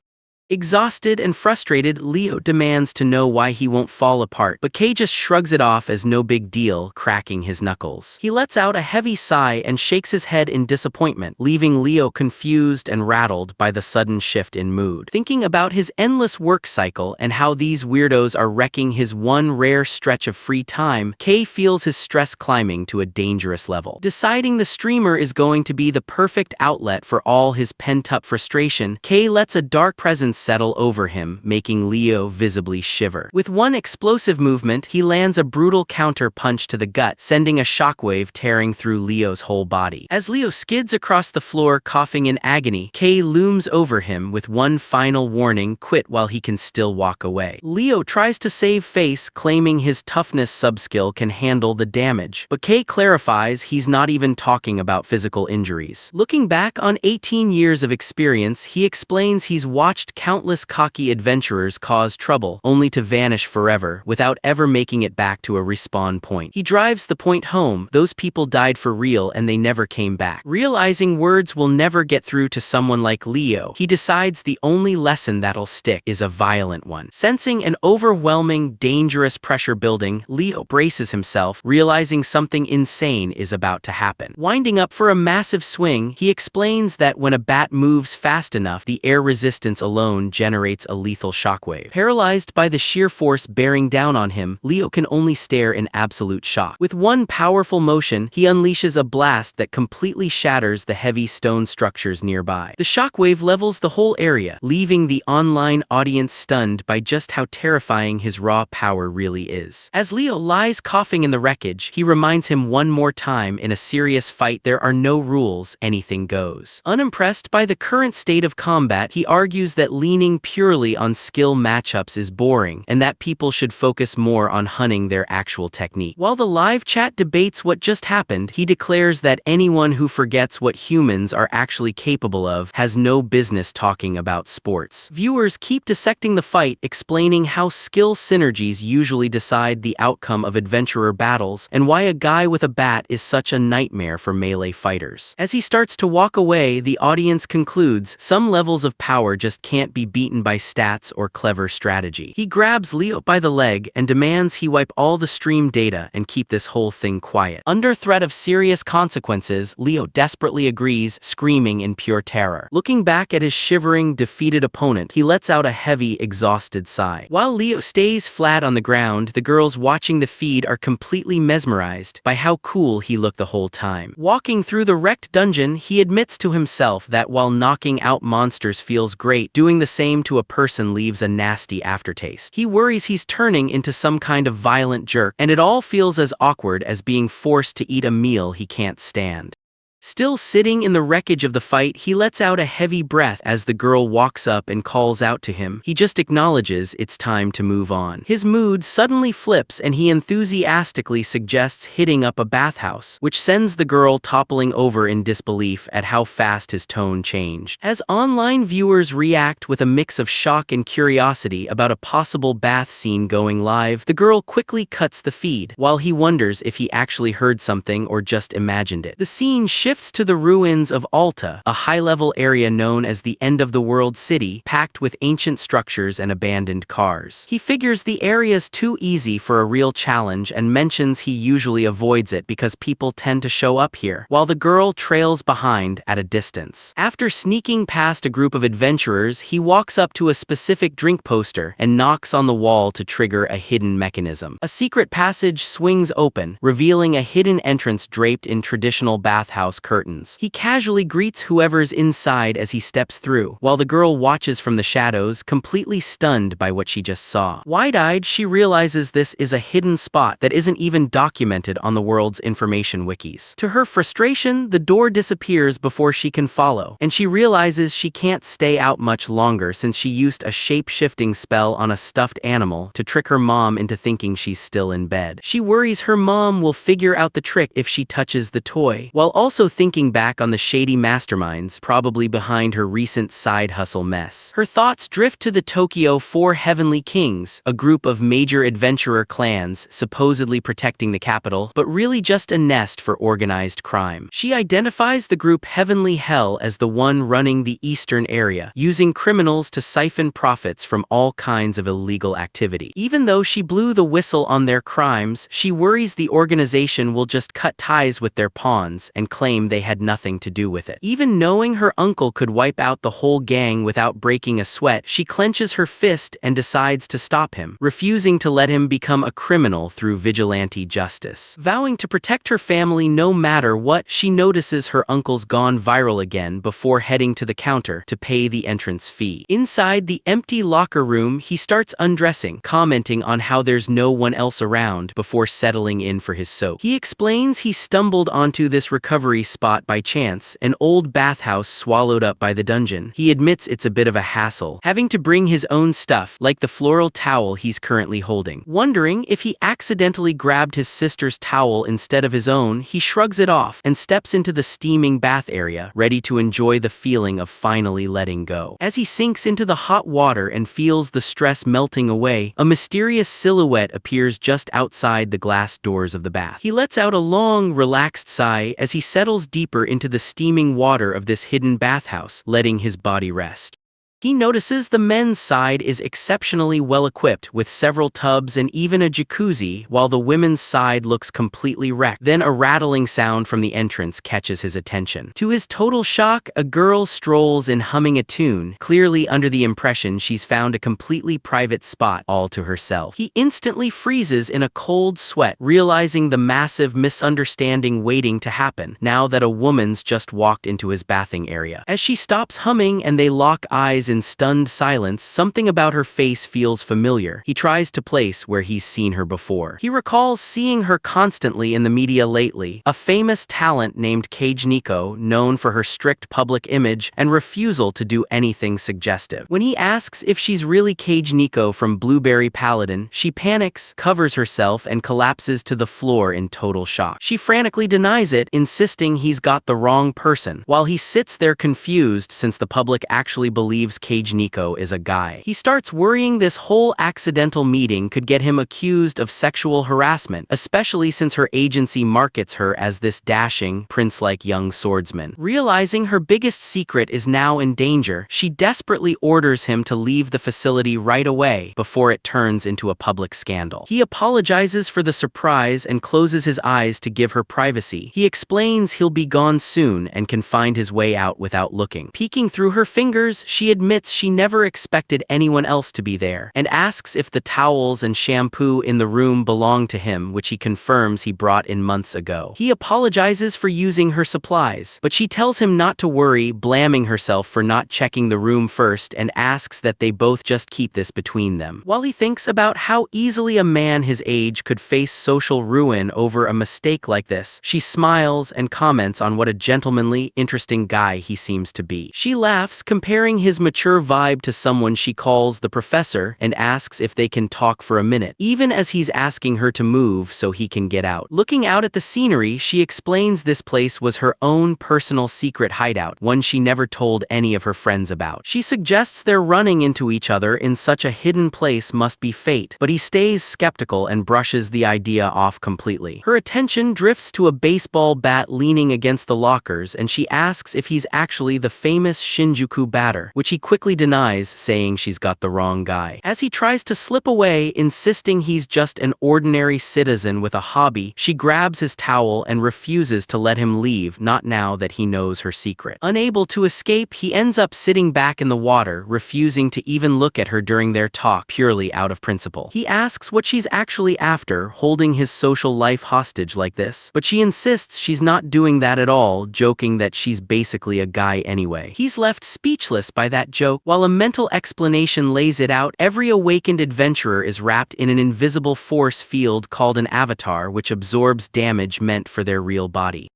Exhausted and frustrated, Leo demands to know why he won't fall apart, but Kei just shrugs it off as no big deal, cracking his knuckles. He lets out a heavy sigh and shakes his head in disappointment, leaving Leo confused and rattled by the sudden shift in mood. Thinking about his endless work cycle and how these weirdos are wrecking his one rare stretch of free time, Kei feels his stress climbing to a dangerous level. Deciding the streamer is going to be the perfect outlet for all his pent-up frustration, Kei lets a dark presence settle over him, making Leo visibly shiver. With one explosive movement, he lands a brutal counter punch to the gut, sending a shockwave tearing through Leo's whole body. As Leo skids across the floor coughing in agony, Kei looms over him with one final warning: quit while he can still walk away. Leo tries to save face, claiming his toughness subskill can handle the damage, but Kei clarifies he's not even talking about physical injuries. Looking back on 18 years of experience, he explains he's watched countless cocky adventurers cause trouble, only to vanish forever, without ever making it back to a respawn point. He drives the point home: those people died for real and they never came back. Realizing words will never get through to someone like Leo, he decides the only lesson that'll stick is a violent one. Sensing an overwhelming, dangerous pressure building, Leo braces himself, realizing something insane is about to happen. Winding up for a massive swing, he explains that when a bat moves fast enough, the air resistance alone generates a lethal shockwave. Paralyzed by the sheer force bearing down on him, Leo can only stare in absolute shock. With one powerful motion, he unleashes a blast that completely shatters the heavy stone structures nearby. The shockwave levels the whole area, leaving the online audience stunned by just how terrifying his raw power really is. As Leo lies coughing in the wreckage, he reminds him one more time: in a serious fight, there are no rules, anything goes. Unimpressed by the current state of combat, he argues that leaning purely on skill matchups is boring, and that people should focus more on honing their actual technique. While the live chat debates what just happened, he declares that anyone who forgets what humans are actually capable of has no business talking about sports. Viewers keep dissecting the fight, explaining how skill synergies usually decide the outcome of adventurer battles, and why a guy with a bat is such a nightmare for melee fighters. As he starts to walk away, the audience concludes some levels of power just can't be beaten by stats or clever strategy. He grabs Leo by the leg and demands he wipe all the stream data and keep this whole thing quiet. Under threat of serious consequences, Leo desperately agrees, screaming in pure terror. Looking back at his shivering, defeated opponent, he lets out a heavy, exhausted sigh. While Leo stays flat on the ground, the girls watching the feed are completely mesmerized by how cool he looked the whole time. Walking through the wrecked dungeon, he admits to himself that while knocking out monsters feels great, doing the same to a person leaves a nasty aftertaste. He worries he's turning into some kind of violent jerk, and it all feels as awkward as being forced to eat a meal he can't stand. Still sitting in the wreckage of the fight, he lets out a heavy breath as the girl walks up and calls out to him. He just acknowledges it's time to move on. His mood suddenly flips and he enthusiastically suggests hitting up a bathhouse, which sends the girl toppling over in disbelief at how fast his tone changed. As online viewers react with a mix of shock and curiosity about a possible bath scene going live, the girl quickly cuts the feed, while he wonders if he actually heard something or just imagined it. The scene shifts shifts to the ruins of Alta, a high-level area known as the end-of-the-world city, packed with ancient structures and abandoned cars. He figures the area's too easy for a real challenge and mentions he usually avoids it because people tend to show up here, while the girl trails behind at a distance. After sneaking past a group of adventurers, he walks up to a specific drink poster and knocks on the wall to trigger a hidden mechanism. A secret passage swings open, revealing a hidden entrance draped in traditional bathhouse curtains. He casually greets whoever's inside as he steps through, while the girl watches from the shadows, completely stunned by what she just saw. Wide-eyed, she realizes this is a hidden spot that isn't even documented on the world's information wikis. To her frustration, the door disappears before she can follow, and she realizes she can't stay out much longer since she used a shape-shifting spell on a stuffed animal to trick her mom into thinking she's still in bed. She worries her mom will figure out the trick if she touches the toy, while also thinking back on the shady masterminds probably behind her recent side hustle mess. Her thoughts drift to the Tokyo Four Heavenly Kings, a group of major adventurer clans supposedly protecting the capital, but really just a nest for organized crime. She identifies the group Heavenly Hell as the one running the eastern area, using criminals to siphon profits from all kinds of illegal activity. Even though she blew the whistle on their crimes, she worries the organization will just cut ties with their pawns and claim they had nothing to do with it. Even knowing her uncle could wipe out the whole gang without breaking a sweat, she clenches her fist and decides to stop him, refusing to let him become a criminal through vigilante justice. Vowing to protect her family no matter what, she notices her uncle's gone viral again before heading to the counter to pay the entrance fee. Inside the empty locker room, he starts undressing, commenting on how there's no one else around before settling in for his soak. He explains he stumbled onto this recovery spot by chance, an old bathhouse swallowed up by the dungeon. He admits it's a bit of a hassle, having to bring his own stuff, like the floral towel he's currently holding. Wondering if he accidentally grabbed his sister's towel instead of his own, he shrugs it off and steps into the steaming bath area, ready to enjoy the feeling of finally letting go. As he sinks into the hot water and feels the stress melting away, a mysterious silhouette appears just outside the glass doors of the bath. He lets out a long, relaxed sigh as he settles deeper into the steaming water of this hidden bathhouse, letting his body rest. He notices the men's side is exceptionally well equipped with several tubs and even a jacuzzi, while the women's side looks completely wrecked. Then a rattling sound from the entrance catches his attention. To his total shock, a girl strolls in humming a tune, clearly under the impression she's found a completely private spot all to herself. He instantly freezes in a cold sweat, realizing the massive misunderstanding waiting to happen now that a woman's just walked into his bathing area. As she stops humming and they lock eyes in stunned silence, something about her face feels familiar. He tries to place where he's seen her before. He recalls seeing her constantly in the media lately, a famous talent named Kage Nico, known for her strict public image and refusal to do anything suggestive. When he asks if she's really Kage Nico from Blueberry Paladin, she panics, covers herself, and collapses to the floor in total shock. She frantically denies it, insisting he's got the wrong person, while he sits there confused since the public actually believes Kage Nico is a guy. He starts worrying this whole accidental meeting could get him accused of sexual harassment, especially since her agency markets her as this dashing, prince-like young swordsman. Realizing her biggest secret is now in danger, she desperately orders him to leave the facility right away before it turns into a public scandal. He apologizes for the surprise and closes his eyes to give her privacy. He explains he'll be gone soon and can find his way out without looking. Peeking through her fingers, she admits she never expected anyone else to be there, and asks if the towels and shampoo in the room belong to him, which he confirms he brought in months ago. He apologizes for using her supplies, but she tells him not to worry, blaming herself for not checking the room first, and asks that they both just keep this between them. While he thinks about how easily a man his age could face social ruin over a mistake like this, she smiles and comments on what a gentlemanly, interesting guy he seems to be. She laughs, comparing his maturity mature vibe to someone she calls the professor and asks if they can talk for a minute, even as he's asking her to move so he can get out. Looking out at the scenery, she explains this place was her own personal secret hideout, one she never told any of her friends about. She suggests their running into each other in such a hidden place must be fate, but he stays skeptical and brushes the idea off completely. Her attention drifts to a baseball bat leaning against the lockers, and she asks if he's actually the famous Shinjuku Batter, which he quickly denies, saying she's got the wrong guy. As he tries to slip away, insisting he's just an ordinary citizen with a hobby, she grabs his towel and refuses to let him leave, not now that he knows her secret. Unable to escape, he ends up sitting back in the water, refusing to even look at her during their talk, purely out of principle. He asks what she's actually after, holding his social life hostage like this, but she insists she's not doing that at all, joking that she's basically a guy anyway. He's left speechless by that joke. While a mental explanation lays it out, every awakened adventurer is wrapped in an invisible force field called an avatar, which absorbs damage meant for their real body.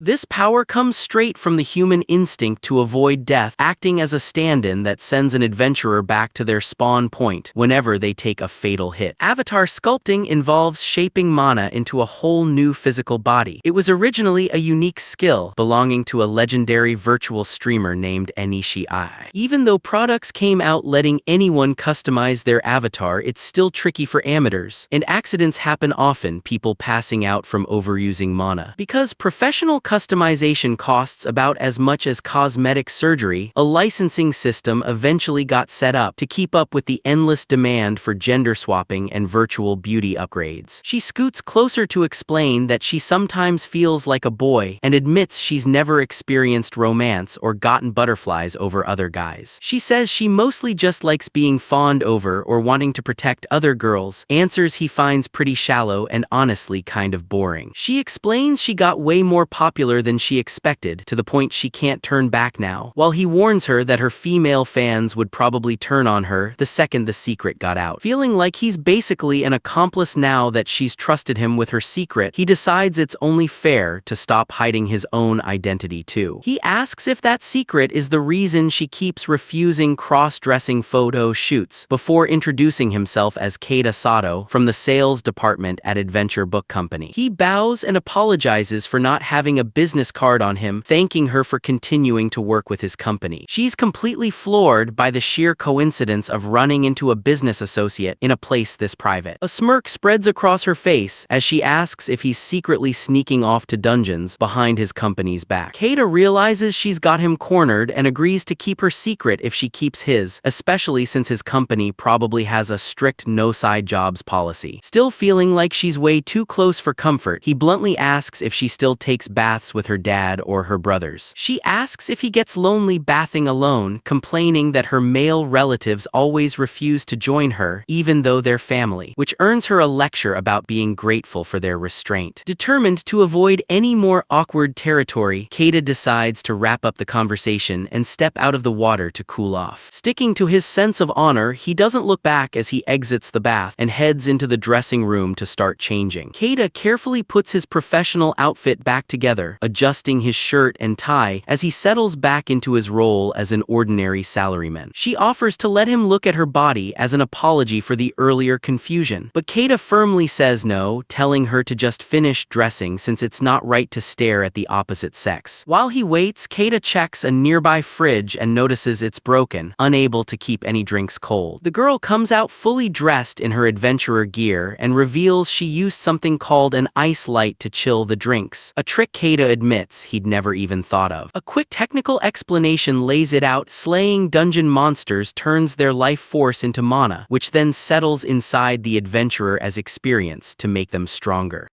This power comes straight from the human instinct to avoid death, acting as a stand-in that sends an adventurer back to their spawn point whenever they take a fatal hit. Avatar sculpting involves shaping mana into a whole new physical body. It was originally a unique skill belonging to a legendary virtual streamer named Enishi I. Even though products came out letting anyone customize their avatar, it's still tricky for amateurs, and accidents happen often, people passing out from overusing mana. Because professional customization costs about as much as cosmetic surgery, a licensing system eventually got set up to keep up with the endless demand for gender swapping and virtual beauty upgrades. She scoots closer to explain that she sometimes feels like a boy and admits she's never experienced romance or gotten butterflies over other guys. She says she mostly just likes being fawned over or wanting to protect other girls, answers he finds pretty shallow and honestly kind of boring. She explains she got way more popular than she expected, to the point she can't turn back now, while he warns her that her female fans would probably turn on her the second the secret got out. Feeling like he's basically an accomplice now that she's trusted him with her secret, he decides it's only fair to stop hiding his own identity too. He asks if that secret is the reason she keeps refusing cross-dressing photo shoots, before introducing himself as Keita Sato from the sales department at Adventure Book Company. He bows and apologizes for not having a business card on him, thanking her for continuing to work with his company. She's completely floored by the sheer coincidence of running into a business associate in a place this private. A smirk spreads across her face as she asks if he's secretly sneaking off to dungeons behind his company's back. Keita realizes she's got him cornered and agrees to keep her secret if she keeps his, especially since his company probably has a strict no-side jobs policy. Still feeling like she's way too close for comfort, he bluntly asks if she still takes baths with her dad or her brothers. She asks if he gets lonely bathing alone, complaining that her male relatives always refuse to join her, even though they're family, which earns her a lecture about being grateful for their restraint. Determined to avoid any more awkward territory, Keita decides to wrap up the conversation and step out of the water to cool off. Sticking to his sense of honor, he doesn't look back as he exits the bath and heads into the dressing room to start changing. Keita carefully puts his professional outfit back together, adjusting his shirt and tie as he settles back into his role as an ordinary salaryman. She offers to let him look at her body as an apology for the earlier confusion, but Keita firmly says no, telling her to just finish dressing since it's not right to stare at the opposite sex. While he waits, Keita checks a nearby fridge and notices it's broken, unable to keep any drinks cold. The girl comes out fully dressed in her adventurer gear and reveals she used something called an ice light to chill the drinks, a trick Keita admits he'd never even thought of. A quick technical explanation lays it out: slaying dungeon monsters turns their life force into mana, which then settles inside the adventurer as experience to make them stronger.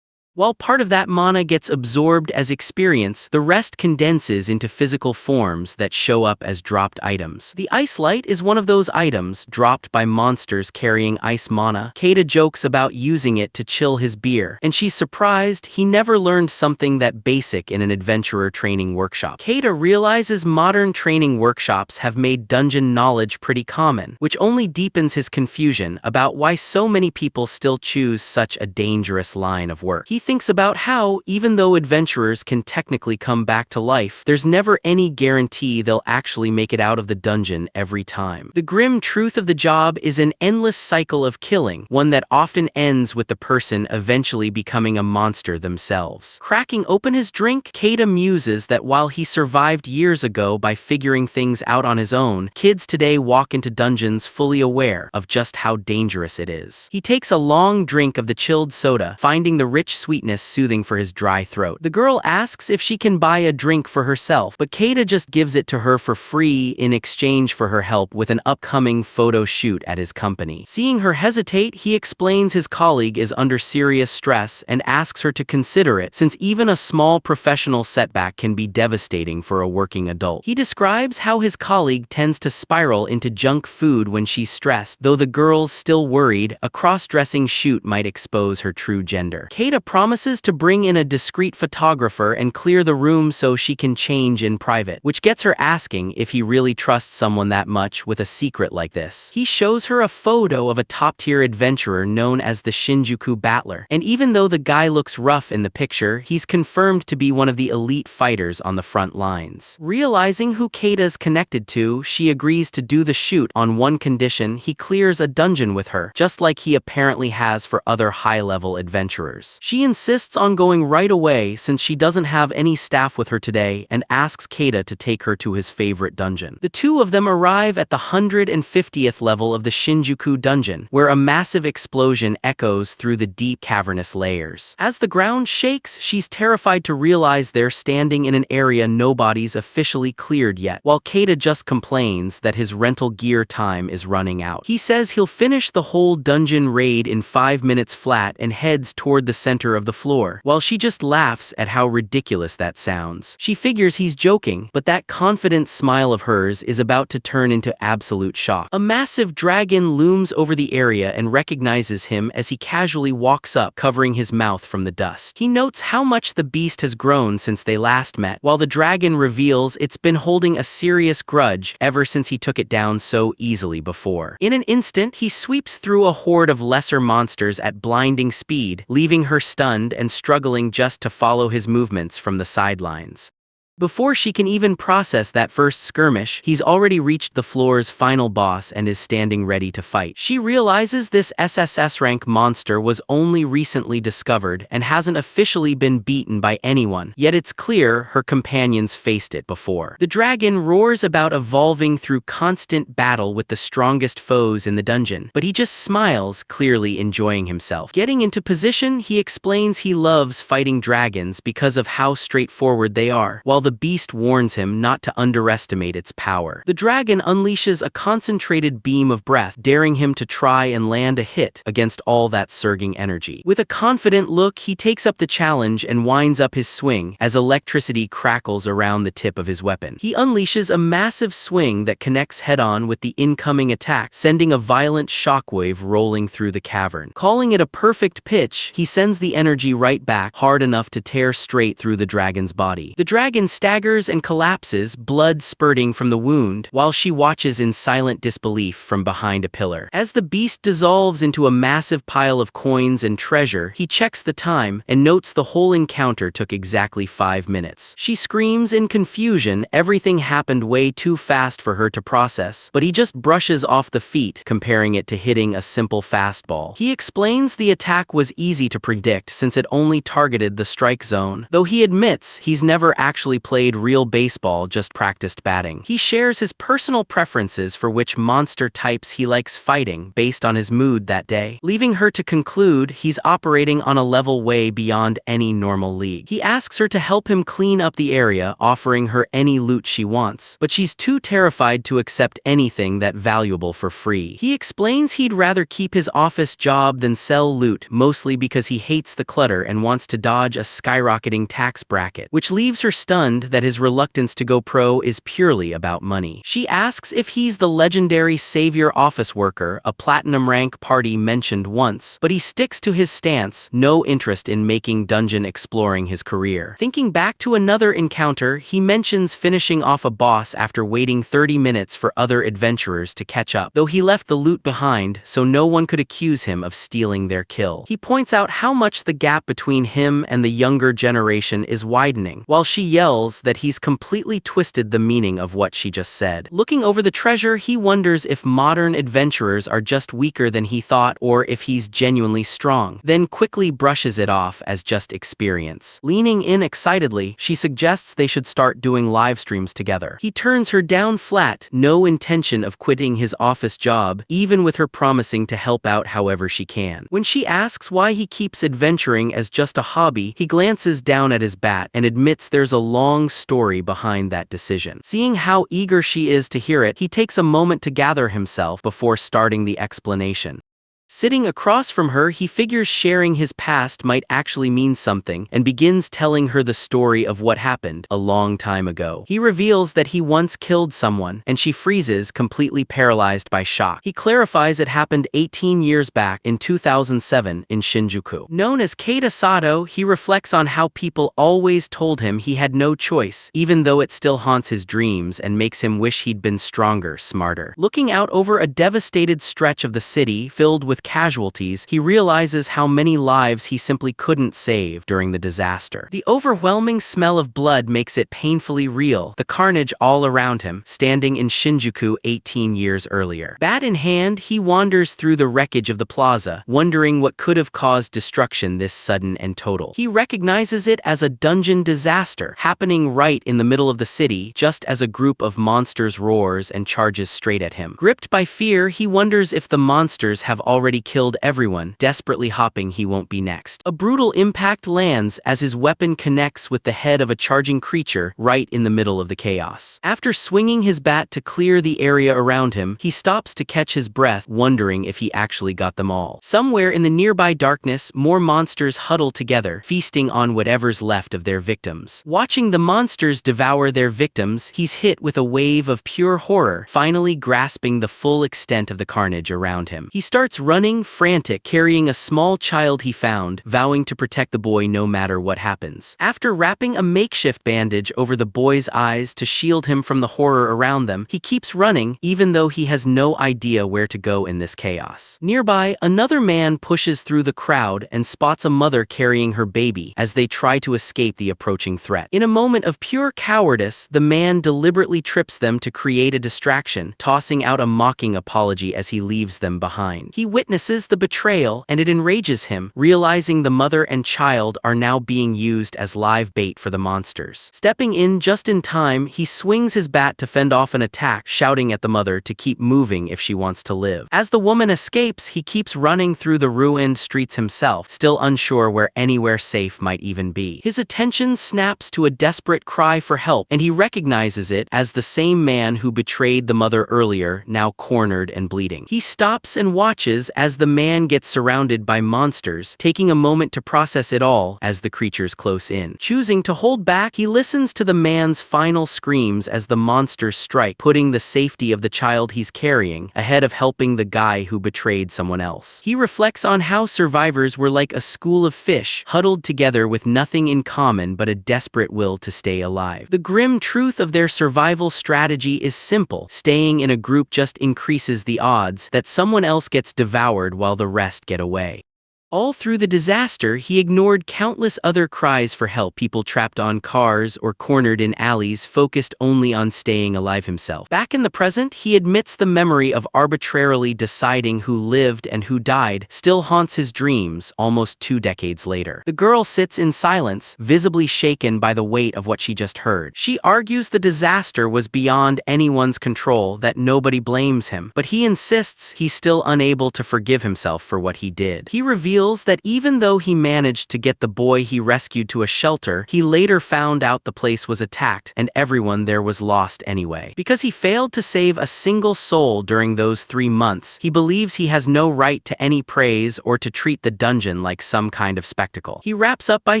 While part of that mana gets absorbed as experience, the rest condenses into physical forms that show up as dropped items. The ice light is one of those items, dropped by monsters carrying ice mana. Keita jokes about using it to chill his beer, and she's surprised he never learned something that basic in an adventurer training workshop. Keita realizes modern training workshops have made dungeon knowledge pretty common, which only deepens his confusion about why so many people still choose such a dangerous line of work. He thinks about how, even though adventurers can technically come back to life, there's never any guarantee they'll actually make it out of the dungeon every time. The grim truth of the job is an endless cycle of killing, one that often ends with the person eventually becoming a monster themselves. Cracking open his drink, Keita muses that while he survived years ago by figuring things out on his own, kids today walk into dungeons fully aware of just how dangerous it is. He takes a long drink of the chilled soda, finding the rich sweetness soothing for his dry throat. The girl asks if she can buy a drink for herself, but Keita just gives it to her for free in exchange for her help with an upcoming photo shoot at his company. Seeing her hesitate, he explains his colleague is under serious stress and asks her to consider it, since even a small professional setback can be devastating for a working adult. He describes how his colleague tends to spiral into junk food when she's stressed, though the girl's still worried a cross-dressing shoot might expose her true gender. Keita promises to bring in a discreet photographer and clear the room so she can change in private, which gets her asking if he really trusts someone that much with a secret like this. He shows her a photo of a top-tier adventurer known as the Shinjuku Bat, and even though the guy looks rough in the picture, he's confirmed to be one of the elite fighters on the front lines. Realizing who Keita's connected to, she agrees to do the shoot on one condition: he clears a dungeon with her, just like he apparently has for other high-level adventurers. She insists on going right away since she doesn't have any staff with her today and asks Keita to take her to his favorite dungeon. The two of them arrive at the 150th level of the Shinjuku dungeon, where a massive explosion echoes through the deep cavernous layers. As the ground shakes, she's terrified to realize they're standing in an area nobody's officially cleared yet, while Keita just complains that his rental gear time is running out. He says he'll finish the whole dungeon raid in 5 minutes flat and heads toward the center of the floor, while she just laughs at how ridiculous that sounds. She figures he's joking, but that confident smile of hers is about to turn into absolute shock. A massive dragon looms over the area and recognizes him as he casually walks up, covering his mouth from the dust. He notes how much the beast has grown since they last met, while the dragon reveals it's been holding a serious grudge ever since he took it down so easily before. In an instant, he sweeps through a horde of lesser monsters at blinding speed, leaving her stunned and struggling just to follow his movements from the sidelines. Before she can even process that first skirmish, he's already reached the floor's final boss and is standing ready to fight. She realizes this SSS-rank monster was only recently discovered and hasn't officially been beaten by anyone, yet it's clear her companions faced it before. The dragon roars about evolving through constant battle with the strongest foes in the dungeon, but he just smiles, clearly enjoying himself. Getting into position, he explains he loves fighting dragons because of how straightforward they are, while the beast warns him not to underestimate its power. The dragon unleashes a concentrated beam of breath, daring him to try and land a hit against all that surging energy. With a confident look, he takes up the challenge and winds up his swing as electricity crackles around the tip of his weapon. He unleashes a massive swing that connects head-on with the incoming attack, sending a violent shockwave rolling through the cavern. Calling it a perfect pitch, he sends the energy right back, hard enough to tear straight through the dragon's body. The dragon staggers and collapses, blood spurting from the wound, while she watches in silent disbelief from behind a pillar. As the beast dissolves into a massive pile of coins and treasure, he checks the time and notes the whole encounter took exactly 5 minutes. She screams in confusion. Everything happened way too fast for her to process, but he just brushes off the feat, comparing it to hitting a simple fastball. He explains the attack was easy to predict since it only targeted the strike zone, though he admits he's never actually played real baseball, just practiced batting. He shares his personal preferences for which monster types he likes fighting based on his mood that day, leaving her to conclude he's operating on a level way beyond any normal league. He asks her to help him clean up the area, offering her any loot she wants, but she's too terrified to accept anything that valuable for free. He explains he'd rather keep his office job than sell loot, mostly because he hates the clutter and wants to dodge a skyrocketing tax bracket, which leaves her stunned stunned that his reluctance to go pro is purely about money. She asks if he's the legendary savior office worker a platinum rank party mentioned once, but he sticks to his stance, no interest in making dungeon exploring his career. Thinking back to another encounter, he mentions finishing off a boss after waiting 30 minutes for other adventurers to catch up, though he left the loot behind so no one could accuse him of stealing their kill. He points out how much the gap between him and the younger generation is widening, while she yells that he's completely twisted the meaning of what she just said. Looking over the treasure, he wonders if modern adventurers are just weaker than he thought or if he's genuinely strong, then quickly brushes it off as just experience. Leaning in excitedly, she suggests they should start doing live streams together. He turns her down flat, no intention of quitting his office job, even with her promising to help out however she can. When she asks why he keeps adventuring as just a hobby, he glances down at his bat and admits there's a long story behind that decision. Seeing how eager she is to hear it, he takes a moment to gather himself before starting the explanation. Sitting across from her, he figures sharing his past might actually mean something and begins telling her the story of what happened a long time ago. He reveals that he once killed someone, and she freezes, completely paralyzed by shock. He clarifies it happened 18 years back in 2007 in Shinjuku. Known as Keita Sato, he reflects on how people always told him he had no choice, even though it still haunts his dreams and makes him wish he'd been stronger, smarter. Looking out over a devastated stretch of the city filled with casualties, he realizes how many lives he simply couldn't save during the disaster. The overwhelming smell of blood makes it painfully real, the carnage all around him, standing in Shinjuku 18 years earlier. Bat in hand, he wanders through the wreckage of the plaza, wondering what could have caused destruction this sudden and total. He recognizes it as a dungeon disaster, happening right in the middle of the city, just as a group of monsters roars and charges straight at him. Gripped by fear, he wonders if the monsters have already killed everyone, desperately hoping he won't be next. A brutal impact lands as his weapon connects with the head of a charging creature right in the middle of the chaos. After swinging his bat to clear the area around him, he stops to catch his breath, wondering if he actually got them all. Somewhere in the nearby darkness, more monsters huddle together, feasting on whatever's left of their victims. Watching the monsters devour their victims, he's hit with a wave of pure horror, finally grasping the full extent of the carnage around him. He starts running, frantic, carrying a small child he found, vowing to protect the boy no matter what happens. After wrapping a makeshift bandage over the boy's eyes to shield him from the horror around them, he keeps running, even though he has no idea where to go in this chaos. Nearby, another man pushes through the crowd and spots a mother carrying her baby as they try to escape the approaching threat. In a moment of pure cowardice, the man deliberately trips them to create a distraction, tossing out a mocking apology as he leaves them behind. He witnesses the betrayal, and it enrages him, realizing the mother and child are now being used as live bait for the monsters. Stepping in just in time, he swings his bat to fend off an attack, shouting at the mother to keep moving if she wants to live. As the woman escapes, he keeps running through the ruined streets himself, still unsure where anywhere safe might even be. His attention snaps to a desperate cry for help, and he recognizes it as the same man who betrayed the mother earlier, now cornered and bleeding. He stops and watches as the man gets surrounded by monsters, taking a moment to process it all as the creatures close in. Choosing to hold back, he listens to the man's final screams as the monsters strike, putting the safety of the child he's carrying ahead of helping the guy who betrayed someone else. He reflects on how survivors were like a school of fish, huddled together with nothing in common but a desperate will to stay alive. The grim truth of their survival strategy is simple: staying in a group just increases the odds that someone else gets devoured while the rest get away. All through the disaster, he ignored countless other cries for help, people trapped on cars or cornered in alleys, focused only on staying alive himself. Back in the present, he admits the memory of arbitrarily deciding who lived and who died still haunts his dreams almost 2 decades later. The girl sits in silence, visibly shaken by the weight of what she just heard. She argues the disaster was beyond anyone's control, that nobody blames him, but he insists he's still unable to forgive himself for what he did. He reveals reveals that even though he managed to get the boy he rescued to a shelter, he later found out the place was attacked and everyone there was lost anyway. Because he failed to save a single soul during those 3 months, he believes he has no right to any praise or to treat the dungeon like some kind of spectacle. He wraps up by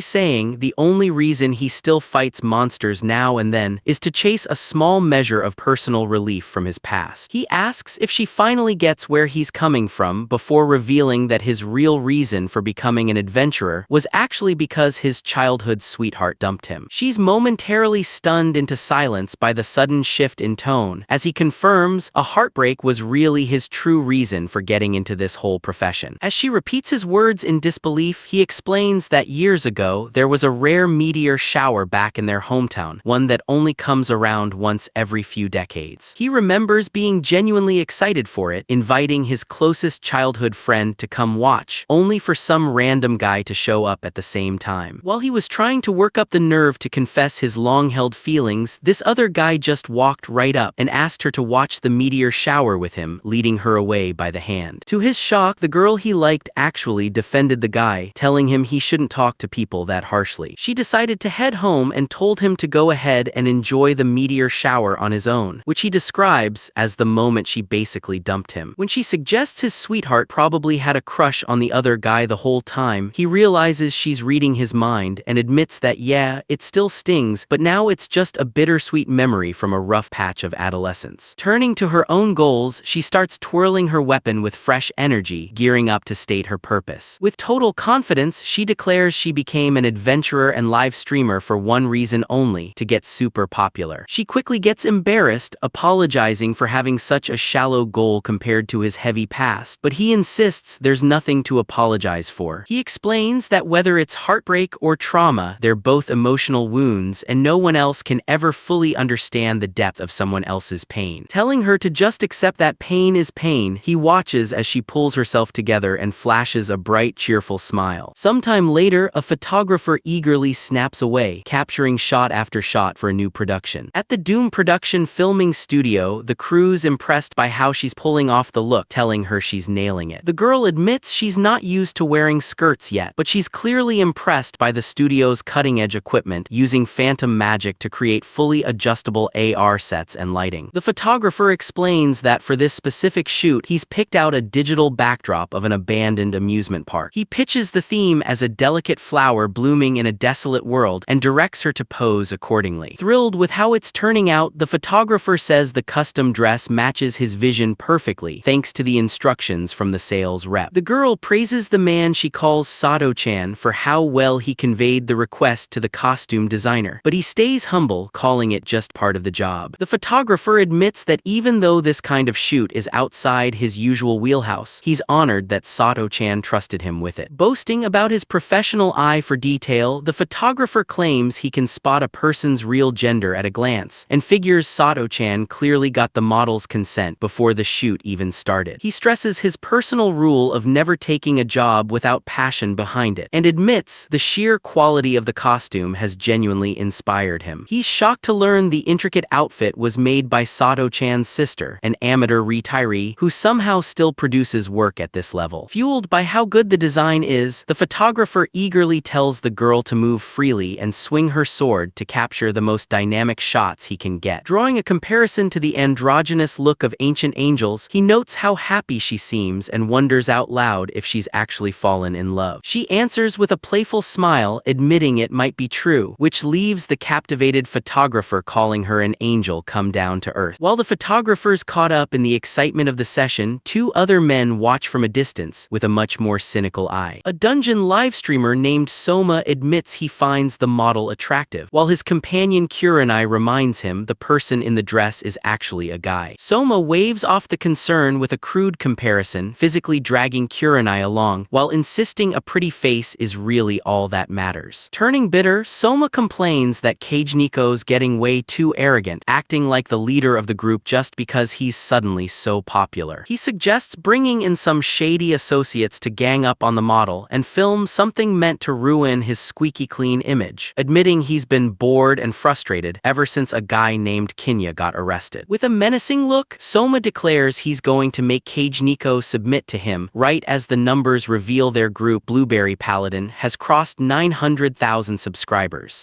saying the only reason he still fights monsters now and then is to chase a small measure of personal relief from his past. He asks if she finally gets where he's coming from before revealing that his real reason for becoming an adventurer was actually because his childhood sweetheart dumped him. She's momentarily stunned into silence by the sudden shift in tone, as he confirms a heartbreak was really his true reason for getting into this whole profession. As she repeats his words in disbelief, he explains that years ago there was a rare meteor shower back in their hometown, one that only comes around once every few decades. He remembers being genuinely excited for it, inviting his closest childhood friend to come watch, only for some random guy to show up at the same time. While he was trying to work up the nerve to confess his long-held feelings, this other guy just walked right up and asked her to watch the meteor shower with him, leading her away by the hand. To his shock, the girl he liked actually defended the guy, telling him he shouldn't talk to people that harshly. She decided to head home and told him to go ahead and enjoy the meteor shower on his own, which he describes as the moment she basically dumped him. When she suggests his sweetheart probably had a crush on the other guy the whole time, he realizes she's reading his mind and admits that yeah, it still stings, but now it's just a bittersweet memory from a rough patch of adolescence. Turning to her own goals, she starts twirling her weapon with fresh energy, gearing up to state her purpose. With total confidence, she declares she became an adventurer and live streamer for one reason only: to get super popular. She quickly gets embarrassed, apologizing for having such a shallow goal compared to his heavy past, but he insists there's nothing to apologize for. He explains that whether it's heartbreak or trauma, they're both emotional wounds and no one else can ever fully understand the depth of someone else's pain. Telling her to just accept that pain is pain, he watches as she pulls herself together and flashes a bright, cheerful smile. Sometime later, a photographer eagerly snaps away, capturing shot after shot for a new production. At the Doom production filming studio, the crew's impressed by how she's pulling off the look, telling her she's nailing it. The girl admits she's not used to wearing skirts yet, but she's clearly impressed by the studio's cutting-edge equipment, using phantom magic to create fully adjustable AR sets and lighting. The photographer explains that for this specific shoot, he's picked out a digital backdrop of an abandoned amusement park. He pitches the theme as a delicate flower blooming in a desolate world and directs her to pose accordingly. Thrilled with how it's turning out, the photographer says the custom dress matches his vision perfectly, thanks to the instructions from the sales rep. The girl praises the man she calls Sato-chan for how well he conveyed the request to the costume designer, but he stays humble, calling it just part of the job. The photographer admits that even though this kind of shoot is outside his usual wheelhouse, he's honored that Sato-chan trusted him with it. Boasting about his professional eye for detail, the photographer claims he can spot a person's real gender at a glance, and figures Sato-chan clearly got the model's consent before the shoot even started. He stresses his personal rule of never taking a job without passion behind it, and admits the sheer quality of the costume has genuinely inspired him. He's shocked to learn the intricate outfit was made by Sato-chan's sister, an amateur retiree who somehow still produces work at this level. Fueled by how good the design is, the photographer eagerly tells the girl to move freely and swing her sword to capture the most dynamic shots he can get. Drawing a comparison to the androgynous look of ancient angels, he notes how happy she seems and wonders out loud if she's actually fallen in love. She answers with a playful smile, admitting it might be true, which leaves the captivated photographer calling her an angel come down to earth. While the photographer's caught up in the excitement of the session, 2 other men watch from a distance with a much more cynical eye. A dungeon live streamer named Soma admits he finds the model attractive, while his companion Kurenai reminds him the person in the dress is actually a guy. Soma waves off the concern with a crude comparison, physically dragging Kurenai along, while insisting a pretty face is really all that matters. Turning bitter, Soma complains that Kage Nico's getting way too arrogant, acting like the leader of the group just because he's suddenly so popular. He suggests bringing in some shady associates to gang up on the model and film something meant to ruin his squeaky clean image, admitting he's been bored and frustrated ever since a guy named Kinya got arrested. With a menacing look, Soma declares he's going to make Kage Nico submit to him right as the numbers reveal their group Blueberry Paladin has crossed 900,000 subscribers.